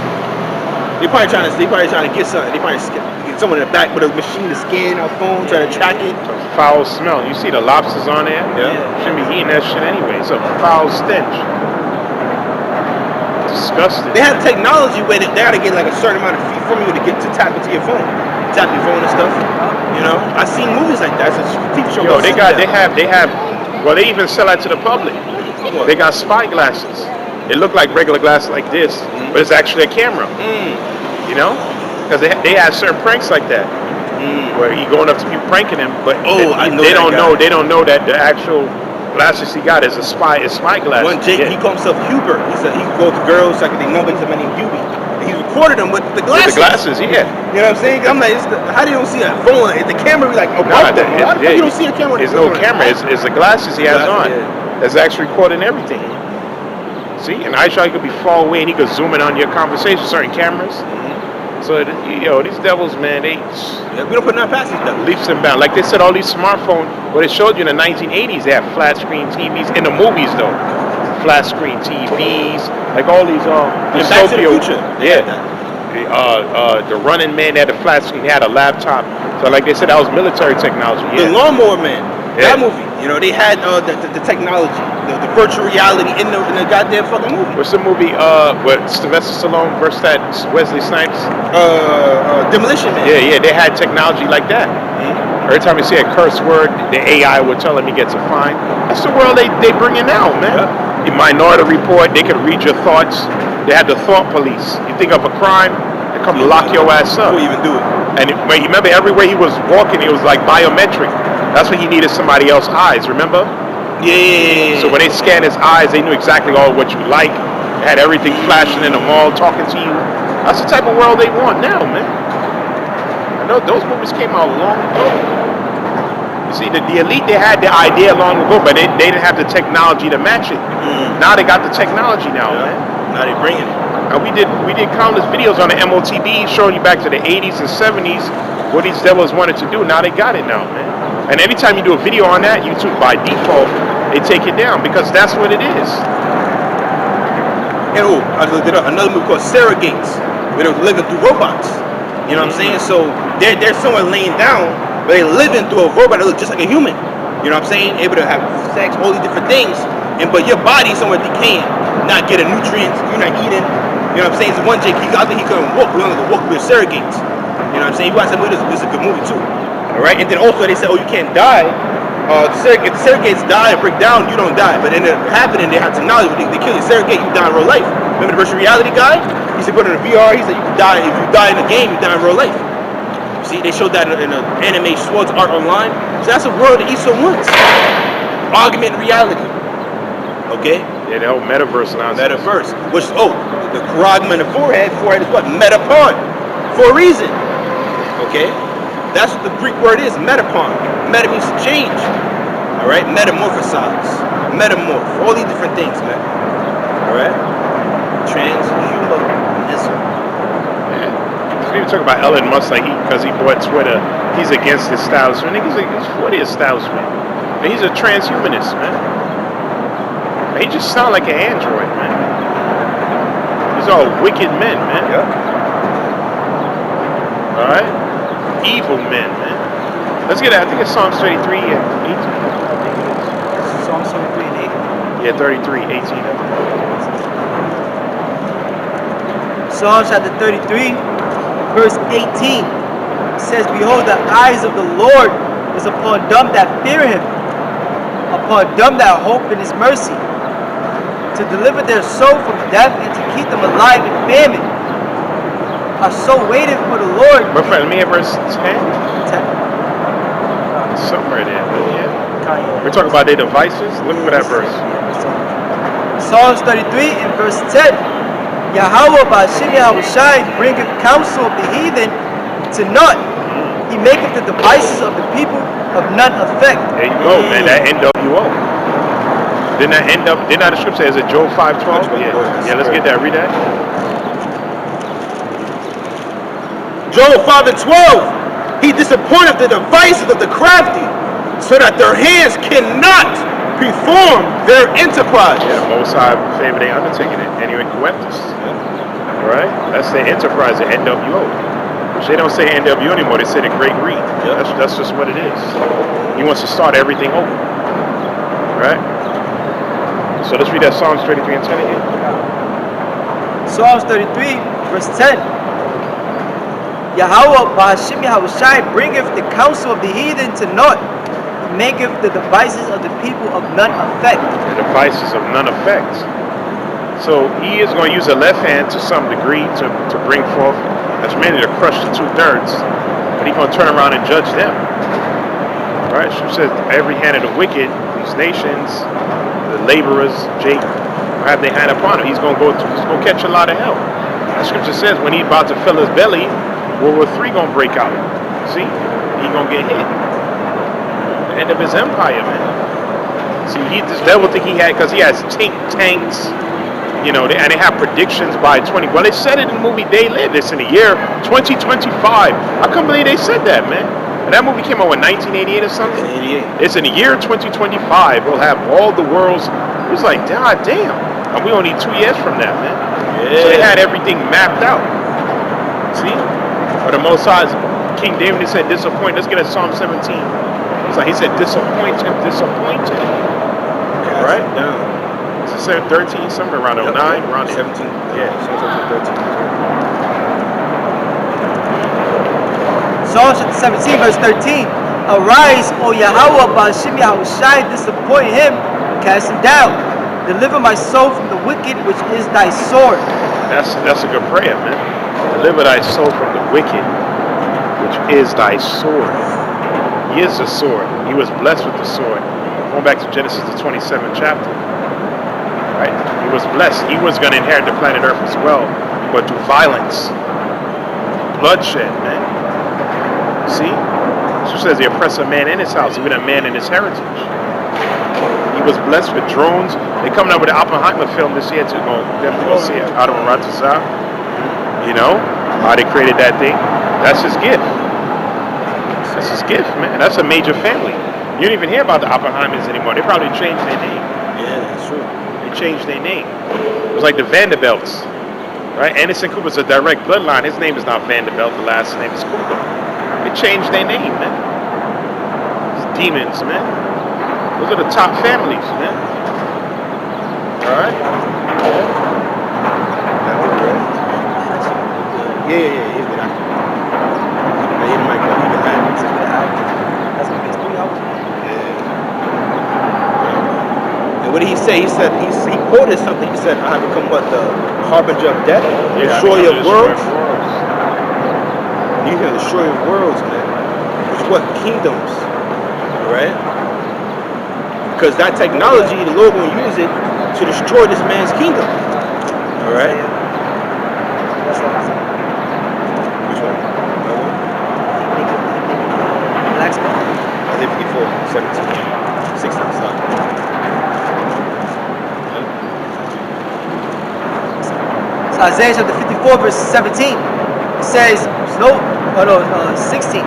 They probably trying to get something. They probably get someone in the back with a machine to scan our phone, trying to track it. It's a foul smell. You see the lobsters on there? Yeah. Shouldn't be eating that shit anyway. It's a foul stench. Disgusting. They have technology where they gotta get like a certain amount of feet from you to get to tap into your phone. Tap your phone and stuff. You know? I've seen movies like that. It's a TV show. Yo, called they have. Well, they even sell that to the public. What? They got spy glasses. It look like regular glasses like this, but it's actually a camera. You know? Because they have certain pranks like that, where he going up to people pranking him, but they don't know that the actual glasses he got is spy glasses. One Jake, he called himself Huber. He said he goes to girls like they know him by name Hubie. And he recorded them with the glasses. With the glasses, yeah. You know what I'm saying? I'm like, how do you don't see a phone? The camera be like above them. How the fuck you don't see a camera? There's no camera. It's the glasses he has on. Yeah. That's actually recording everything. See, and I he could be far away and he could zoom in on your conversation, certain cameras. So, these devils, man, they We don't put nothing past these devils. leaps and bounds. Like they said, all these smartphones, what it showed you in the 1980s, they had flat screen TVs. In the movies, though, flat screen TVs, like all these And Back to the Future. They had that. The Running Man had a flat screen, he had a laptop. So like they said, that was military technology. The Yeah. Lawnmower Man. Yeah. That movie. You know, they had the technology, the virtual reality in the goddamn fucking movie. What's the movie with Sylvester Stallone versus that Wesley Snipes? Demolition Man. Yeah, they had technology like that. Every time you say a curse word, the AI would tell him he gets a fine. That's the world they bring in now, man. The Minority Report, they could read your thoughts. They had the thought police. You think of a crime, they come lock your ass up. Before you even do it. And you remember everywhere he was walking, it was like biometric. That's when he needed somebody else's eyes, remember? Yeah. So when they scanned his eyes, they knew exactly all what you like. They had everything flashing in the mall, talking to you. That's the type of world they want now, man. I know those movies came out long ago. You see, the elite, they had the idea long ago, but they didn't have the technology to match it. Now they got the technology now, man. Now they bringing it. And we did countless videos on the MOTV showing you back to the 80s and 70s what these devils wanted to do. Now they got it now, man. And every time you do a video on that, YouTube by default, they take it down because that's what it is. And I looked it up. Another movie called Sarah Gates, where they're living through robots. You know what I'm saying? So they're someone laying down, but they're living through a robot that looks just like a human. You know what I'm saying? Able to have sex, all these different things. But your body's somewhere decaying, not getting nutrients, you're not eating. You know what I'm saying? So one Jake, I think he couldn't walk. We only could walk with Sarah Gates. You know what I'm saying? You watch that movie, this is a good movie too. Alright? And then also they said, oh, you can't die. If the surrogates die and break down, you don't die. But then it happening, they have technology, they kill you. Surrogate, you die in real life. Remember the virtual reality guy? He said, put it in a VR. He said, you can die. If you die in a game, you die in real life. See, they showed that in an anime Swords Art Online. So that's a world that Issa wants. Augmented reality. Okay? Yeah, the whole metaverse nonsense. Metaverse. Which, the Karagma in the forehead. Forehead is what? Metapon. For a reason. Okay? That's what the Greek word is. Metapon. Meta means to change. Alright? Metamorphosize. Metamorph. All these different things, man. Alright? Transhumanism. We even talk about Elon Musk like because he bought Twitter, he's against the establishment. He's for the establishment. And he's a transhumanist, man. He just sounds like an android, man. These are all wicked men, man. Yep. All right, evil men, man. Let's get it. I think it's Psalms 33 and 18. Psalms 33 and 8. Yeah, 33, 18. Psalms chapter 33, verse 18 says, behold, the eyes of the Lord is upon them that fear him, upon them that hope in his mercy, to deliver their soul from death and to keep them alive in famine. Our soul waited for the Lord. My friend, let me hear verse 10. 10. Somewhere there, but yeah. Kanye. We're talking about their devices. Look for that verse. Psalms 33 and verse 10. Yahweh Ba'ashim Yahushai bringeth counsel of the heathen to naught. He maketh the devices of the people of none effect. There you go, man. That NWO. Didn't that end up? Didn't that the scripture say? Is it Job 5:12? Yeah. Let's get that. Read that. Job 5:12. He disappointed the devices of the crafty, so that their hands cannot perform their enterprise. Yeah, Most High favor they undertaking it. Anyway, Coeptus. Right? That's the enterprise, the NWO. Which they don't say NWO anymore. They say the Great Read. Yep. That's just what it is. He wants to start everything over. Right? So let's read that Psalms 33 and 10 again. Psalms 33, verse 10. Yahweh Ba'ashim Yahushai bringeth the counsel of the heathen to naught. He maketh the devices of the people of none effect. The devices of none effect. So he is going to use a left hand to some degree to bring forth, that's mainly to crush the 2/3, but he's going to turn around and judge them. Right? She says, every hand of the wicked, these nations, the laborers, Jake, have their hand upon him. He's going to catch a lot of hell. That scripture says when he's about to fill his belly, World War III going to break out. See? He's going to get hit. The end of his empire, man. See, this devil think he had, because he has tanks, you know, and they have predictions by 20. Well, they said it in the movie They Live. It's in the year 2025. I couldn't believe they said that, man. And that movie came out in 1988 or something. 88. It's in the year 2025. We'll have all the world's. It was like, God damn. And we only 2 years from that, man. Yeah. So they had everything mapped out. See? But the Most High, King David, he said, disappoint. Let's get at Psalm 17. It's like he said, disappoint him. Right? Down. It's 13, somewhere around 09, around 17. Yeah. 13. Psalm chapter 17, verse 13. Arise, O Yahweh Ba'ashim Yahushai, disappoint him, cast him down. Deliver my soul from the wicked, which is thy sword. That's a good prayer, man. Deliver thy soul from the wicked, which is thy sword. He is a sword. He was blessed with the sword. Going back to Genesis, the 27th chapter. Right? He was blessed. He was going to inherit the planet Earth as well, but through violence, bloodshed, man. See? She says the oppressor man in his house, even a man in his heritage. He was blessed with drones. They're coming up with the Oppenheimer film this year too. Definitely go see it. Out of Ratazar. You know how they created that thing. That's his gift. That's his gift, man. That's a major family. You don't even hear about the Oppenheimers anymore. They probably changed their name. Yeah, that's true. They changed their name. It was like the Vanderbilts, right? Anderson Cooper's a direct bloodline. His name is not Vanderbilt. The last name is Cooper. They changed their name, man. It's demons, man. Those are the top families, man. All right. Yeah. He's good actor. Now, he might go. He can act. That's a good album. That's what gets 3 hours. And what did he say? say? He said he quoted something. He said, "I have become what the harbinger of death, destroyer of worlds." You hear destroyer of worlds, man. Which what kingdoms, right? Because that technology, the Lord will use it to destroy this man's kingdom. All right. Which one? That one? Black spot. Isaiah 54, 17, 16. Stop. So Isaiah chapter 54 verse 17. It says, 16.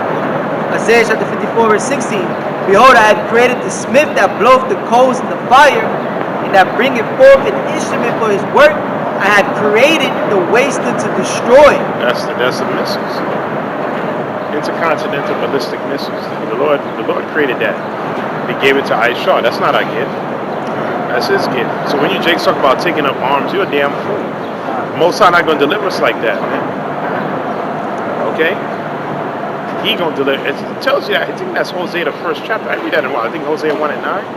Isaiah chapter 54 verse 16. Behold, I have created the smith that bloweth the coals in the fire, and that bringeth forth an instrument for his work. I have created the waster to destroy. That's the missiles. Intercontinental ballistic missiles. The Lord created that. He gave it to Aisha. That's not our gift. That's his gift. So when you Jakes talk about taking up arms, you're a damn fool. Most High not gonna deliver us like that, man. Okay? He gonna deliver. It tells you that. I think that's Hosea, the first chapter. I read that in a while. I think Hosea 1 and 9. You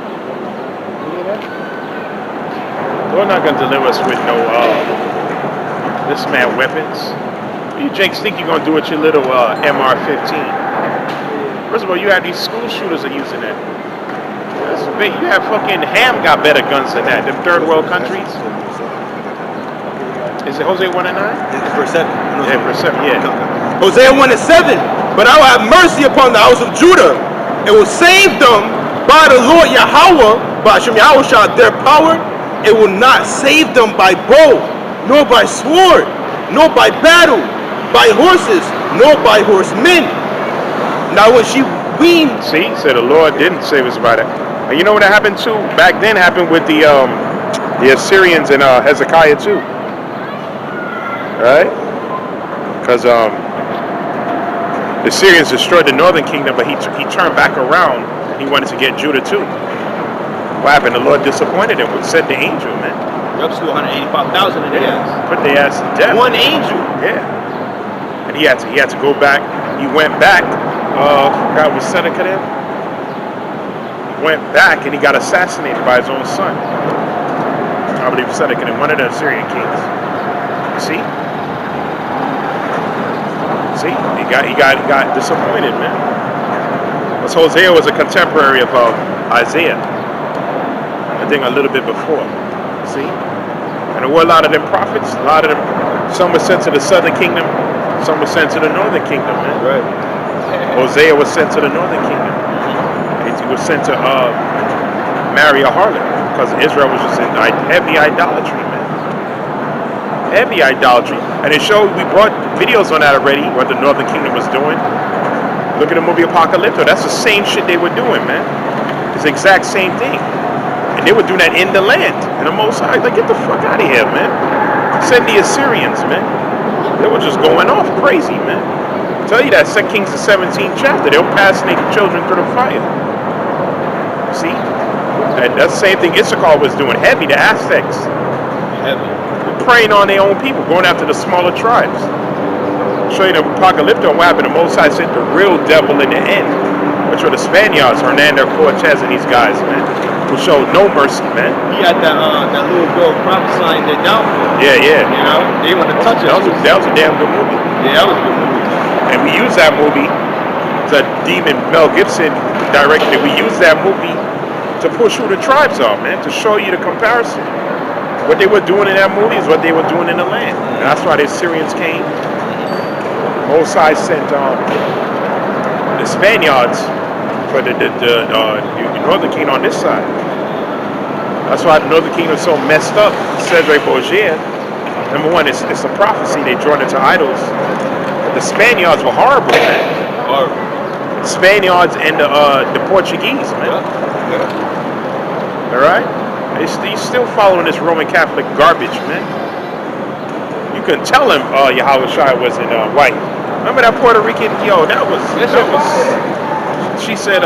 hear that? Lord not gonna deliver us with no this man weapons. You Jakes think you're gonna do with your little MR-15. First of all, you have these school shooters are using that. That's big. You have fucking Ham got better guns than that. Them third world countries. Is it Hosea 1 and 9? It's verse 7. Yeah, verse 7. Yeah. Hosea 1 and 7. But I will have mercy upon the house of Judah, and will save them by the Lord Yahweh, by Hashem Yahweh shall their power. It will not save them by bow, nor by sword, nor by battle, by horses, nor by horsemen. Now when she weaned. See, so the Lord didn't save us by that. And you know what happened too? Back then happened with the Assyrians and Hezekiah too. Right? Because the Syrians destroyed the northern kingdom, but he turned back around and he wanted to get Judah too. What happened? The Lord disappointed him, sent the angel, man. Up to 185,000 in the ass. Put their ass to death. One angel. Yeah. And he had to go back. He went back. God was Seneca there. He went back and he got assassinated by his own son. I believe Seneca, one of the Assyrian kings. See? See, he got disappointed, man. Because Hosea was a contemporary of Isaiah. I think a little bit before. See? And there were a lot of them prophets. A lot of them. Some were sent to the southern kingdom. Some were sent to the northern kingdom, man. Right. Hosea was sent to the northern kingdom. He was sent to marry a harlot because Israel was just in heavy idolatry, man. Heavy idolatry. And it showed, we brought videos on that already, what the northern kingdom was doing. Look at the movie Apocalypto. That's the same shit they were doing, man. It's the exact same thing. And they were doing that in the land. And the Most High, like, get the fuck out of here, man. Send the Assyrians, man. They were just going off crazy, man. I tell you that, 2 Kings the 17th chapter, they'll pass their children through the fire. See? And that's the same thing Issachar was doing. Heavy, the Aztecs. Heavy. Preying on their own people, going after the smaller tribes. I'll show you the Apocalypto and what happened. The Most High sent the real devil in the end, which were the Spaniards, Hernando Cortez and these guys, man, who showed no mercy, man. He had that little girl prophesying their downfall. Yeah, yeah. You know, they want to touch it. That was a damn good movie. Yeah, that was a good movie. And we used that movie, the demon Mel Gibson directed it. We used that movie to push who the tribes are, man, to show you the comparison. What they were doing in that movie is what they were doing in the land. And that's why the Assyrians came. Mosai sent the Spaniards for the northern kingdom on this side. That's why the northern kingdom is so messed up. Cedric Borgia, number one, it's a prophecy. They drawn into idols. But the Spaniards were horrible, man. Horrible. Spaniards and the Portuguese, man. Yeah. All right? He's still following this Roman Catholic garbage, man. You couldn't tell him Yahweh Shai wasn't white. Remember that Puerto Rican? Yo, that was. She said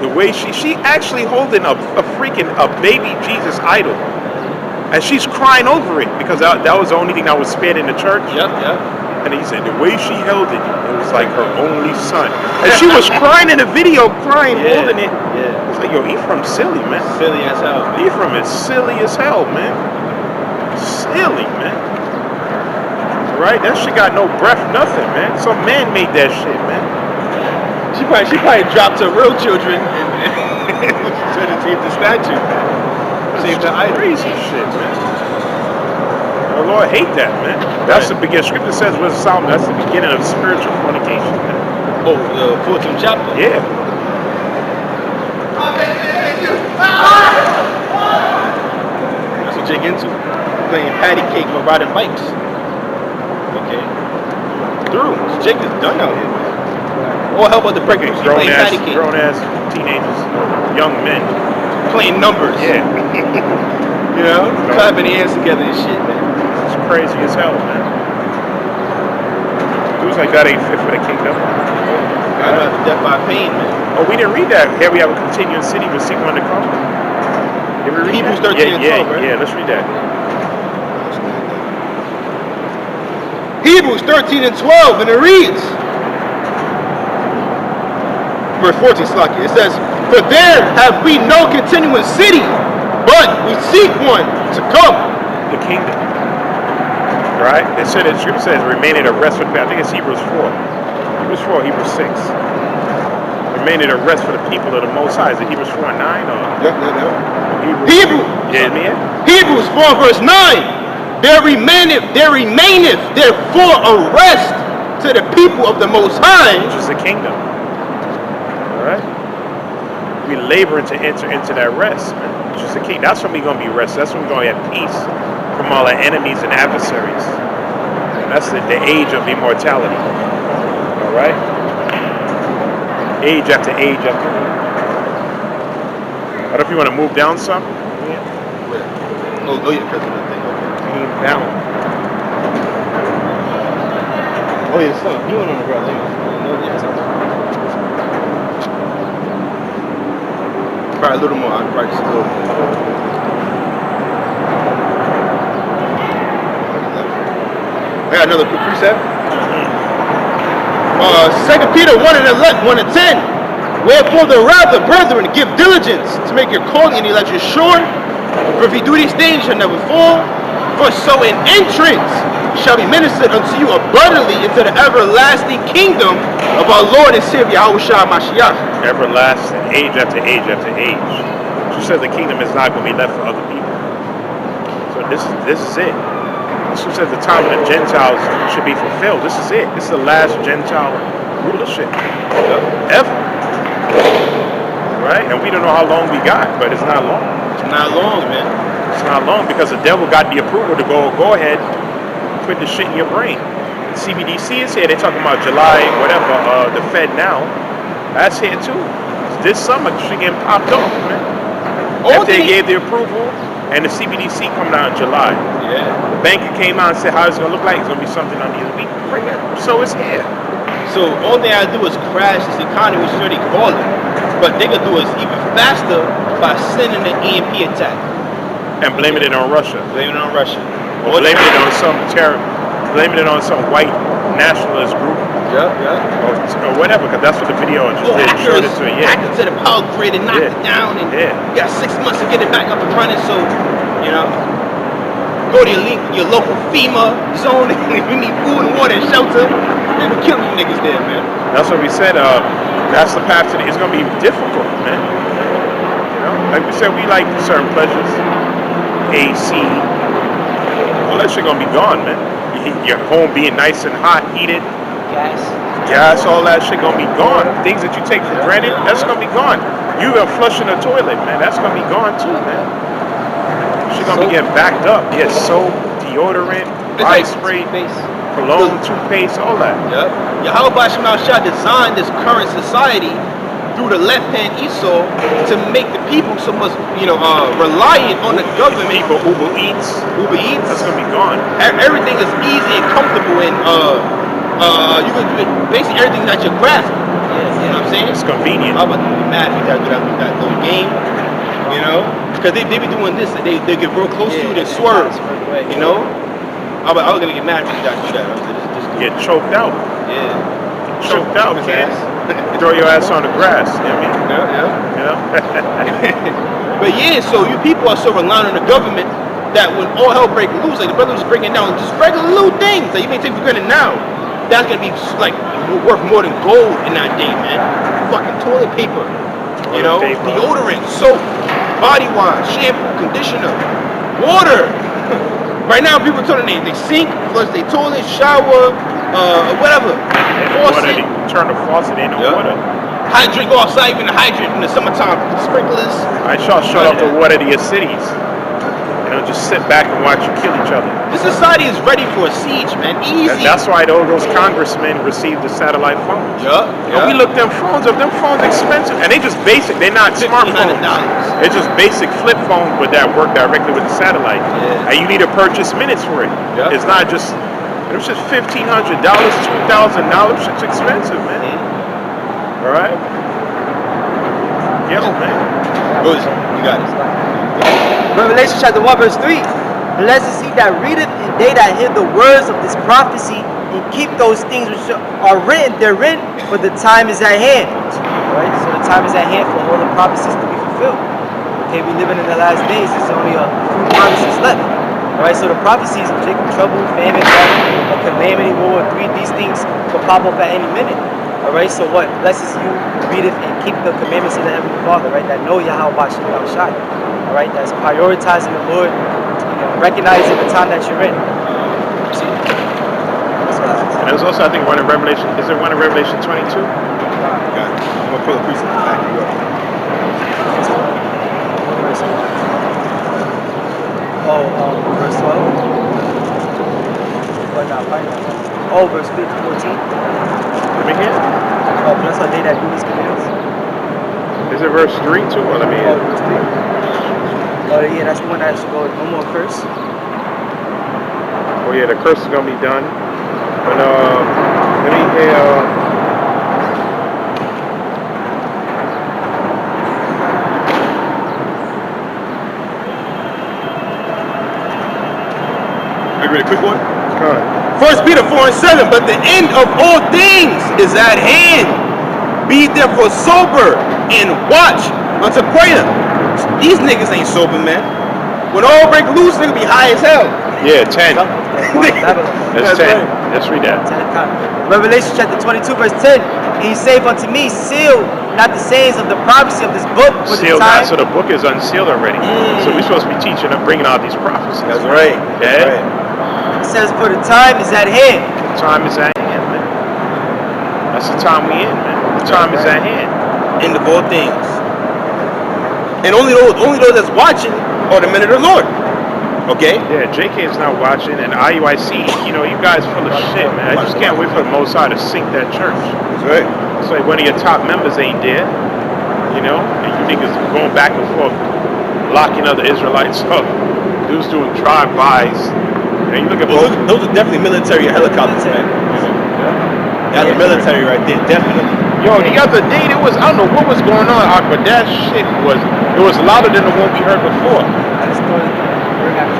the way she actually holding a baby Jesus idol, and she's crying over it because that was the only thing that was spared in the church. Yep. And he said the way she held it was like her only son, and she was crying in the video, holding it. Yeah. like, yo, Ephraim's silly, man. Silly as hell. Man. Ephraim is silly as hell, man. Silly, man. Right? That shit got no breath, nothing, man. Some man made that shit, man. She probably dropped her real children and trying to save the statue, man. Save the idol. Crazy shit, man. The Lord hate that, man. That's the beginning. Scripture says, with Solomon, that's the beginning of spiritual fornication, man. Oh, the 14th chapter. Yeah. That's what Jake into. Playing patty cake or riding bikes. Okay. Through. Jake is done out here, man. All hell about the pregnant. He playing patty cake. Grown ass teenagers, young men. Playing numbers. Yeah. You know? Clapping their hands together and shit, man. It's crazy as hell, man. Dudes like that ain't fit for the kingdom. God about death by pain, man. Oh, we didn't read that. Here we have a continuing city with seek one to come. Did we read Hebrews that? 13 and 12, right? Yeah, let's read that. Hebrews 13 and 12, and it reads, verse 14, Slaki, it says, for there have we no continuing city, but we seek one to come. The kingdom. Right? It said, the scripture says, remaining at rest with me. I think it's Hebrews 4. Hebrews 4, Hebrews 6. Remaining at rest for the people of the Most High. Is it Hebrews 4 and 9? Or Hebrews. Yeah, man. Hebrews 4 verse 9. There remaineth therefore a rest to the people of the Most High. Which is the kingdom. Alright? We laboring to enter into that rest, man. Which is the kingdom. That's when we're going to be rested. That's when we're going to have peace from all our enemies and adversaries. And that's the age of immortality. Alright? Age after age after age. I don't know if you want to move down some. Yeah. Oh yeah, because of the thing. Move down. Oh yeah, son, you went on the ground. Probably a little more. I'll probably just a little more. I got another quick precept. 2 Peter 1 and 10. Wherefore the rather, brethren, give diligence to make your calling and election sure. For if you do these things, you shall never fall. For so an entrance shall be ministered unto you abundantly into the everlasting kingdom of our Lord and Savior, Yahushua Mashiach. Everlasting, age after age after age. She says the kingdom is not going to be left for other people. So this is it. She says the time of the Gentiles should be fulfilled. This is it. This is the last Gentile rulership ever. Right? And we don't know how long we got, but it's not long. It's not long, man. It's not long because the devil got the approval to go ahead, put the shit in your brain. The CBDC is here. They're talking about July, whatever. The Fed now, that's here too. This summer, shit getting popped off, man. After they gave the approval, and the CBDC coming out in July. Yeah. The banker came out and said how it's gonna look like. It's gonna be something on these week. So it's here. So all they gotta do is crash this economy, which is already falling. But they could do it even faster by sending an EMP attack. And blaming it on Russia. Blaming it on Russia. Or blaming it on some blaming it on some white nationalist group. Or whatever, because that's what the video just did. Showed it to it, hacked into the power grid and knocked it down, and you got 6 months to get it back up and running. So, you know, go to your local FEMA zone if you need food and water and shelter. They will kill you niggas there, man. That's what we said. That's the path to it's gonna be difficult, man. You know, like we said, we like certain pleasures, AC, all that shit gonna be gone, man. Your home being nice and hot, heated. Gas, all that shit gonna be gone. Things that you take for granted, that's gonna be gone. You even flushing the toilet, man, that's gonna be gone too, man. Shit gonna be getting backed up. Yeah, soap, deodorant, body spray, cologne, toothpaste, all that. Yep. Yahweh Shema Shah designed this current society through the left-hand Esau to make the people so much, reliant on the government. People, Uber Eats. That's gonna be gone. Everything is easy and comfortable, and you can basically everything at your grasp. You know what I'm saying? It's convenient. I'm about to be mad if you guys do that little game, because they be doing this. They get real close to you and swerve, I was gonna get mad if you guys do that. Get choked out. Yeah. Choked out, man. Throw your ass on the grass. You know what I mean? You know? But yeah, so you people are so reliant on the government that when all hell breaks loose, like the brother was breaking down just regular little things that you may take for granted now, that's gonna be like worth more than gold in that day, man. Fucking toilet paper, you know, Toilet paper. deodorant, soap, body wash, shampoo, conditioner, water. Right now, people are telling they sink, flush their toilet, shower, whatever. Water, they turn the faucet, ain't no water. Hydrant, go outside, even the hydrant in the summertime, sprinklers. I shall shut off the water to your cities. You know, just sit back and watch you kill each other. This society is ready for a siege, man. Easy. That's why those congressmen received the satellite phones. And we looked them phones up. Them phones expensive, and they just basic. They're not smartphones. It's just basic flip phones, but that work directly with the satellite. And you need to purchase minutes for it. It's not just. It was just $1,500, $2,000. Shit's expensive, man. All right. Yo, man. You got it. Revelation chapter 1 verse 3. Blessed is he that readeth and they that hear the words of this prophecy and keep those things which are written therein, for the time is at hand. Right? So the time is at hand for all the prophecies to be fulfilled. Okay, we living in the last days. There's only a few promises left. Alright, so the prophecies of Jacob, trouble, famine, death, a calamity, World War III, these things will pop up at any minute. Alright, so what? Blesses you, readeth, and keep the commandments of the Heavenly Father, right? That know Yahweh Shai. Alright, that's prioritizing the Lord, recognizing the time that you're in. And there's also, I think, one in Revelation. Is there one in Revelation 22? Got it. I'm gonna pull a priest in the back of you up. Verse 12. But not right now. Oh, verse 14. Let me hear. Oh, blessed are they that do these commands. Is it verse 3 too? Or let me hear. Verse 3. Oh, yeah, that's the one that should go. No more curse. Oh yeah, the curse is gonna be done. But let me hear. Ready, quick one. All right. 1 Peter 4:7. But the end of all things is at hand. Be therefore sober and watch unto prayer. These niggas ain't sober, man. When all break loose, niggas be high as hell. Yeah, 10. That's 10. right. Let's read that. Revelation chapter 22 verse 10. And he saith unto me, seal not the sayings of the prophecy of this book, for the Sealed time. not, so the book is unsealed already. So we're supposed to be teaching and bringing out these prophecies. That's right. Okay? That's right. It says, for the time is at hand. The time is at hand, man. That's the time we in, man. The time is at hand. End of all things. And only those that's watching are the men of the Lord. Okay? Yeah, JK is not watching, and IUIC, you know, you guys full of shit, man. I just can't wait for the Most High to sink that church. That's right. It's like one of your top members ain't there, you know, and you niggas going back and forth, locking other Israelites up. Dudes doing drive-bys. And you look at Well, both. those are definitely military helicopters, man. That's the military right there, definitely. Yo, the other day there was, I don't know what was going on, but that shit was, it was louder than the one we heard before. I just thought we're not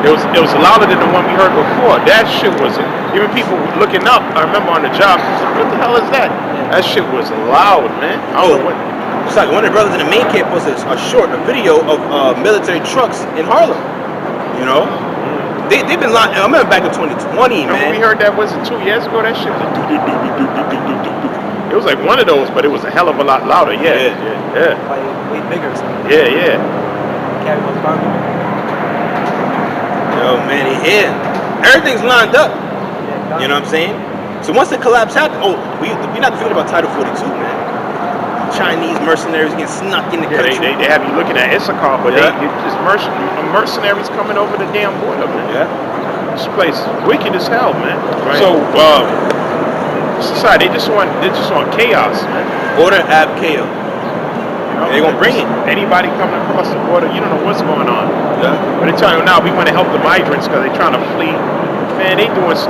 It was louder than the one we heard before. That shit was, even people looking up, I remember on the job, what the hell is that? That shit was loud, man. I don't know what. It's like one of the brothers in the main camp posted a video of military trucks in Harlem. You know? They've been lying. I remember back in 2020, Remember man. we heard that, was it 2 years ago? That shit was it was like one of those, but it was a hell of a lot louder. Yeah. way bigger or something. Yeah. Carry those barbecue. Yo, man, yeah. Everything's lined up. You know what I'm saying? So once the collapse happens, we're not forgetting about Title 42, man. Chinese mercenaries getting snuck in the country. They have you looking at Issachar, but just mercenaries coming over the damn border, man. Yeah. This place is wicked as hell, man. Right. So, society, they just want chaos, man. Order ab chaos. You know, They gonna bring it. Anybody coming across the border, you don't know what's going on. Yeah. But they tell you now we want to help the migrants because they're trying to flee. Man, they doing some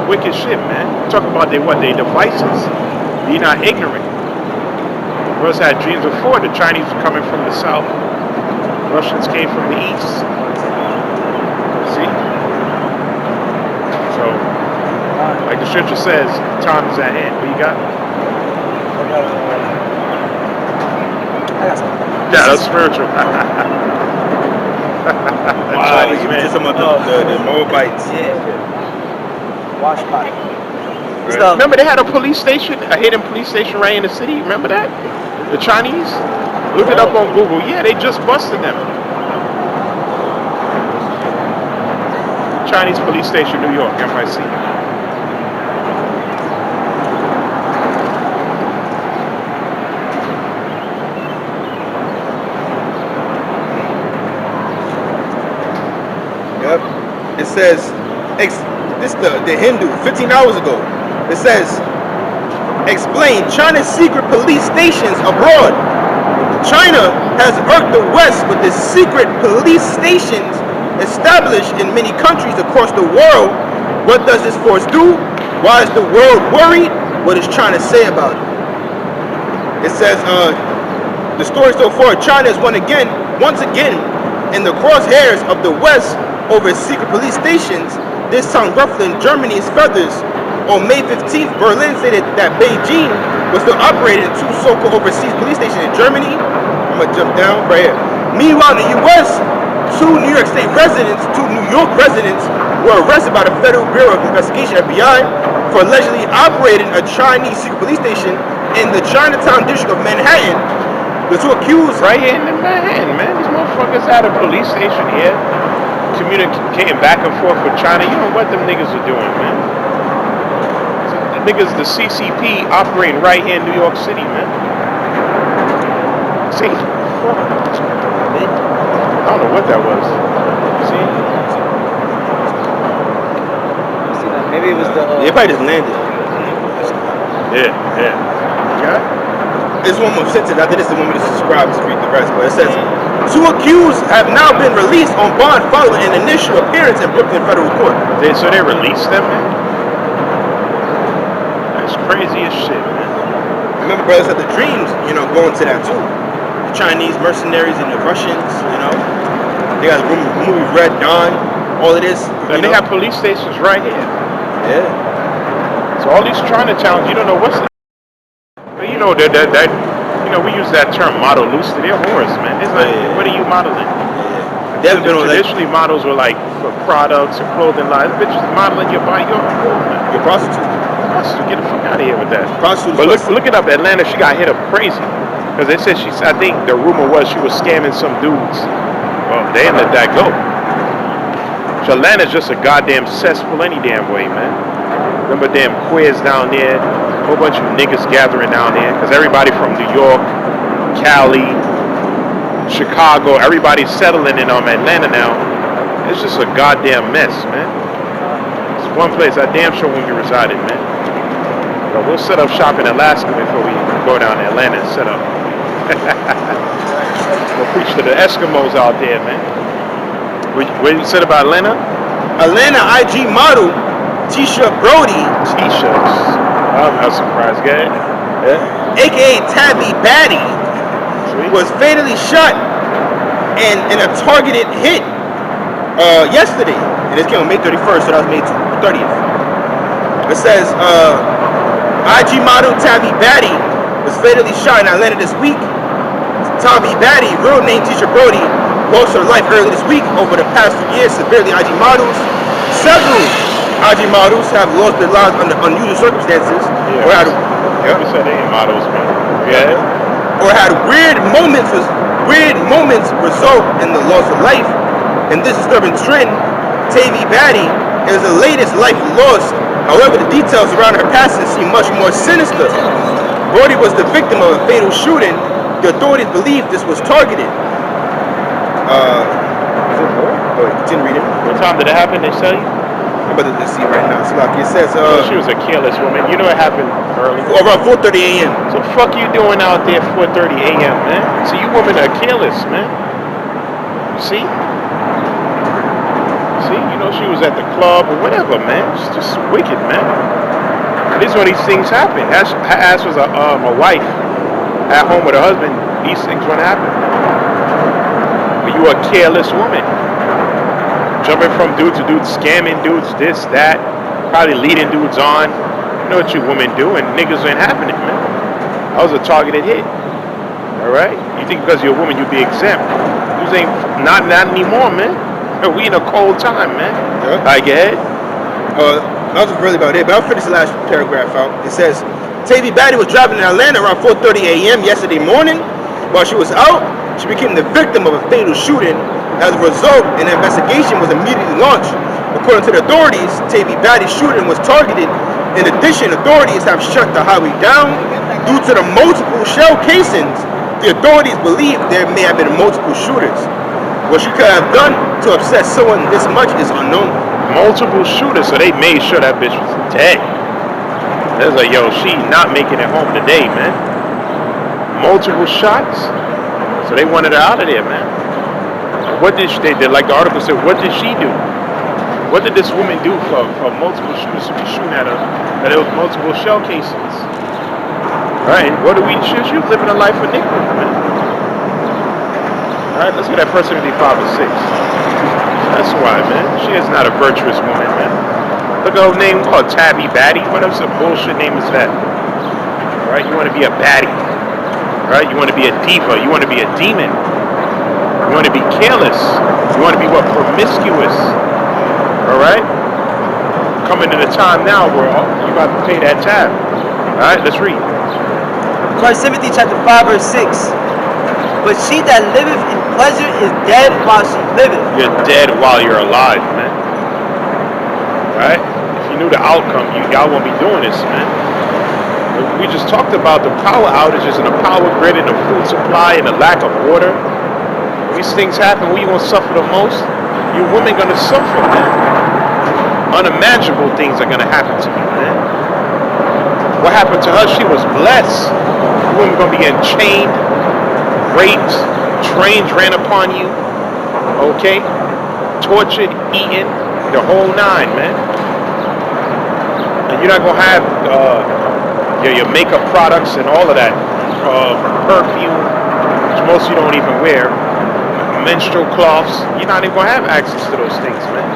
wicked shit, man. Talk about their devices. You're not ignorant. Brothers had dreams before. The Chinese were coming from the south. Russians came from the east. See? So, like the scripture says time is at hand. What you got? I got something. Yeah, that's spiritual. Wow, you were just talking about the Moabites. Yeah. Wash body. Right. Remember they had a police station, a hidden police station right in the city? Remember that? The Chinese? Look it up on Google. Yeah, they just busted them. Chinese police station, New York, NYC. Yep. It says, this the Hindu, 15 hours ago. It says, explain China's secret police stations abroad. China has irked the West with its secret police stations established in many countries across the world. What does this force do? Why is the world worried? What is China say about it? It says, the story so far, China is once again in the crosshairs of the West over its secret police stations, this time ruffling Germany's feathers. On May 15th, Berlin stated that Beijing was still operating two so-called overseas police stations in Germany. I'm gonna jump down right here. Meanwhile, in the U.S., two New York residents were arrested by the Federal Bureau of Investigation (FBI) for allegedly operating a Chinese secret police station in the Chinatown district of Manhattan. The two accused Right here in Manhattan, man. These motherfuckers had a police station here, communicating back and forth with China. You know what them niggas are doing, man. The niggas, the CCP operating right here in New York City, man. See? I don't know what that was. See? See that? Maybe it was the. they probably just landed. Yeah. Yeah? This one more sentence. After this, the one we just subscribe to read the rest. But it says, two accused have now been released on bond following an initial appearance in Brooklyn federal court. So they released them, man? That's crazy as shit, man. Remember, brothers had the dreams, going to that too. The Chinese mercenaries and the Russians, They got the movie Red Dawn, all of this. And they have police stations right here. Yeah. So all these Chinatowns, you don't know what's the... But you know, we use that term model loosely. They're whores, man. It's like, what are you modeling? Yeah. They haven't been on Traditionally, models were like for products or clothing lines. Bitches modeling your body. You're a whore, man. You're a prostitute. Get the fuck out of here with that. Prostitute. But look it up. Atlanta, she got hit up crazy. Because they said I think the rumor was she was scamming some dudes. Well, they didn't let that go. So Atlanta's just a goddamn cesspool any damn way, man. Remember damn quiz down there, a whole bunch of niggas gathering down there. Because everybody from New York, Cali, Chicago, everybody's settling in on Atlanta now. It's just a goddamn mess, man. It's one place I damn sure when you resided, man. But we'll set up shop in Alaska before we go down to Atlanta and set up. We'll preach to the Eskimos out there, man. What you said about Atlanta? Atlanta IG model Tisha Brody, T-shirts. I'm not surprised, guy. Yeah. aka Tabby Batty, Sweet. was fatally shot in a targeted hit yesterday. And this came on May 31st, so that was May 30th. It says IG model Tabby Batty was fatally shot in Atlanta this week. Tabby Batty, real name Tisha Brody, lost her life early this week. Over the past few years, severely IG models. Several IG models have lost their lives under unusual circumstances, or had We said they ain't models, man. Yeah. or had weird moments result in the loss of life. In this disturbing trend, Tabby Batty is the latest life lost. However, the details around her passing seem much more sinister. Brody was the victim of a fatal shooting. The authorities believe this was targeted. Continue reading. What time did it happen, they say? I'm about to see right now. So like it says, She was a careless woman. You know it happened early. around 4:30 a.m. So fuck you doing out there 4:30 a.m., man? See, you women are careless, man. See? She was at the club or whatever, man. It's just wicked, man. This is when these things happen. Her ass was a wife at home with her husband. These things wouldn't happen. But you a careless woman. Jumping from dude to dude, scamming dudes, this, that, probably leading dudes on. You know what you women do, and niggas ain't having it, man. I was a targeted hit. All right? You think because you're a woman, you be exempt. You ain't not anymore, man. We in a cold time, man. Yeah. I get it. That was really about it, but I'll finish the last paragraph out. It says, Tavy Batty was driving in Atlanta around 4:30 a.m. yesterday morning. While she was out, she became the victim of a fatal shooting. As a result, an investigation was immediately launched. According to the authorities, Tavy Batty's shooting was targeted. In addition, authorities have shut the highway down due to the multiple shell casings. The authorities believe there may have been multiple shooters. What she could have done to upset someone this much is unknown. Multiple shooters, so they made sure that bitch was dead. They was like, yo, she not making it home today, man. Multiple shots, so they wanted her out of there, man. What did they did? Like the article said, what did she do? What did this woman do for multiple shooters to be shooting at her? That it was multiple shell casings. Right? What do we? She was living a life of nickel, man. All right, let's get that person 75 or 6. That's why, man. She is not a virtuous woman, man. Look at her name called Tabby Batty. What else a bullshit name is that? All right, you want to be a baddie. Right? You want to be a diva. You want to be a demon. You want to be careless. You want to be what? Promiscuous. All right? Coming to the time now where you got to pay that tab. All right, let's read. 1 Timothy chapter 5 verse 6. But she that liveth in pleasure is dead while she liveth. You're dead while you're alive, man. Right? If you knew the outcome, y'all won't be doing this, man. We just talked about the power outages and the power grid and the food supply and the lack of water. These things happen. Where you gonna suffer the most? You women gonna suffer, man. Unimaginable things are gonna happen to you, man. What happened to her? She was blessed. You women gonna be getting chained, raped, trains ran upon you, okay? Tortured, eaten, the whole 9, man. And you're not gonna have your makeup products and all of that, perfume, which most of you don't even wear, menstrual cloths. You're not even gonna have access to those things, man.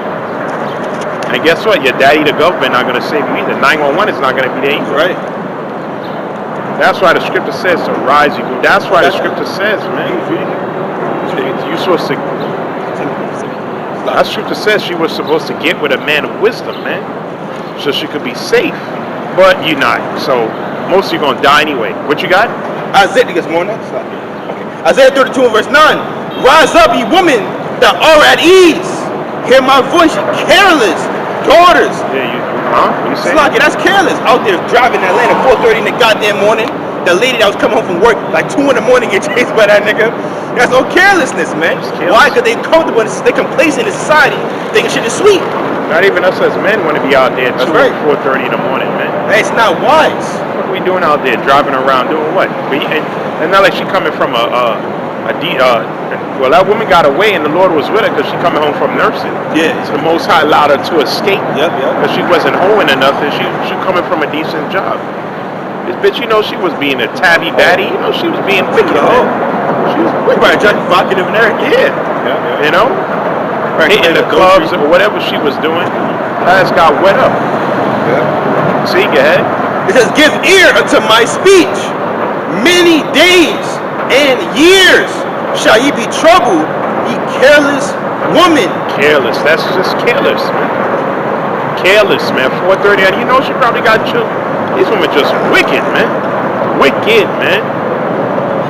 And guess what? Your daddy, the government, not gonna save you either. 911 is not gonna be there either. Right. That's why the scripture says to rise you. That's why the scripture says, man. You're supposed to. That scripture says she was supposed to get with a man of wisdom, man, so she could be safe. But you're not. So most of you gonna die anyway. What you got? Isaiah, you guys more next? Okay. Isaiah 32 and verse 9. Rise up, ye women that are at ease. Hear my voice, ye careless daughters. Yeah, you say? Sluggy, that's careless. Out there driving in Atlanta 4:30 in the goddamn morning. The lady that was coming home from work like 2 in the morning get chased by that nigga. That's no carelessness, man. Why? Because they comfortable, they complacent in society, thinking shit is sweet. Not even us as men want to be out there 4:30 in the morning, man. That's not wise. What are we doing out there, driving around, doing what? And not like she coming from well, that woman got away and the Lord was with her because she coming home from nursing. Yeah. So the Most High allowed her to escape. Yep. Because she wasn't hoeing enough and she coming from a decent job. This bitch, you know she was being a tabby baddie. You know she was being wicked. She was wicked. Right, judge vocative and everything. Yeah. You know? Right, hitting the clubs or whatever she was doing. Ass got wet up. Yeah. See, go ahead. It says, give ear unto my speech. Many days and years shall ye be troubled, ye careless woman. Careless. That's just careless, man. Careless, man. 4:30, and you know she probably got children. These women just wicked, man. Wicked, man.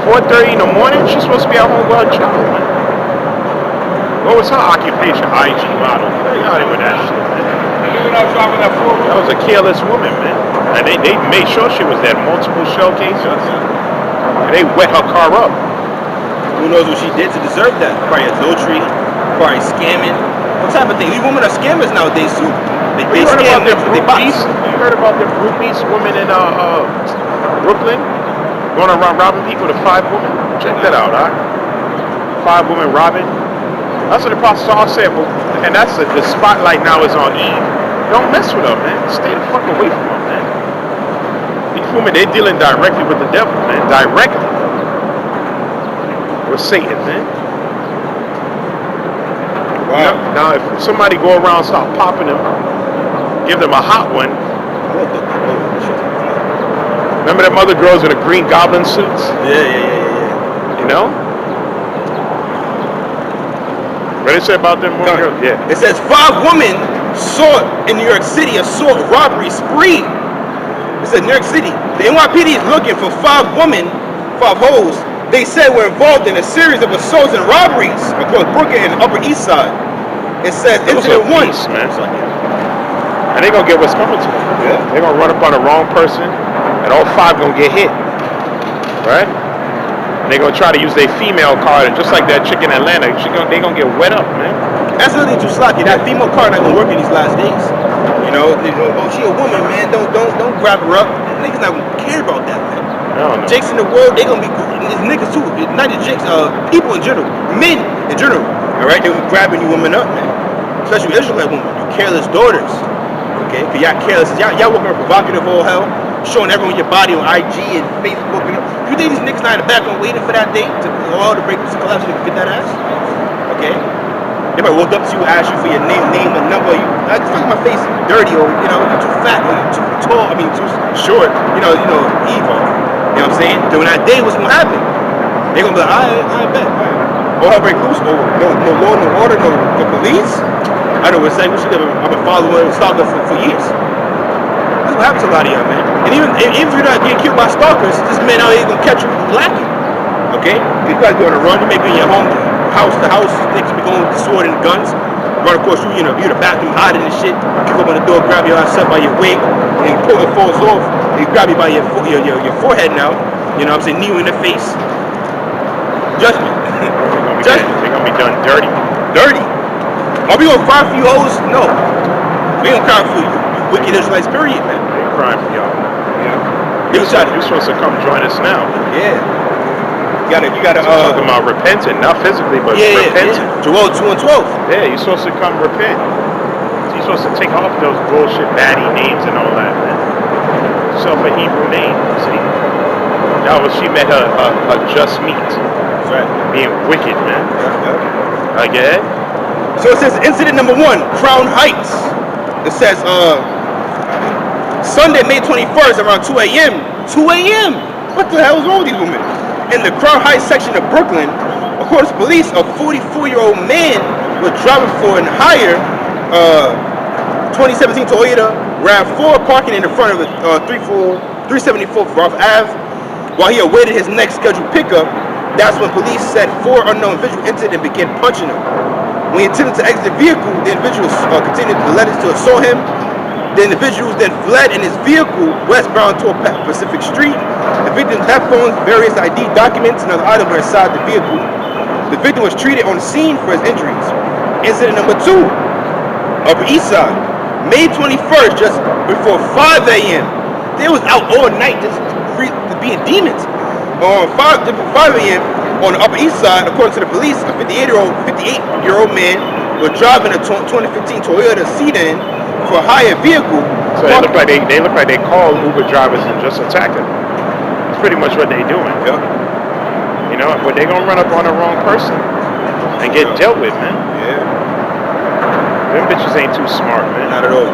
4:30 in the morning, she's supposed to be out home with her child, man. What was her occupation? IG model. Get out of here with that shit, man. That was a careless woman, man. And they made sure she was there. Multiple shell cases. And they wet her car up. Who knows what she did to deserve that? Probably adultery, probably scamming. What type of thing? These women are scammers nowadays too. They You heard scam about the niggas, they bots. groupies? You heard about the groupies women in Brooklyn? Going around robbing people, the 5 women? Check that out, all right? 5 women robbing. That's what the Apostle Paul said, and that's the spotlight now is on Eve. Don't mess with her, man. Stay the fuck away from her, man. These women, they're dealing directly with the devil, man. Directly. With Satan, man. Wow. Now, if somebody go around and start popping them, give them a hot one, Remember them other girls in the Green Goblin suits? Yeah. You know? What did it say about them one girl? Yeah. It says 5 women sought in New York City assault robbery spree. It says New York City. The NYPD is looking for 5 women, 5 hoes. They said were involved in a series of assaults and robberies across Brooklyn and Upper East Side. It says Those are incident 1. beasts, man. And they gonna get what's coming to them. Yeah. They're gonna run up on the wrong person, and all 5 gonna get hit. Right? And they're gonna try to use their female card, and just like that chick in Atlanta, they gonna get wet up, man. That's really too sloppy. That female card not gonna work in these last days. You know, oh, she a woman, man. Don't grab her up. Niggas not gonna care about that, man. No. Jakes in the world, they gonna be it's niggas too. Not just jakes, people in general, men in general. All right, they be grabbing you women up, man. Especially Israelite women, you careless daughters. Okay, cause y'all careless. Y'all walking around provocative all hell, showing everyone your body on IG and Facebook. And you think these niggas not in the back on waiting for that day to all the break to collapse so they can get that ass? Okay. They might walk up to you, ask you for your name and number. You like fuck my face, dirty, or you know, you're too fat, or you're too tall. I mean, too short. You know, evil. You know what I'm saying? During that day, what's gonna happen? They gonna be like, I bet. All hell break loose. No law, no order, no police. I know what it's like. I've been following stalkers for years. That's what happens to a lot of y'all, man. And even if you're not getting killed by stalkers, this man out here gonna catch you lacking. Okay? You guys go on a run. You may be in your home. House to house, niggas be going with the sword and guns. Run across you, you're in the bathroom hiding and shit. Kick up on the door, grab your ass up by your wig, and it falls off. They grab you by your forehead now. You know what I'm saying? Knee you in the face. Judgment. Judgment. They're gonna be done dirty. Dirty. Are we gonna cry for you hoes? No. We ain't gonna cry for you wicked Israelites, period, man. They're crying for y'all. You're supposed to come join us now. Yeah. You gotta talking about repenting, not physically, but repenting. Yeah. Joel 2:12. Yeah, you're supposed to come repent. You're supposed to take off those bullshit baddie names and all that, man. Yourself a Hebrew name, see? That was she met her just meat. That's right. Being wicked, man. Yeah. Again? So it says incident number 1, Crown Heights. It says Sunday, May 21st, around 2 a.m. 2 a.m. What the hell is wrong with these women? In the Crown Heights section of Brooklyn, according to police, a 44-year-old man was driving for an hire 2017 Toyota RAV4, parking in the front of the 374 Roth Ave. While he awaited his next scheduled pickup, that's when police said 4 unknown individuals entered and began punching him. When he attempted to exit the vehicle, the individuals continued the letters to assault him. The individuals then fled in his vehicle westbound toward Pacific Street. The victim's headphones, various ID documents, and other items were inside the vehicle. The victim was treated on scene for his injuries. Incident number 2, Upper East Side, May 21st, just before 5 a.m. They was out all night just being demons. On 5 a.m. on the Upper East Side, according to the police, a 58-year-old man was driving a 2015 Toyota sedan for a hire vehicle. So they look like they call Uber drivers and just attack them. That's pretty much what they're doing. Yeah. You know, but they're gonna run up on the wrong person and get dealt with, man. Yeah. Them bitches ain't too smart, man. Not at all.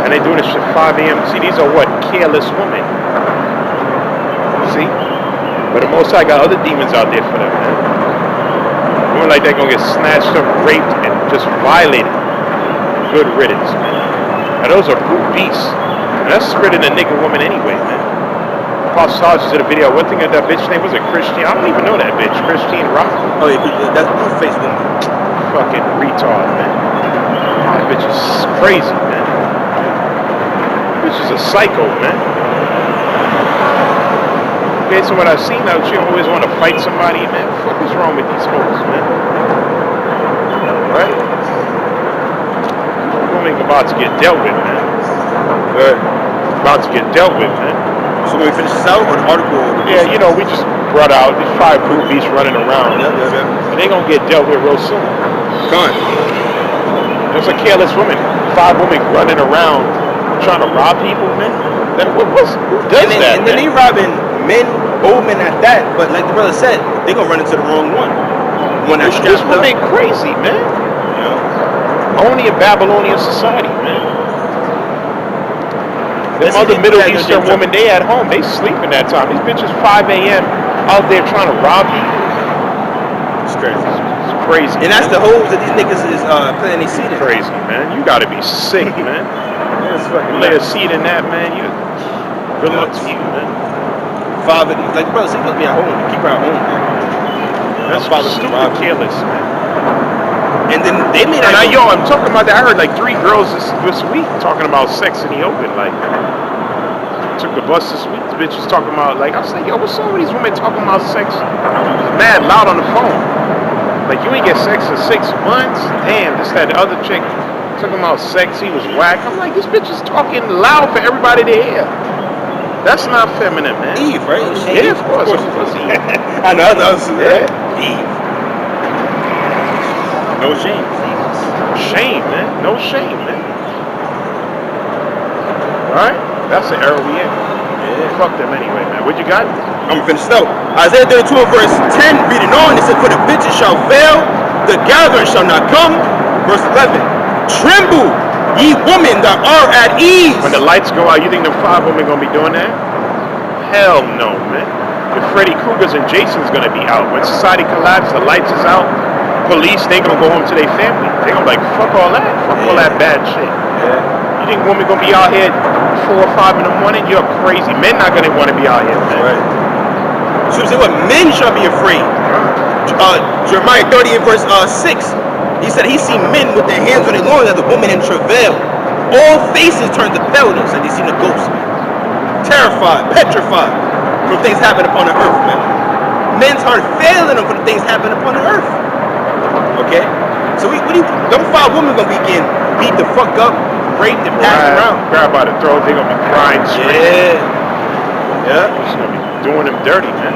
And they doing this shit 5 a.m. See, these are what? Careless women. See? But the Most High got other demons out there for them, man. Women like they're gonna get snatched up, raped, and just violated. Good riddance, man. And those are brute beasts. And that's spreading a nigga woman anyway, man. Apostle Sarge did a video. One thing that bitch name was Christine. I don't even know that bitch. Christine Rock. Oh yeah, that's blue face woman. Fucking retard, man. That bitch is crazy, man. That bitch is a psycho, man. Based on what I've seen out, she always want to fight somebody, man. What is wrong with these folks, man? Right? Woman about to get dealt with, man. About to get dealt with, man. So when we finish this out, or the article? Yeah, you know, we just brought out these 5 blue beasts running around. Yeah. And they gonna get dealt with real soon. Gone. There's a careless woman. 5 women running around trying to rob people, man. Who does that, and then they robbing men, old men at that. But like the brother said, they gonna run into the wrong one. One that's This strapped up. woman crazy, man. Yeah. Only a Babylonian society, man. Them Let's see other if Middle they do that Eastern in their women, they at home. They sleeping that time. These bitches 5 a.m. out there trying to rob you. It's crazy. It's crazy. And that's the holes that these niggas is planting their seed in. Crazy, man. You gotta be sick, man. Yeah, it's fucking You lay a nuts. seed in that, man. You good luck to you, man. Father, like brother, she supposed to be at home. Keep her at home, man. That's father's stupid, surviving. careless, man. And then they made And that. I'm talking about that. I heard like 3 girls this week talking about sex in the open. Like, took the bus this week. The bitch was talking about, like, I was like, yo, what's up with these women talking about sex? Mad loud on the phone. Like, you ain't get sex for 6 months? Damn, this, that, the other chick talking about sex. He was whack. I'm like, this bitch is talking loud for everybody to hear. That's not feminine, man. Eve, right? Yeah, of course. Of course Eve. I know. That was Yeah. Eve. No shame. Shame, man. No shame, man. Alright? That's the era we in. Yeah. Fuck them anyway, man. What you got? I'm gonna finish it out. Isaiah 32 verse 10, reading on, it says, for the bitches shall fail, the gathering shall not come. Verse 11, tremble, ye women that are at ease. When the lights go out, you think the 5 women gonna be doing that? Hell no, man. The Freddy Kruegers and Jason's gonna be out. When society collapses, the lights is out, police, they gonna go home to their family. They gonna be like, fuck all that. Fuck all that bad shit. Yeah. You think women gonna be out here 4 or 5 in the morning? You're crazy. Men not gonna wanna be out here, man. Right. So you say what? Men shall be afraid. Jeremiah 30 and verse 6. He said he seen men with their hands on their loins as a woman in travail. All faces turned to paleness and they seen a ghost. Terrified, petrified from things happening upon the earth, man. Men's heart failing them for the things happening upon the earth. Okay? So them 5 women gonna be getting beat the fuck up, raped and passed around. Grab by the throat, they gonna be crying, screaming. Yeah. It's gonna be doing them dirty, man.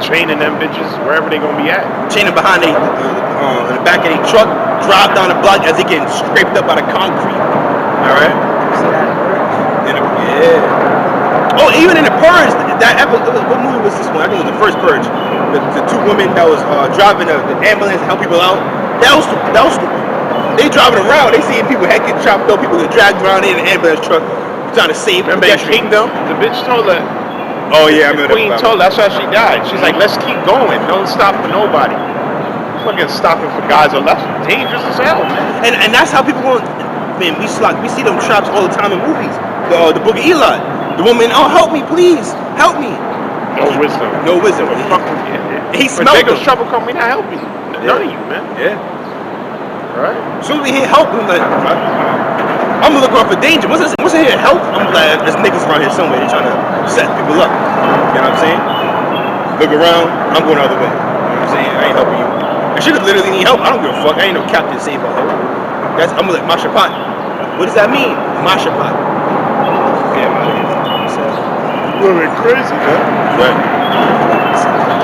Chaining them bitches wherever they gonna be at. Chaining behind in the back of their truck, drive down the block as they getting scraped up by the concrete. All right. Yeah. Oh, even in the Purge, that episode. What movie was this one? I think it was the first Purge. The 2 women that was driving the ambulance to help people out. That was stupid. They driving around, they seeing people head get chopped up, people get dragged around in an ambulance truck, trying to save. Remember in Kingdom, the bitch told her. Oh yeah, I The remember Queen that. told her, that's why she died. She's like, let's keep going. Don't stop for nobody. Fucking stopping for guys are left dangerous as hell, man. And that's how people want. Man, we see them traps all the time in movies. The Book of Eli. The woman, oh help me, please, help me. No wisdom. No wisdom. Fuck with you. He When smelled Jacob's them. trouble come, we not helping you. None of you, man. Yeah. Right? As soon as we hear help, I'm like, I'm gonna look around for danger. Once I hear help, I'm like, there's niggas around here somewhere. They're trying to set people up. You know what I'm saying? Look around, I'm going the other way. You know what I'm saying? I ain't helping you. And she could literally need help. I don't give a fuck. I ain't no captain save her. I'm like, Mashapat. What does that mean? Mashapat. Yeah, man. Women crazy, man. Right.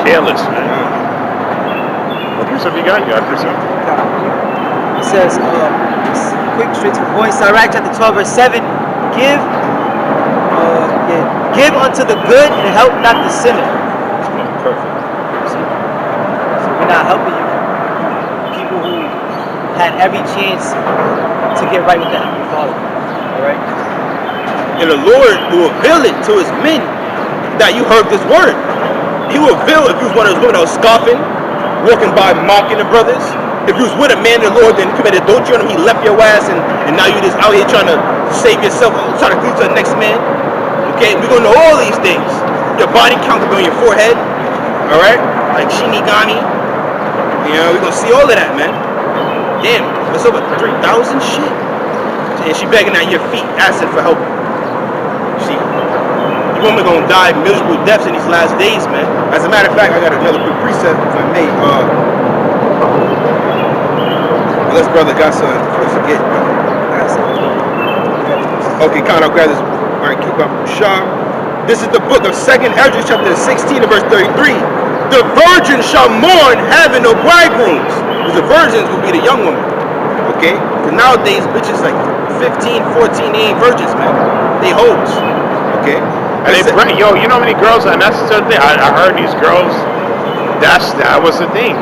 Careless, man. What piece of you got? You got this one? It says, quick, straight to the point. Sirach chapter 12, verse 7. Give unto the good and help not the sinner. Perfect. See? So we're not helping you. People who had every chance to get right with the Heavenly Father. Alright? And the Lord will reveal it to his men that you heard this word. He will reveal if you was one of those women that was scoffing, walking by mocking the brothers. If you was with a man of the Lord, then committed adultery on him, he left your ass, and now you just out here trying to save yourself, trying to cleave to the next man. Okay, we're gonna know all these things. Your body count will be on your forehead. Alright? Like Shinigami. You know, we're gonna see all of that, man. Damn, that's over 3,000 shit. And she begging at your feet, asking for help. See, the woman gonna die miserable deaths in these last days, man. As a matter of fact, I got another quick precept if I may. Unless brother got something for us to get. Okay, Con, I'll grab this. Alright, keep up. Sharp. This is the book of 2nd Esdras, chapter 16 and verse 33. The virgin shall mourn having no bridegrooms. Because the virgins will be the young woman. Okay? Because nowadays, bitches like 15, 14, they ain't virgins, man. They hoes. Okay? And they yo, you know how many girls, and that's the thing. I heard these girls, that was the thing.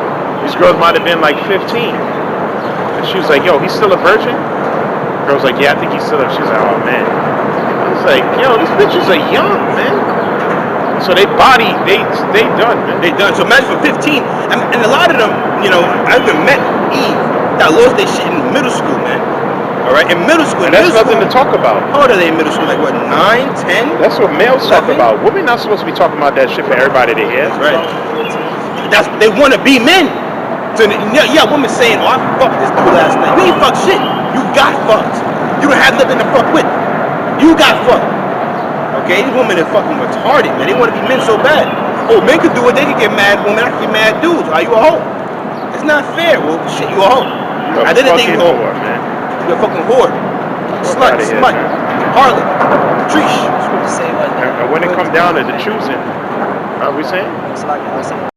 These girls might have been like 15. And she was like, yo, he's still a virgin? The girl was like, yeah, I think he's still a, she was like, oh man. I was It's like, yo, these bitches are young, man. So they body, they done, man. They done. So imagine for 15, and a lot of them, you know, I even met Eve that lost their shit in middle school, man. All right, in middle school. And that's nothing to talk about. How old are they in middle school? Like what, 9, 10? That's what males talk 11? about. Women not supposed to be talking about that shit for everybody to hear. Right. That's they want to be men. So yeah, women saying, "Oh, I fucked this dude last night." You ain't fucked shit. You got fucked. You don't have nothing to fuck with. You got fucked. Okay, these women are fucking retarded, man. They want to be men so bad. Oh, men could do it. They could get mad women. I can get mad dudes. Are you a hoe? It's not fair. Well, shit, you a hoe. I didn't think you a hoe. Man. You're a fucking whore. Slut, outta here, smut, man. harlot, trish. And when it comes down to the choosing, what are we saying? It's like I was saying.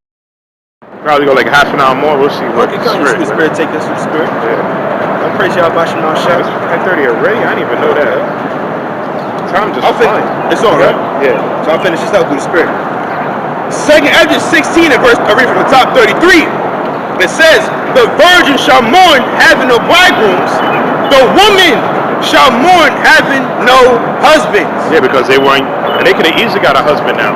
Probably go like half an hour more. We'll see what Okay, the come spirit. the spirit take us to the spirit. Yeah. I'm praise y'all, Bashim Al It's Shah. 10:30 already. I didn't even know that. Time just I'll finish. flying. It's on, right? Yeah. So I'll finish this out with the spirit. Second Ezra 16 and verse, I read from the top 33. It says, the virgin shall mourn having no bridegrooms. The woman shall mourn having no husbands. Yeah, because they weren't, and they could have easily got a husband now.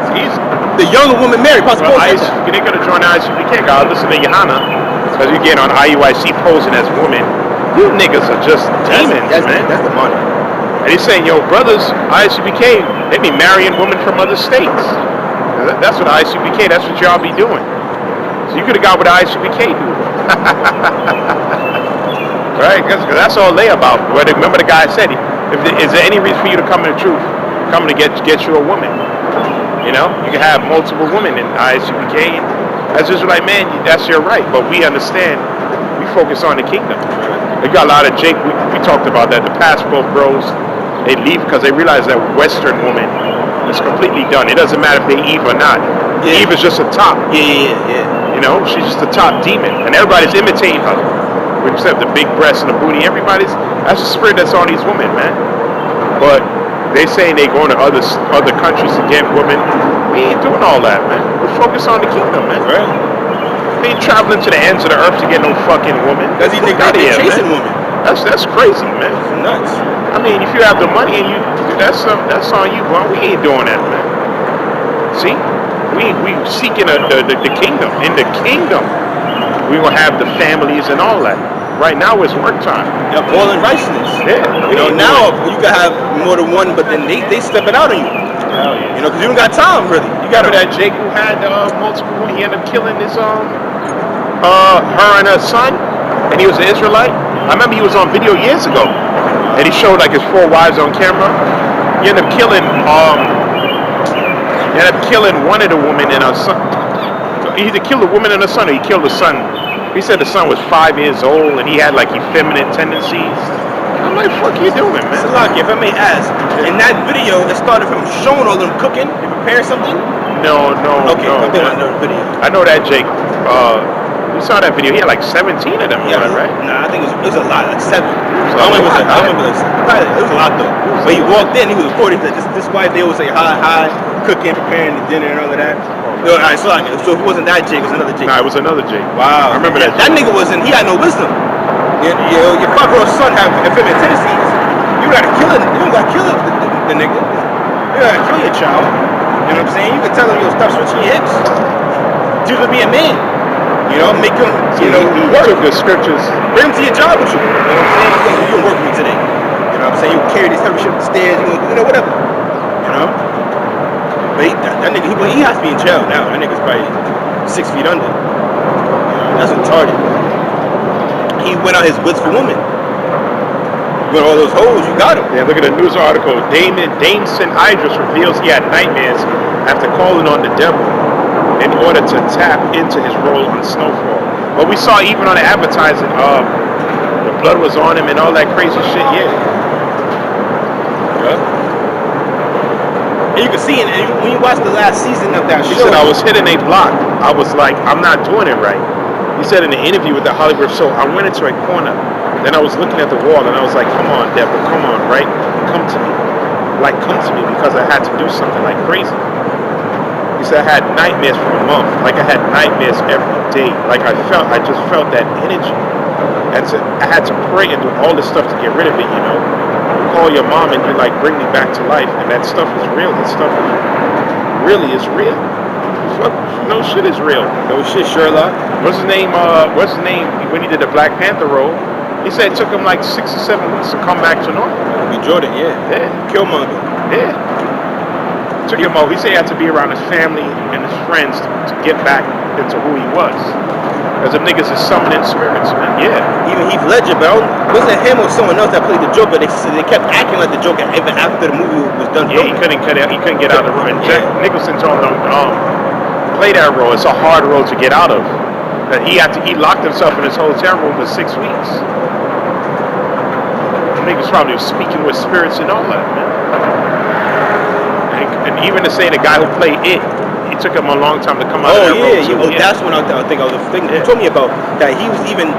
It's easy. The younger woman married. Possible. Well, they could have joined IUIC. God, listen to Johanna, because you get on IUIC posing as women. You niggas are just demons, man. That's the money. And he's saying, yo, brothers, ISUPK, they be marrying women from other states. That's what ISUPK, that's what y'all be doing. So you could have got what ISUPK do. Right? Because that's all they about. Remember the guy said, is there any reason for you to come to the truth? Come to get you a woman. You know? You can have multiple women in ISUPK. As Israelite man, that's your right. But we understand, we focus on the kingdom. You got a lot of Jake, we talked about that. The passport bros, they leave because they realize that Western woman is completely done. It doesn't matter if they Eve or not. Yeah. Eve is just a top. Yeah. You know, she's just a top demon. And everybody's imitating her. Except the big breasts and the booty. That's the spirit that's on these women, man. But they saying they going to other countries to get women. We ain't doing all that, man. We're focused on the kingdom, man. Right. We ain't traveling to the ends of the earth to get no fucking woman. Because these niggas Outta they here, chasing man. women. That's crazy, man. It's nuts. I mean, if you have the money and that's on you, bro. We ain't doing that, man. See, we seeking the kingdom. In the kingdom, we gonna have the families and all that. Right now it's work time. Yep, all in righteousness. Yeah. You know, now you can have more than one, but then they step it out on you. Hell yeah. You know, because you don't got time really. You got Remember that Jake who had multiple women? He ended up killing his her and her son, and he was an Israelite. I remember he was on video years ago, and he showed like his 4 wives on camera. He ended up killing one of the women and her son. He either killed the woman and her son, or he killed the son. He said the son was 5 years old and he had like effeminate tendencies. I'm like, fuck you doing, man? Salaki, if I may ask, in that video, it started from showing all them cooking and preparing something. No. Okay, something on the video. I know that Jake. We saw that video. He had like 17 of them, right? Nah, I think it was a lot, like 7. So I remember it was a lot though. When he walked in, he was recording that this wife, they would say hi, cooking, preparing the dinner and all of that. No, alright, so if it wasn't that Jake, it was another Jake. Nah, it was another Jake. Wow. I remember that. That nigga he had no wisdom. Your 5-year-old son have effeminate tendencies. You gotta kill it. You gotta kill it, the nigga. You gotta kill your child. You know what I'm saying? You can tell him, stop switching your hips. Just to be a man. You know, make him, He work. took the scriptures. Bring him to your job with you. You know what I'm saying? You gonna work with me today. You know what I'm saying? You carry this heavy shit up the stairs. Whatever. You know? But that nigga, he has to be in jail now. That nigga's probably 6 feet under. That's retarded. He went out his wits for women. With all those hoes, you got him. Yeah, look at the news article. Damson Idris reveals he had nightmares after calling on the devil in order to tap into his role on Snowfall. But we saw even on the advertising, the blood was on him and all that crazy shit. Yeah. And you can see, and when you watch the last season of that He show, said I was hitting a block. I was like, I'm not doing it right. He said in the interview with the Hollywood show, I went into a corner. Then I was looking at the wall and I was like, come on, devil, come on, right? Come to me. Like, come to me, because I had to do something like crazy. He said I had nightmares for a month. Like I had nightmares every day. Like I just felt that energy. And so I had to pray and do all this stuff to get rid of it, call your mom and you're like, bring me back to life, and that stuff is real. That stuff is real. Fuck, no shit is real. No shit, Sherlock. What's his name? When he did the Black Panther role, he said it took him like 6 or 7 weeks to come back to normal. Be Jordan, yeah. Yeah. Killmonger. Yeah. Took him out. He said he had to be around his family and his friends to get back into who he was. Because them niggas is summoning spirits, man. Yeah. Even Heath Ledger, but was it him or someone else that played the Joker? They kept acting like the Joker even after the movie was done. Yeah, he couldn't get out of the room. And Jack Nicholson told him, play that role. It's a hard role to get out of. That he locked himself in his hotel room for 6 weeks. Niggas probably was speaking with spirits and all that, man. And even to say the guy who played it took him a long time to come out of that role. That's when I think I was thinking. You told me about that. He was even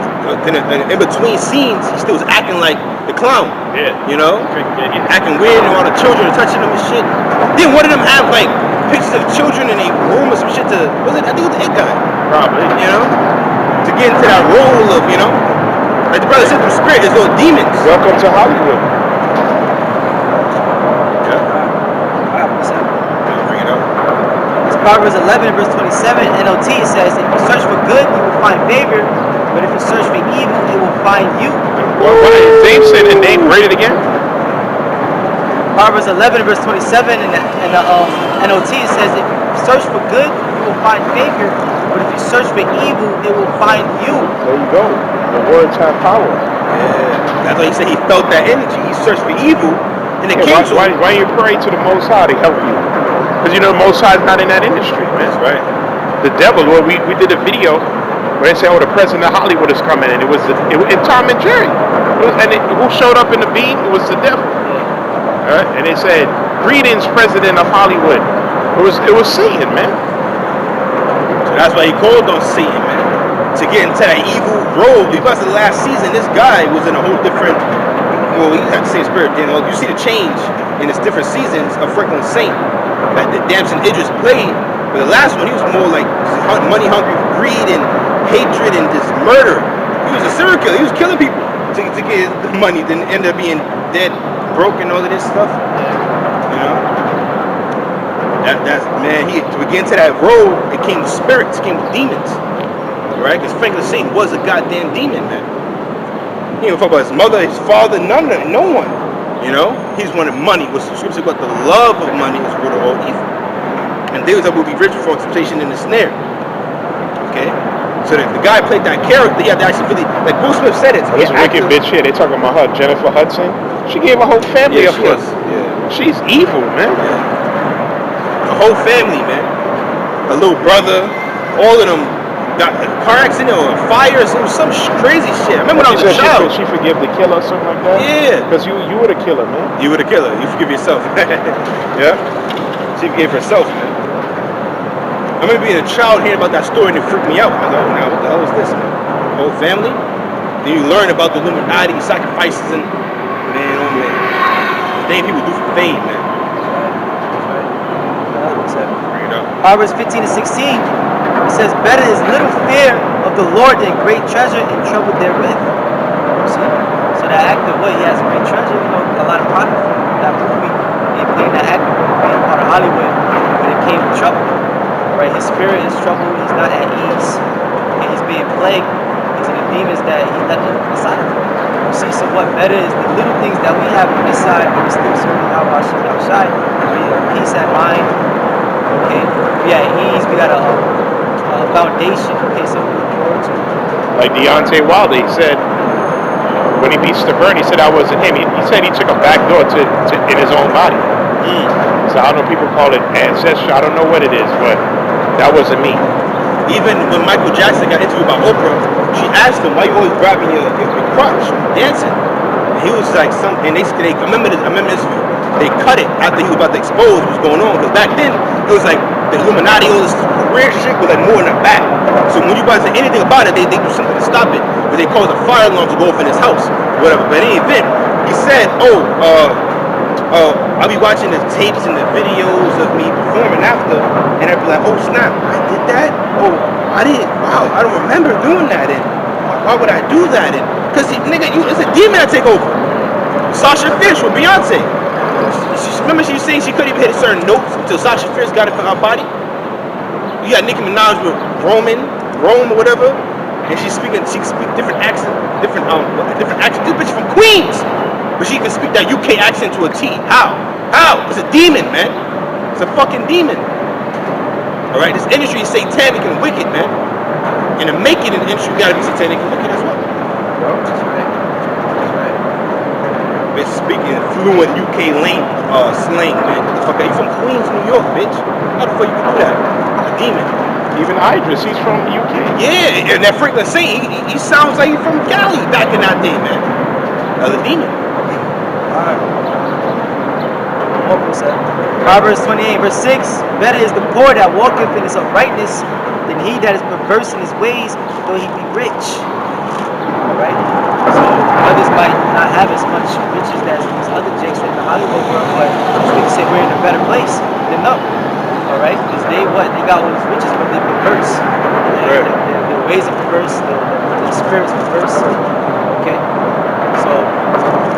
in between scenes. He still was acting like the clown. Yeah. You know, Yeah. acting weird, and all the children are touching him and shit. Then one of them have like pictures of children in a room or some shit. I think it was the It guy. Probably. You know, to get into that role of like the brother said, the spirit is those demons. Welcome to Hollywood. Bring it up. Proverbs 11 verse 27 NLT says, if you search for good, you will find favor, but if you search for evil, it will find you. James said, and Dave, read it again. Proverbs 11 verse 27 in the NLT says, if you search for good, you will find favor, but if you search for evil, it will find you. There you go. The words have power. Yeah, that's why he said he felt that energy. He searched for evul, and it came to him. Why you pray to the Most High to help you? Because you know the Most High is not in that industry, man. That's right. The devil. Well, we did a video where they said, "Oh, the president of Hollywood is coming," and it was Tom and Jerry. Who showed up in the beam? It was the devil. And they said, "Greetings, President of Hollywood." It was Satan, man. So that's why he called on Satan, man, to get into that evil role. Because of the last season, this guy was in a whole different. Well, he had the same spirit. You know, you see the change in his different seasons of Franklin Saint that the Damson Idris played. But the last one, he was more like money hungry, greed and hatred and just murder. He was a serial killer. He was killing people to get the money, then end up being dead, broke, and all of this stuff. You know, that's man. To get into that role, it came with spirits, it came with demons, right? Because Franklin Saint was a goddamn demon, man. He didn't talk about his mother, his father, no one. You know, he just wanted money. Was the scripture about the love of money is root of all evil. And they was able to be rich for temptation and the snare. Okay? So the guy played that character, he had to actually really, like Will Smith said it. This wicked bitch here, they talking about her, Jennifer Hudson. She gave her whole family up for. Yeah. She's evil, man. Yeah. The whole family, man. Her little brother, all of them got a car accident or a fire or some crazy shit. I remember when I was a child. She forgive the killer or something like that? Yeah. Because you were the killer, man. You were the killer. You forgive yourself. Yeah. She forgave herself, man. I remember being a child hearing about that story and it freaked me out. I was like, oh, now what the hell is this, man? The whole family? Then you learn about the Illuminati, sacrifices, and man, oh man. The thing people do for fame, man. Bring it up. Proverbs 15 to 16. It says, better is little fear of the Lord than great treasure and trouble therewith. See? So that actor, he has great treasure, a lot of profit from that movie. He played that actor, being part of Hollywood, but it came with trouble. Right? His spirit is troubled, he's not at ease, and he's being plagued because of the demons that he let inside of him. See, so what better is the little things that we have on this side, but we still serving outside. We have peace at mind. Okay, we at ease, we got a foundation, okay, so we look forward to. Like Deontay Wilder, he said, when he beats Stavern, he said that wasn't him. He said he took a back door to in his own body. So I don't know, people call it ancestry, I don't know what it is, but that wasn't me. Even when Michael Jackson got interviewed by Oprah, she asked him, why you always grabbing your crotch dancing? And he was like, I remember this interview. They cut it after he was about to expose what was going on. Because back then, it was like the Illuminati, all this weird shit was like more in the back. So when you guys say anything about it, they do something to stop it. But they caused a fire alarm to go off in his house, whatever. But in any event, he said, I'll be watching the tapes and the videos of me performing after, and I'll be like, oh snap, I did that? Oh, I didn't, wow, I don't remember doing that, and why would I do that? And, cause nigga, it's a demon that take over. Sasha Fierce with Beyonce. Remember she was saying she couldn't even hit certain notes until Sasha Fierce got her body? You got Nicki Minaj with Rome or whatever, and she can speak different accent, different accent. This bitch from Queens, but she can speak that UK accent to a T. How? It's a demon, man. It's a fucking demon. All right, this industry is satanic and wicked, man. And to make it in the industry, you gotta be satanic and wicked as well. That's right. Bitch speaking fluent UK slang, man. What the fuck? Are you from Queens, New York, bitch? How the fuck you can do that? A demon. Even Idris, he's from the UK. Yeah, and that Franklin Saint, he sounds like he's from Cali back in that day, man. Another demon. Alright. Proverbs 28, verse 6. Better is the poor that walketh in his uprightness than he that is perverse in his ways, though he be rich. Alright? So others might not have as much riches as these other jakes in the Hollywood world, but we can say we're in a better place than them. Alright? Because they got all these riches, but they're perverse. Right. Their ways are perverse, their spirit's perverse. Okay? So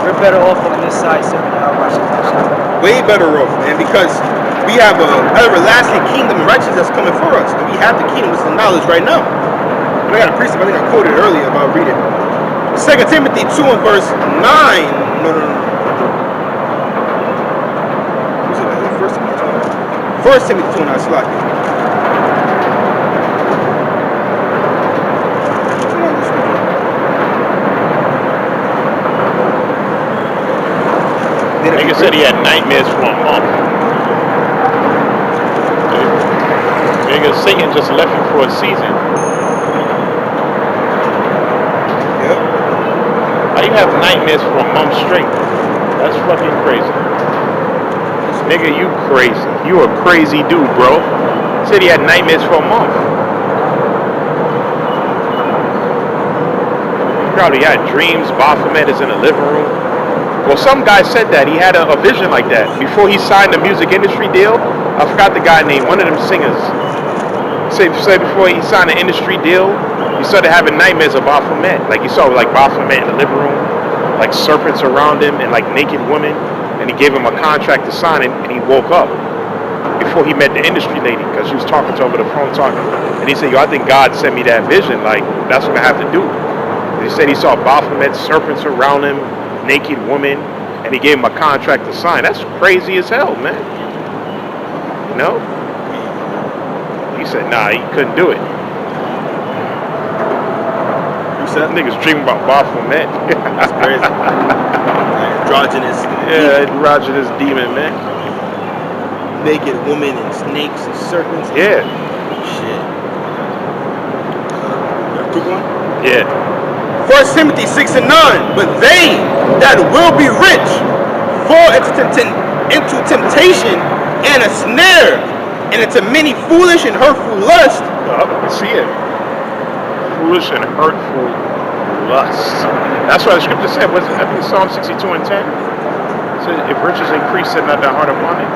we're better off on this side serving the Al-Rashid. Way better off, man, because we have a everlasting kingdom of righteousness that's coming for us. And we have the kingdom, which is the knowledge right now. And I got a precept, I think I quoted earlier about reading 2 Timothy 2 and verse 9. No. Who's it? 1 Timothy 2. 1 Timothy 2 and I slack it. Nigga said he had nightmares for a month. Nigga, Satan just left him for a season. Yep. How you have nightmares for a month straight? That's fucking crazy. Nigga, you crazy. You a crazy dude, bro. Said he had nightmares for a month. He probably had dreams. Baphomet is in the living room. Well, some guy said that. He had a vision like that. Before he signed the music industry deal, I forgot the guy name, one of them singers. Say before he signed the industry deal, he started having nightmares of Baphomet. Like he saw like Baphomet in the living room, like serpents around him and like naked women. And he gave him a contract to sign it, and he woke up before he met the industry lady because she was talking to him over the phone talking. And he said, yo, I think God sent me that vision. Like, that's what I have to do. And he said he saw Baphomet serpents around him, naked woman, and he gave him a contract to sign. That's crazy as hell, man. You know? He said, nah, he couldn't do it. You said? Niggas dreaming about Baphomet. That's crazy. Androgynous. Yeah, androgynous demon, man. Naked woman and snakes and serpents. Yeah. Shit. Quick one? Yeah. 1 Timothy 6 and 9. But they that will be rich fall into temptation and a snare, and into many foolish and hurtful lusts. I see it. Foolish and hurtful lust. That's why the scripture said, was it, I think Psalm 62 and 10? It says, if riches increase, set not thy heart upon it.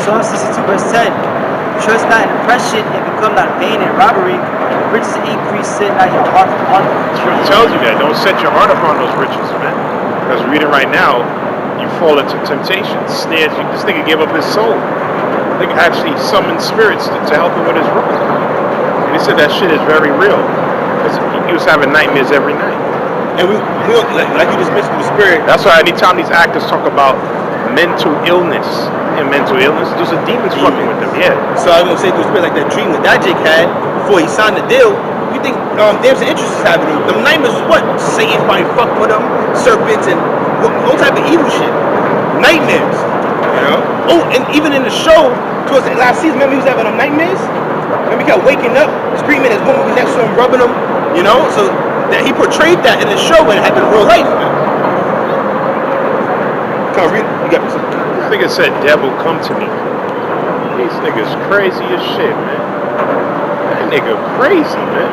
Psalm 62 verse 10. Trust not in oppression and become not vain in robbery. Riches increase, set not your heart upon them. Scripture tells you that. Don't set your heart upon those riches, man. Because reading right now, you fall into temptation. Snares you. This nigga gave up his soul. Nigga actually summoned spirits to help him with his work. And he said that shit is very real. Because he was having nightmares every night. And we like you just mentioned the spirit. That's why anytime these actors talk about mental illness and mental illness, those are demons fucking with them, yeah. So I was gonna say through the spirit like that dream that Jake had before he signed the deal. You think Dams and Interest is having them nightmares is what? Satan probably fucked with them, serpents and all type of evil shit. Nightmares. You know? Oh, and even in the show, towards the last season, remember he was having them nightmares? Remember he kept waking up, screaming, his woman was next to him, rubbing him, you know? So that he portrayed that in the show and it happened in real life, man. Come read, you got this. This nigga said, devil, come to me. These niggas crazy as shit, man. That nigga crazy, man.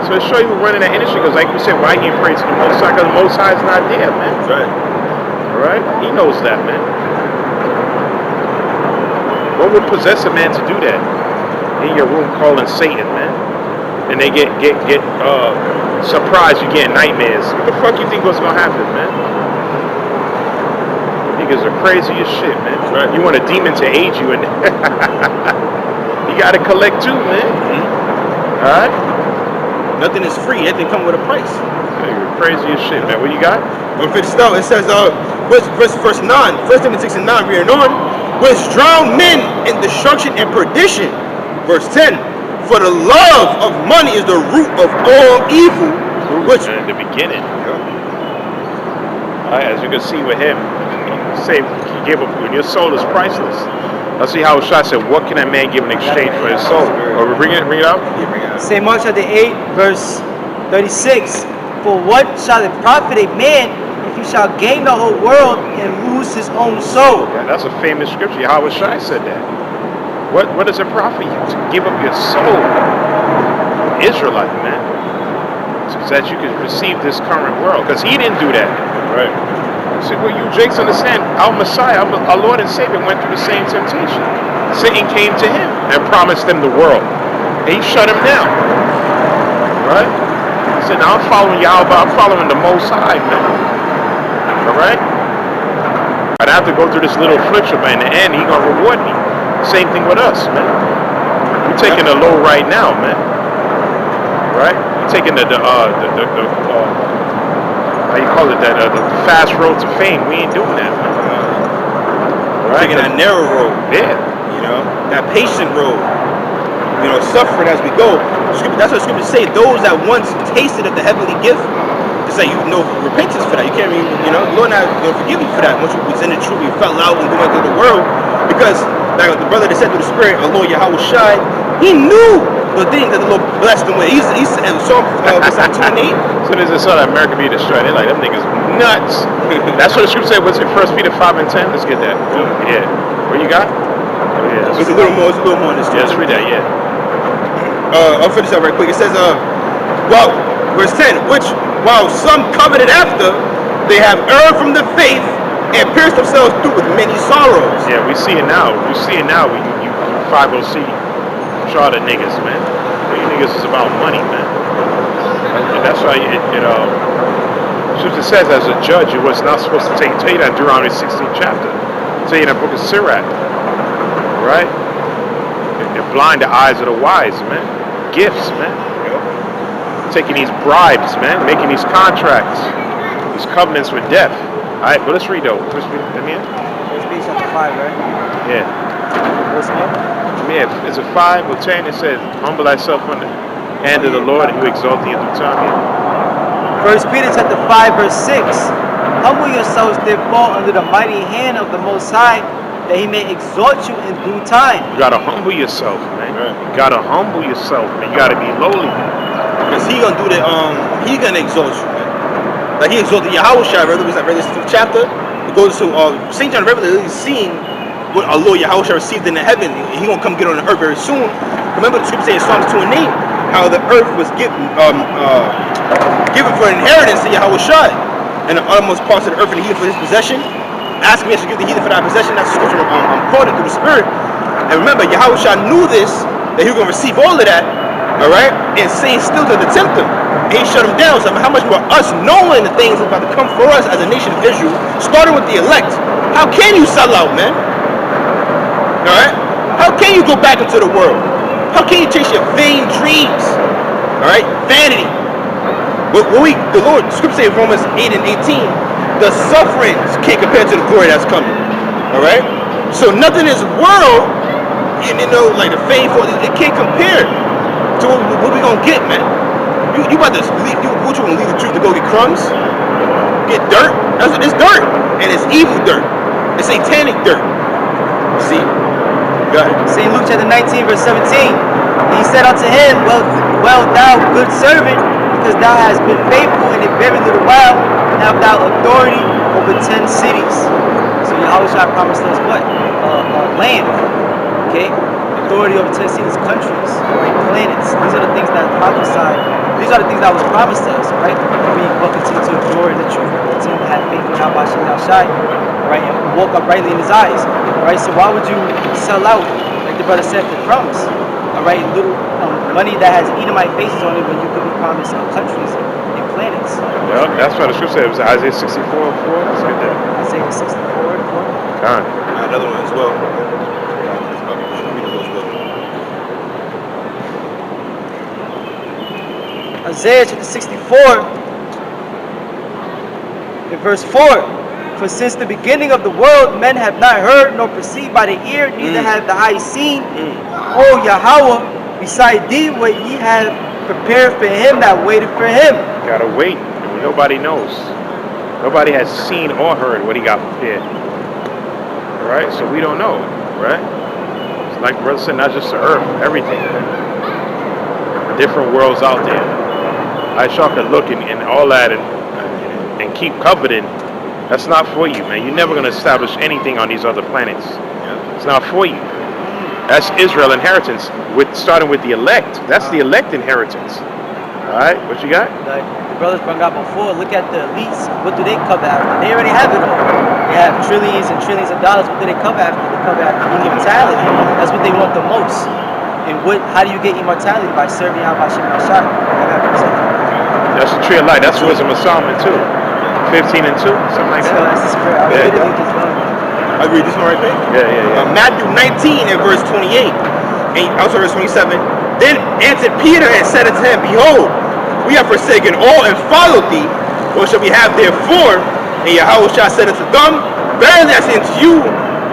So to show you running that industry, because like we said, why he ain't praying to the Most High? Because the Most High is not there, man. That's right. Alright? He knows that, man. What would possess a man to do that? In your room calling Satan, man. and they get surprised. You get nightmares. What the fuck you think was gonna happen, man? Niggas are crazy as shit, man. Right. You want a demon to aid you, and you gotta collect too, man. All right. Nothing is free. Everything comes with a price. You're crazy as shit, man. What you got? When it starts, it says, verse 9, 1 Timothy 6 and 9, reading on, which drown men in destruction and perdition. Verse 10, for the love of money is the root of all evil, which... In the beginning. As you can see with him, he gave up, when your soul is priceless. Let's see how Shai said, what can a man give in exchange for his soul? Or we bring it up? Yeah, bring it out. St. Mark chapter 8, verse 36. For what shall it profit a man if he shall gain the whole world and lose his own soul? Yeah, that's a famous scripture. Yahweh Shai said that. What does it profit you to give up your soul? Israelite, man. So that you can receive this current world. Because he didn't do that. Right. So well, you Jakes understand, our Messiah, our Lord and Savior went through the same temptation. Satan came to him and promised him the world. And he shut him down. Right? He said, now I'm following Yahweh, I'm following the Most High, man. Alright? I'd have to go through this little affliction, but in the end, he's going to reward me. Same thing with us, man. We're taking the low right now, man. Right? We're taking the how you call it, the fast road to fame. We ain't doing that, man. We're taking that narrow road. Yeah. You know, that patient road. You know, suffering as we go. That's what scriptures say. Those that once tasted of the heavenly gift, it's like, you know, repentance for that. You can't even, you know, Lord not going to forgive you for that. Once you present the truth, you fell out and going through the world. Because, like the brother that said through the Spirit, our Lord Yahweh Shai, he knew the things that the Lord blessed him with. He said, Psalm 2 and 8. So there's a sort of America be destroyed. They're like, them niggas nuts. That's what the scripture said. What's it? 1 Peter 5 and 10. Let's get that. Yeah. What you got? Oh, yeah. It's a little more in this. Yeah, let's read that. Yeah. I'll finish that right quick. It says, well, verse 10, which while some coveted after, they have erred from the faith and pierced themselves through with many sorrows. Yeah, we see it now. You see it now. You 5OC. Charter niggas, man. You niggas is about money, man. And that's why Scripture says, as a judge, you was not supposed to tell you that in Deuteronomy 16th chapter. Tell you in the book of Sirach, right? It blind the eyes of the wise, man. Gifts, man. Taking these bribes, man. Making these contracts, these covenants with death. All right, but let's read though. Let's read. Let me in. First Peter chapter 5, right? Yeah. Verse 1. Yeah, is it 5 or 10? It says, humble thyself under the hand of the Lord, and he will exalt thee in due time. Yeah. First Peter chapter 5, verse 6. Humble yourselves therefore under the mighty hand of the Most High, that he may exalt you in due time. You gotta humble yourself, man. Right. You gotta humble yourself, man. You gotta be lowly. Because he gonna do the he gonna exalt you, man. Like he exalted Yahweh Shai, whether it was like this chapter, it goes to St. John the Revelator is seeing what our Lord Yahweh Shai received in the heaven. He gonna come get on the earth very soon. Remember the scripture says in Psalms 2 and 8, how the earth was given for an inheritance to Yahweh Shai, and the uttermost parts of the earth and the heathen for his possession. Ask me to give the heathen for that possession. That's the scripture I'm quoting through the Spirit. And remember, Yahweh Shai knew this, that he was gonna receive all of that. All right, and Satan still did tempt him. And he shut him down. So how much more us knowing the things that's about to come for us as a nation of Israel, starting with the elect? How can you sell out, man? All right, how can you go back into the world? How can you chase your vain dreams? All right, vanity. The Lord, Scripture says in Romans 8 and 18, the sufferings can't compare to the glory that's coming. All right, so nothing in this world, and like the fame for it can't compare to what we gonna get, man. You about to leave? You gonna leave the truth to go get crumbs? Get dirt? It's dirt, and it's evil dirt. It's satanic dirt. See? Go ahead. St. Luke chapter 19, verse 17. And he said unto him, well, thou good servant, because thou hast been faithful in a very little while, have thou authority over 10 cities. So Yahweh Shai promised us what? Land. Okay? Authority over 10 cities, countries, right? Planets. These are the things that prophesied. These are the things that was promised to us, right? We will continue to adore in the truth, continue to have faith in Yahweh Shai, right? And walk uprightly in his eyes, right? So why would you sell out, like the brother said, for crumbs? All right, little money that has Edomite faces on it when you could be promised countries and planets. Well, that's what the scripture said. It was Isaiah 64:4. Let's get that. Isaiah 64 and 4. Con. Another one as well. Isaiah chapter 64 in verse 4. For since the beginning of the world, men have not heard nor perceived by the ear, neither have the eye seen. O Yahweh, beside thee what ye have prepared for him that waited for him. Gotta wait. Nobody knows. Nobody has seen or heard what he got prepared. Right? So we don't know. Right? It's like brother said, not just the earth, everything. Different worlds out there. I y'all can look and all that and keep coveting. That's not for you, man. You're never going to establish anything on these other planets. It's not for you. That's Israel inheritance, starting with the elect. That's the elect inheritance. All right, what you got? Like the brothers brought up before, look at the elites. What do they cover after? They already have it all. They have trillions and trillions of dollars. What do they cover after? They cover after immortality. That's what they want the most. And how do you get immortality? By serving out by Shem Mashah. That's the tree of life. That's Wisdom of Solomon too. 15 and 2, something like that. That's the spirit. I read this one right there. Yeah. Matthew 19 and verse 28. And also verse 27. Then answered Peter and said unto him, Behold, we have forsaken all and followed thee. What shall we have therefore? And Yahweh said unto them, Verily I say unto you,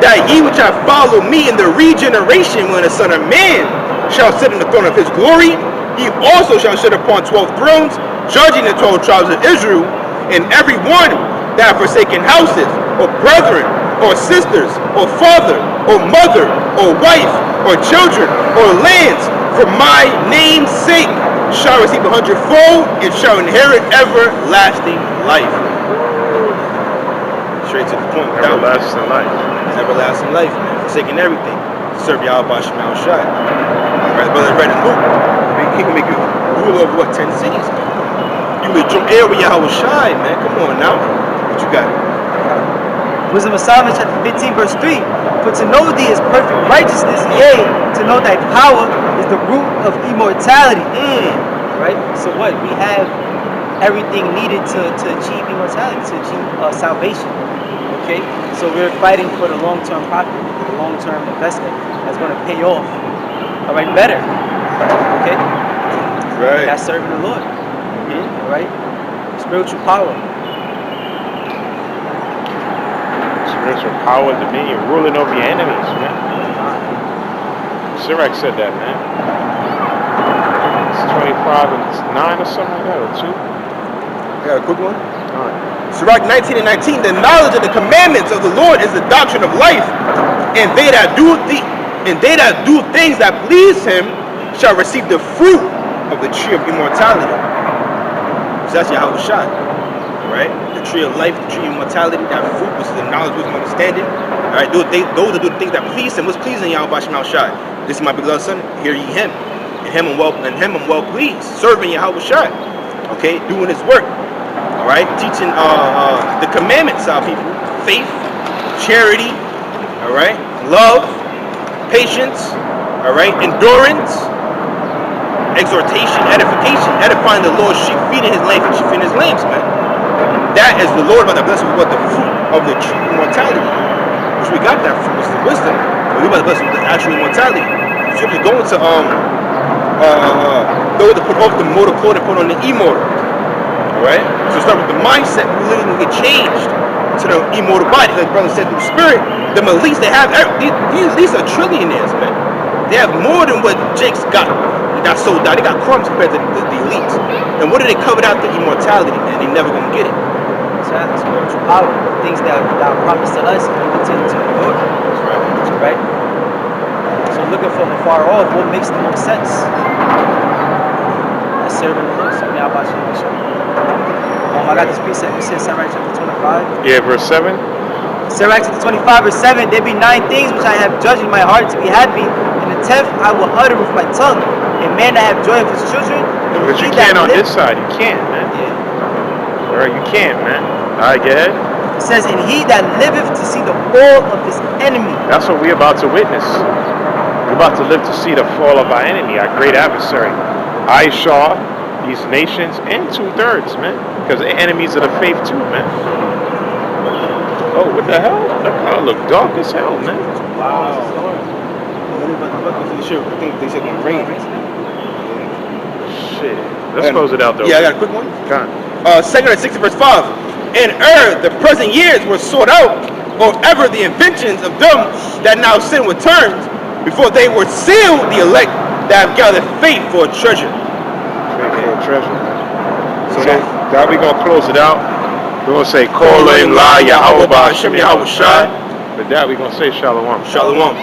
that ye which have followed me in the regeneration when the Son of Man shall sit in the throne of his glory, he also shall sit upon 12 thrones, judging the 12 tribes of Israel. And every one that have forsaken houses, or brethren, or sisters, or father, or mother, or wife, or children, or lands, for my name's sake, shall receive 100-fold, and shall inherit everlasting life. Straight to the point. Everlasting life. It's everlasting life, man. Forsaking everything. Serve Yahweh Bashim Al-Shai. Right, brother read in Luke. He can make you rule over what, 10 cities, man. You may jump air with Yahweh Shai, man. Come on now. What you got? Wisdom of Solomon chapter 15 verse 3. For to know thee is perfect righteousness, yea, to know thy power is the root of immortality. Right? So what? We have everything needed to achieve immortality, to achieve salvation. Okay? So we're fighting for the long-term profit, the long-term investment that's going to pay off. All right, better. Okay? Right. That's serving the Lord. Right? Spiritual power. Spiritual power, dominion, ruling over your enemies, man. Sirach said that, man. It's 25 and 9 or something like that, or 2. I got a quick one. All right. Sirach 19 and 19. The knowledge of the commandments of the Lord is the doctrine of life, and they that do things that please him shall receive the fruit of the tree of immortality. So that's Yahweh Shai, right? The tree of life, the tree of immortality, that fruit, which is the knowledge, wisdom, understanding. All right, those that do the things that please him. What's pleasing Yahweh Bashim Al-Shai? This is my beloved son. Hear ye him, and him I'm well pleased. Serving Yahweh Shai, okay, doing his work. All right, teaching the commandments of people, faith, charity, all right, love, patience, all right, endurance, exhortation, edification, edifying the Lord's sheep, feeding his lamb, and sheep feeding his lambs, man. That is the Lord about to bless us with the fruit of the true immortality. Which we got that fruit, it's the wisdom. But we about to bless us with the actual immortality. So if you go into those that put off the mortal clothes and put on the immortal. Alright? So start with the mindset, we literally will get changed to the immortal body. Like brother said, through the spirit, the elites, they have these elites are trillionaires, man. They have more than what Jake's got. Got sold out. They got crumbs compared to the elites. And what do they cover out? The immortality, man. They never gonna get it. So that's spiritual power. Things that are promised to us and we continue to ignore. That's right. So looking from afar off, what makes the most sense? That's serving the Lord. So now about you. I got this precept. You said Sirach chapter 25. Yeah, verse 7. Sirach chapter 25 verse 7. There be 9 things which I have judged in my heart to be happy, and the 10th I will utter with my tongue. A man that have joy of his children. But you can't on this side. You can't, man. Yeah. Alright, you can't, man. Alright, go ahead. It says, and he that liveth to see the fall of his enemy. That's what we're about to witness. We're about to live to see the fall of our enemy, our great adversary, Aisha, these nations, and 2/3, man. Because they're enemies of the faith too, man. Oh, what the hell? That car look dark as hell, man. Wow. I think they said gonna rain. Shit. Let's close it out though. Yeah, I got a quick one. Come on. 2 Kings 60 verse 5. In the present years were sought out, or ever the inventions of them that now sin with terms, before they were sealed the elect that have gathered faith for a treasure. Faithful treasure. So that we gonna close it out. We're gonna say Kola La Yahweh Ba'Hashem Yahweh Shai. With that we gonna say Shalom. Shalom.